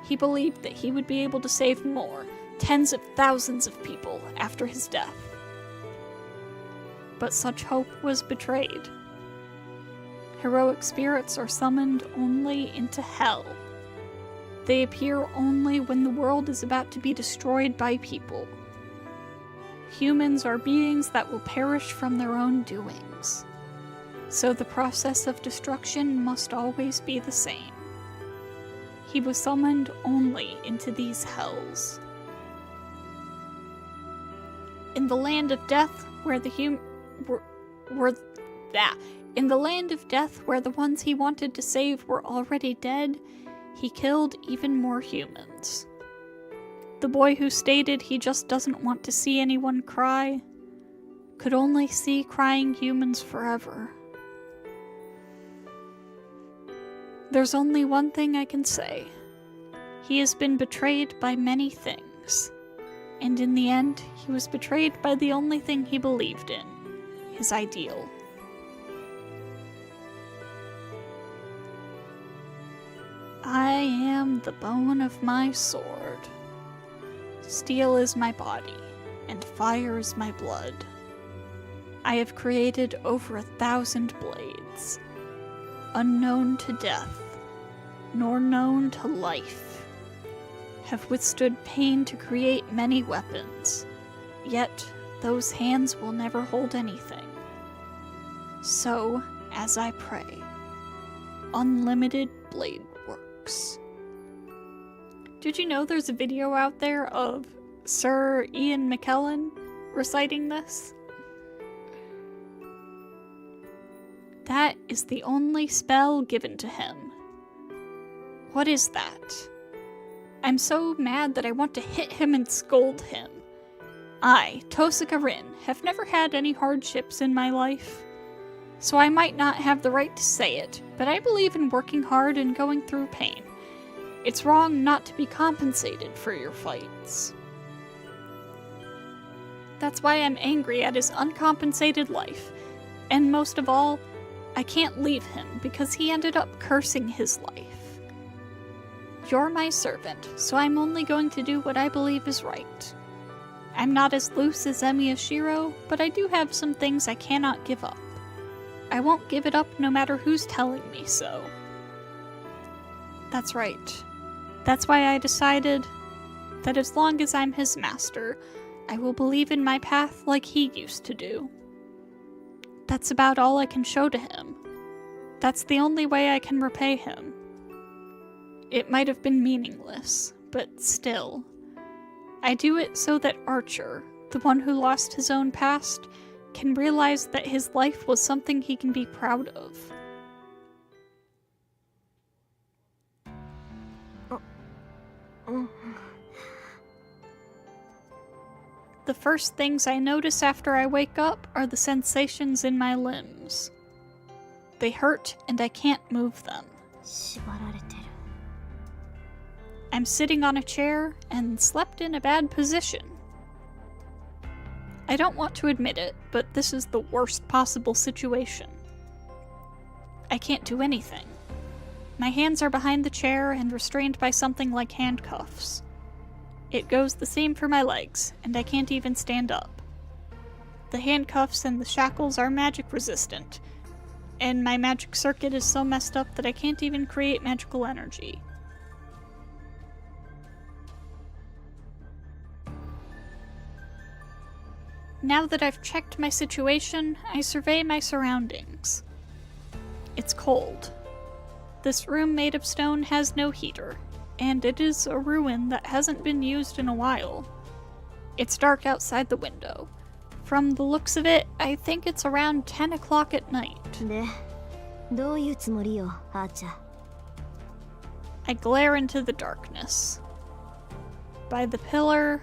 He believed that he would be able to save more, tens of thousands of people, after his death. But such hope was betrayed. Heroic spirits are summoned only into hell. They appear only when the world is about to be destroyed by people. Humans are beings that will perish from their own doings. So the process of destruction must always be the same. He was summoned only into these hells. In the land of death, where the In the land of death, where the ones he wanted to save were already dead, he killed even more humans. The boy who stated he just doesn't want to see anyone cry could only see crying humans forever. There's only one thing I can say. He has been betrayed by many things, and in the end, he was betrayed by the only thing he believed in, his ideal. I am the bone of my sword. Steel is my body, and fire is my blood. I have created over 1,000 blades, unknown to death, nor known to life, have withstood pain to create many weapons, yet those hands will never hold anything. So, as I pray, unlimited blade works. Did you know there's a video out there of Sir Ian McKellen reciting this? That is the only spell given to him. What is that? I'm so mad that I want to hit him and scold him. I, Tosaka Rin, have never had any hardships in my life, so I might not have the right to say it, but I believe in working hard and going through pain. It's wrong not to be compensated for your fights. That's why I'm angry at his uncompensated life, and most of all, I can't leave him because he ended up cursing his life. You're my servant, so I'm only going to do what I believe is right. I'm not as loose as Emiyashiro, but I do have some things I cannot give up. I won't give it up no matter who's telling me so. That's right. That's why I decided that as long as I'm his master, I will believe in my path like he used to do. That's about all I can show to him. That's the only way I can repay him. It might have been meaningless, but still. I do it so that Archer, the one who lost his own past, can realize that his life was something he can be proud of. The first things I notice after I wake up are the sensations in my limbs. They hurt and I can't move them. I'm sitting on a chair and slept in a bad position. I don't want to admit it, but this is the worst possible situation. I can't do anything. My hands are behind the chair and restrained by something like handcuffs. It goes the same for my legs, and I can't even stand up. The handcuffs and the shackles are magic resistant, and my magic circuit is so messed up that I can't even create magical energy. Now that I've checked my situation, I survey my surroundings. It's cold. This room made of stone has no heater, and it is a ruin that hasn't been used in a while. It's dark outside the window. From the looks of it, I think it's around 10 o'clock at night. I glare into the darkness. By the pillar,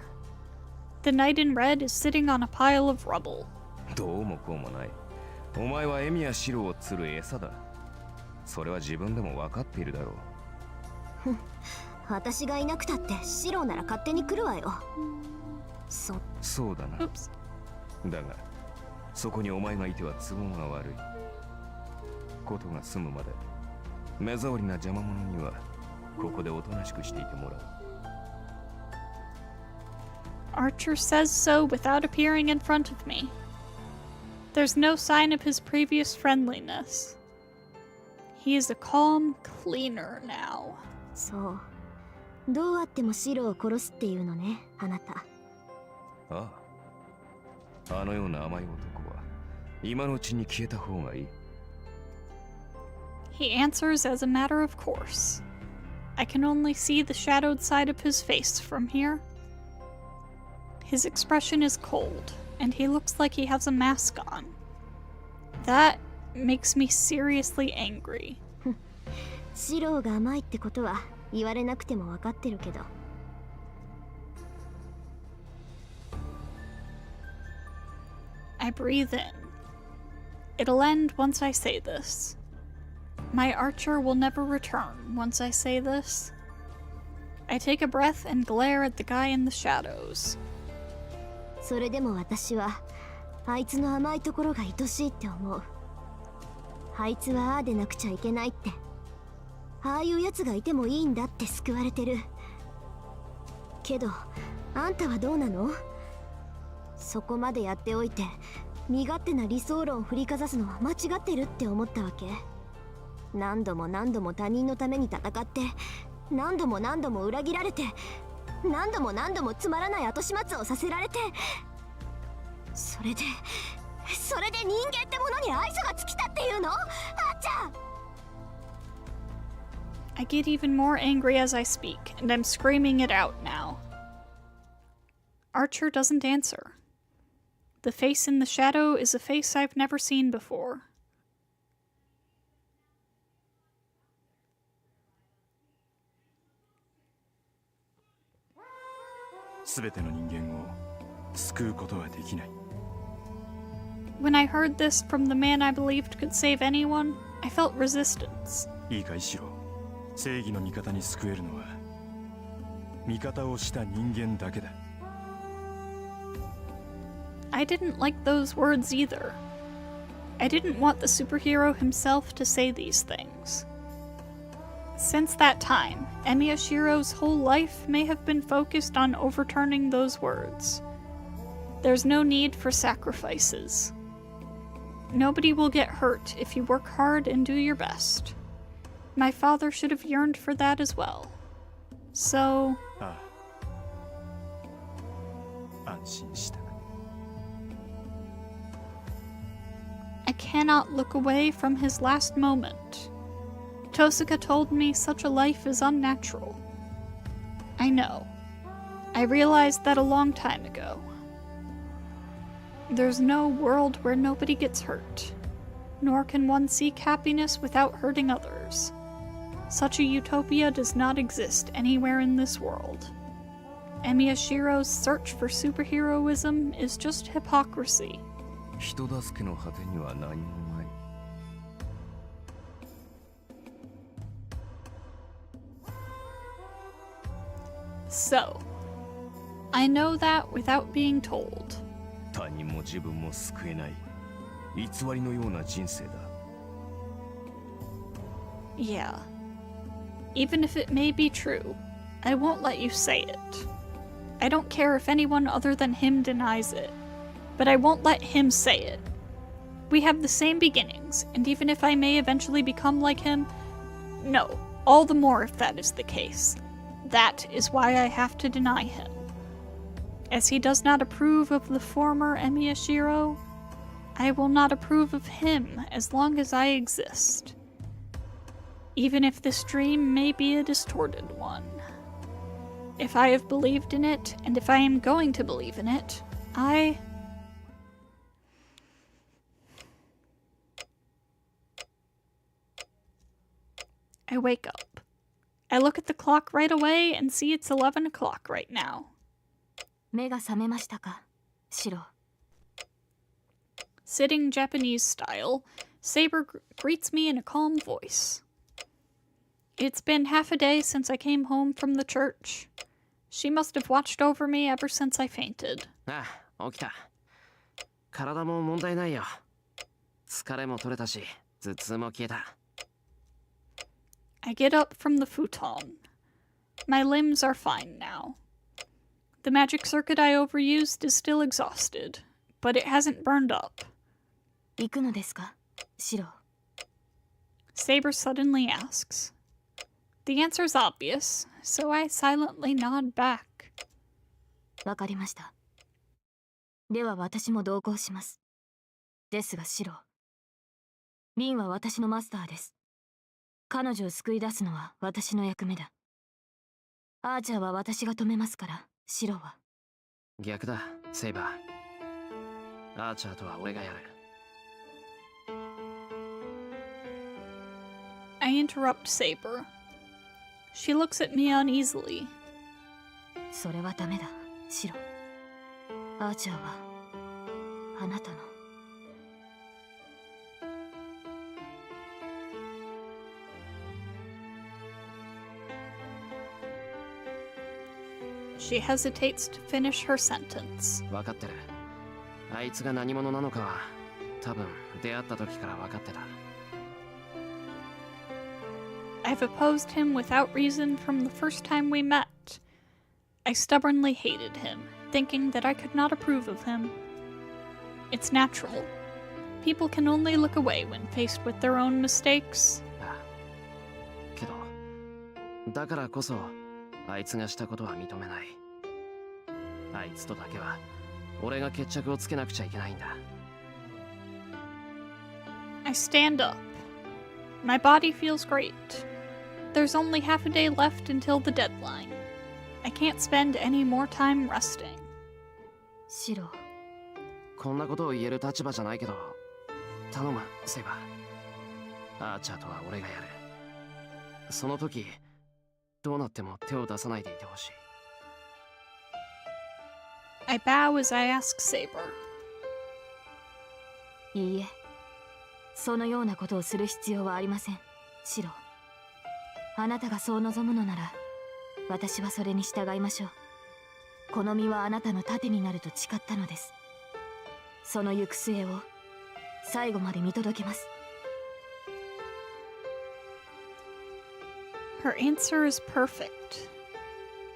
the knight in red is sitting on a pile of rubble. どうもこうもない。お前はエミやシロを釣る餌だ。それは自分でも分かっているだろう。私がいなくたってシロなら勝手に来るわよ。そうだな。だが、そこにお前がいては都合が悪い。ことが済むまで、目障りな邪魔者にはここでおとなしくしていてもらう。Archer says so without appearing in front of me. There's no sign of his previous friendliness. He is a calm cleaner now. そう。どうあってもシロを殺すっていうのね、あなた。ああ。あのような甘い男は今のうちに消えた方がいい。He answers as a matter of course. I can only see the shadowed side of his face from here. His expression is cold, and he looks like he has a mask on. That makes me seriously angry. シロが甘いってことは言われなくても分かってるけど。I breathe in. It'll end once I say this. My archer will never return once I say this. I take a breath and glare at the guy in the shadows. それでも私はあいつの甘いところが愛しいって思う。あいつはああでなくちゃいけないって、ああいうやつがいてもいいんだって救われてる。けどあんたはどうなの？そこまでやっておいて身勝手な理想論を振りかざすのは間違ってるって思ったわけ？何度も何度も他人のために戦って、何度も何度も裏切られて、何度も何度もつまらない後始末をさせられて、それで人間ってものに愛想が尽きたっていうの？あっちゃん。 I get even more angry as I speak, and I'm screaming it out now. Archer doesn't answer. The face in the shadow is a face I've never seen before. 全ての人間を救うことはできない。 When I heard this from the man I believed could save anyone, I felt resistance. いいか、イシロー。正義の味方に救えるのは味方をした人間だけだ。 I didn't like those words either. I didn't want the superhero himself to say these things. Since that time, Emiyashiro's whole life may have been focused on overturning those words. There's no need for sacrifices. Nobody will get hurt if you work hard and do your best. My father should have yearned for that as well. So... ああ、安心した。 I cannot look away from his last moment. Tosuka told me such a life is unnatural. I know. I realized that a long time ago. There's no world where nobody gets hurt, nor can one seek happiness without hurting others. Such a utopia does not exist anywhere in this world. Emiyashiro's search for superheroism is just hypocrisy. 人助けの果てには何もない。 So, I know that without being told. 他人も自分も救えない偽りのような人生だ。 Yeah. Even if it may be true, I won't let you say it. I don't care if anyone other than him denies it, but I won't let him say it. We have the same beginnings, and even if I may eventually become like him, no, all the more if that is the case. That is why I have to deny him. As he does not approve of the former Emiyashiro, I will not approve of him as long as I exist. Even if this dream may be a distorted one. If I have believed in it, and if I am going to believe in it, I wake up. I look at the clock right away and see it's 11 o'clock right now. 目が覚めましたか、シロ。 Sitting Japanese style, Saber greets me in a calm voice. It's been half a day since I came home from the church. She must have watched over me ever since I fainted. ああ、起きた。体も問題ないよ。疲れも取れたし、頭痛も消えた。 I get up from the futon. My limbs are fine now. The magic circuit I overused is still exhausted, but it hasn't burned up. 行くのですか、シロ。 Saber suddenly asks. The answer's obvious, so I silently nod back. わかりました。では私も同行します。ですがシロ、リンは私のマスターです。彼女を救い出すのは私の役目だ。アーチャーは私が止めますから、シロは。逆だ、セイバー。アーチャーとは俺がやる。I interrupt Saber. She looks at me uneasily. それはダメだ、シロ。アーチャーはあなたの。She hesitates to finish her sentence. 分かってる。あいつが何者なのかは、多分出会った時から分かってた。I've opposed him without reason from the first time we met. I stubbornly hated him, thinking that I could not approve of him. It's natural. People can only look away when faced with their own mistakes. けど、だからこそあいつがしたことは認めない。あいつとだけは俺が決着をつけなくちゃいけないんだ。I stand up. My body feels great. There's only half a day left until the deadline. I can't spend any more time resting. シロ、こんなことを言える立場じゃないけど、頼む、セイバー。アーチャーとは俺がやる。その時、どうなっても手を出さないでいてほしい。I bow as I ask Saber. いいえ、そのようなことをする必要はありません。シロ、あなたがそう望むのなら、私はそれに従いましょう。この身はあなたの盾になると誓ったのです。その行く末を最後まで見届けます。Her answer is perfect.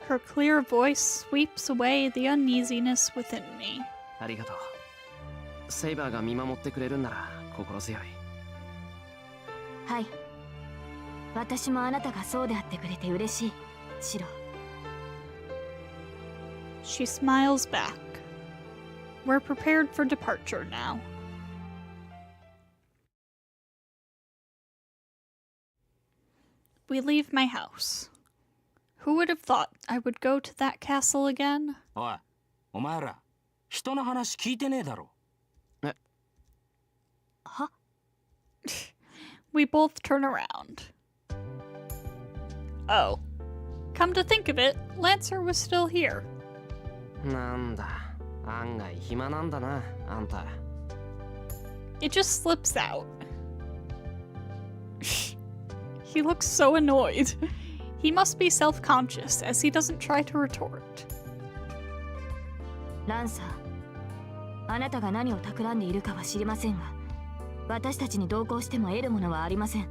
Her clear voice sweeps away the uneasiness within me. ありがとう。セイバーが見守ってくれるんなら心強い。はい。私もあなたがそうであってくれて嬉しい、シロ。She smiles back. We're prepared for departure now. We leave my house. Who would have thought I would go to that castle again? おい、お前ら人の話聞いてねえだろ。は？ We both turn around. Oh. Come to think of it, Lancer was still here. なんだ、案外暇なんだな、あんた。It just slips out. He looks so annoyed. He must be self-conscious as he doesn't try to retort. ランサー、あなたが何を企んでいるかは知りませんが、私たちに同行しても得るものはありません。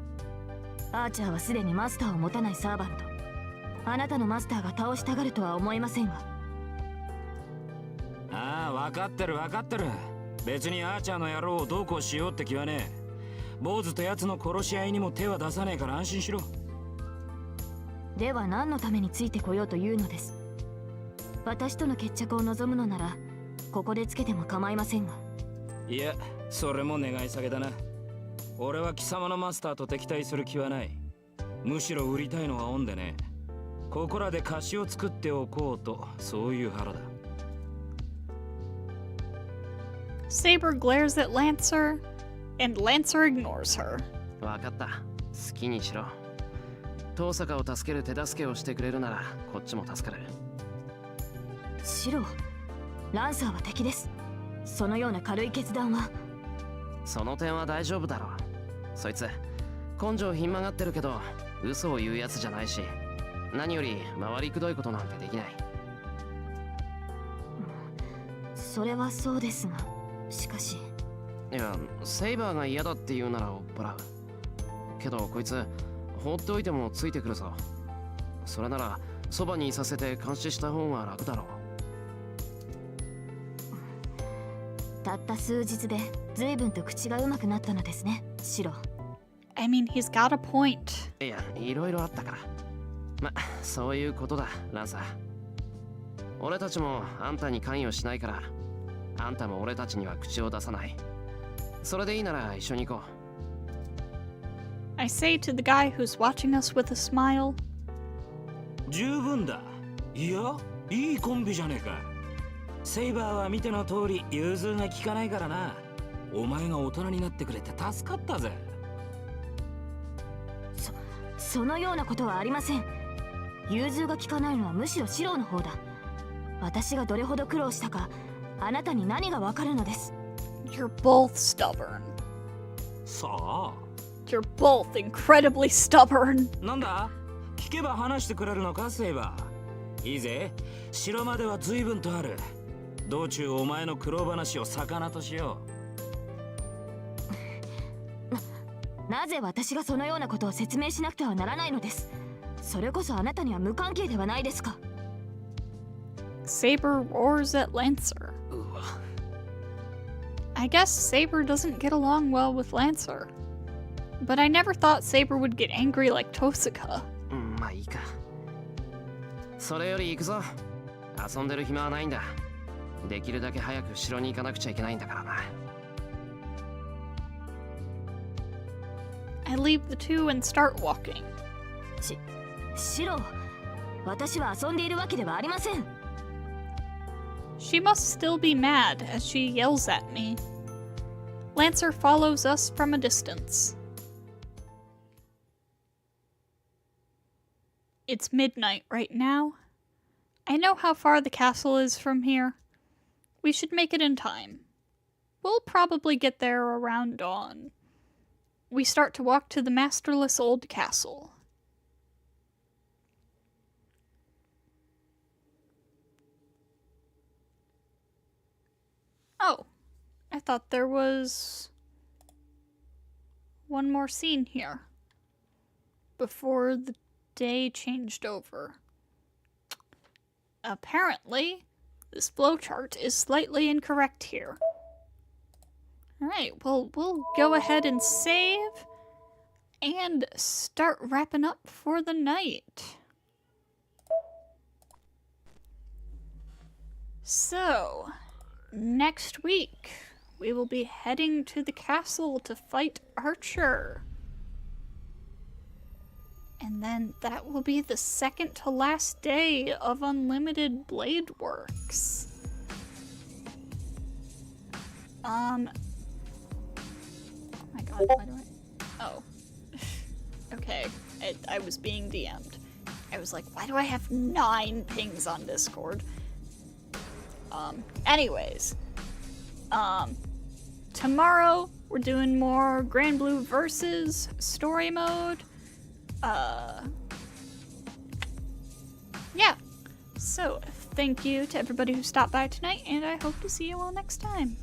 アーチャーはすでにマスターを持たないサーバント。あなたのマスターが倒したがるとは思えませんが。ああ、分かってる分かってる。別にアーチャーの野郎をどうこうしようって気はねえ。坊主と奴の殺し合いにも手は出さねえから安心しろ。では何のためについてこようというのです。私との決着を望むのならここでつけても構いませんが。いや、それも願い下げだな。俺は貴様のマスターと敵対する気はない。むしろ売りたいのはオンでね。ここらで貸しを作っておこうと、そういう腹だ。Saber glares at Lancer, and Lancer ignores her. わかった。好きにしろ。遠坂を助ける手助けをしてくれるならこっちも助かる。シロ、ランサーは敵です。そのような軽い決断は。その点は大丈夫だろう。そいつ根性ひん曲がってるけど嘘を言うやつじゃないし、何より回りくどいことなんてできない。それはそうですが、しかし。いや、セイバーが嫌だって言うなら追っ払う。けどこいつ放っておいてもついてくるぞ。それならそばにいさせて監視した方が楽だろう。たった数日で随分と口がうまくなったのですね、シロ。I mean, he's got a point. いや、いろいろあったから。そういうことだ、ランサー。俺たちもあんたに関与しないから、あんたも俺たちには口を出さない。それでいいなら一緒に行こう。I say to the guy who's watching us with a smile. 十分だ。いや、いいコンビじゃねえか。セイバーは見ての通り融通が利かないからな。お前が大人になってくれて助かったぜ。そのようなことはありません。融通が利かないのはむしろシロの方だ。私がどれほど苦労したか、あなたに何がわかるのです。You're both stubborn. さあ。You're both incredibly stubborn. なんだ？聞けば話してくれるのか、セイバー。いいぜ。城までは随分とある。道中お前の苦労話を魚としよう。なぜ私がそのようなことを説明しなくてはならないのです。それこそあなたには無関係ではないですか。Saber roars at Lancer. I guess Saber doesn't get along well with Lancer. But I never thought Saber would get angry like Tosaka. まあいいか。それより行くぞ。遊んでる暇はないんだ。できるだけ早く城に行かなくちゃいけないんだからな。I leave the two and start walking. シロ、私は遊んでいるわけではありません。She must still be mad as she yells at me. Lancer follows us from a distance. It's midnight right now. I know how far the castle is from here. We should make it in time. We'll probably get there around dawn. We start to walk to the masterless old castle. Oh, I thought there was one more scene here before the day changed over. Apparently, this flowchart is slightly incorrect here. Alright, well, we'll go ahead and save and start wrapping up for the night. So, next week, we will be heading to the castle to fight Archer. And then that will be the second to last day of Unlimited Blade Works. Oh my god, why do I... Oh. Okay, I was being DM'd. I was like, why do I have 9 pings on Discord? Anyways. Tomorrow, we're doing more Grand Blue Versus story mode. Yeah. So, thank you to everybody who stopped by tonight, and I hope to see you all next time.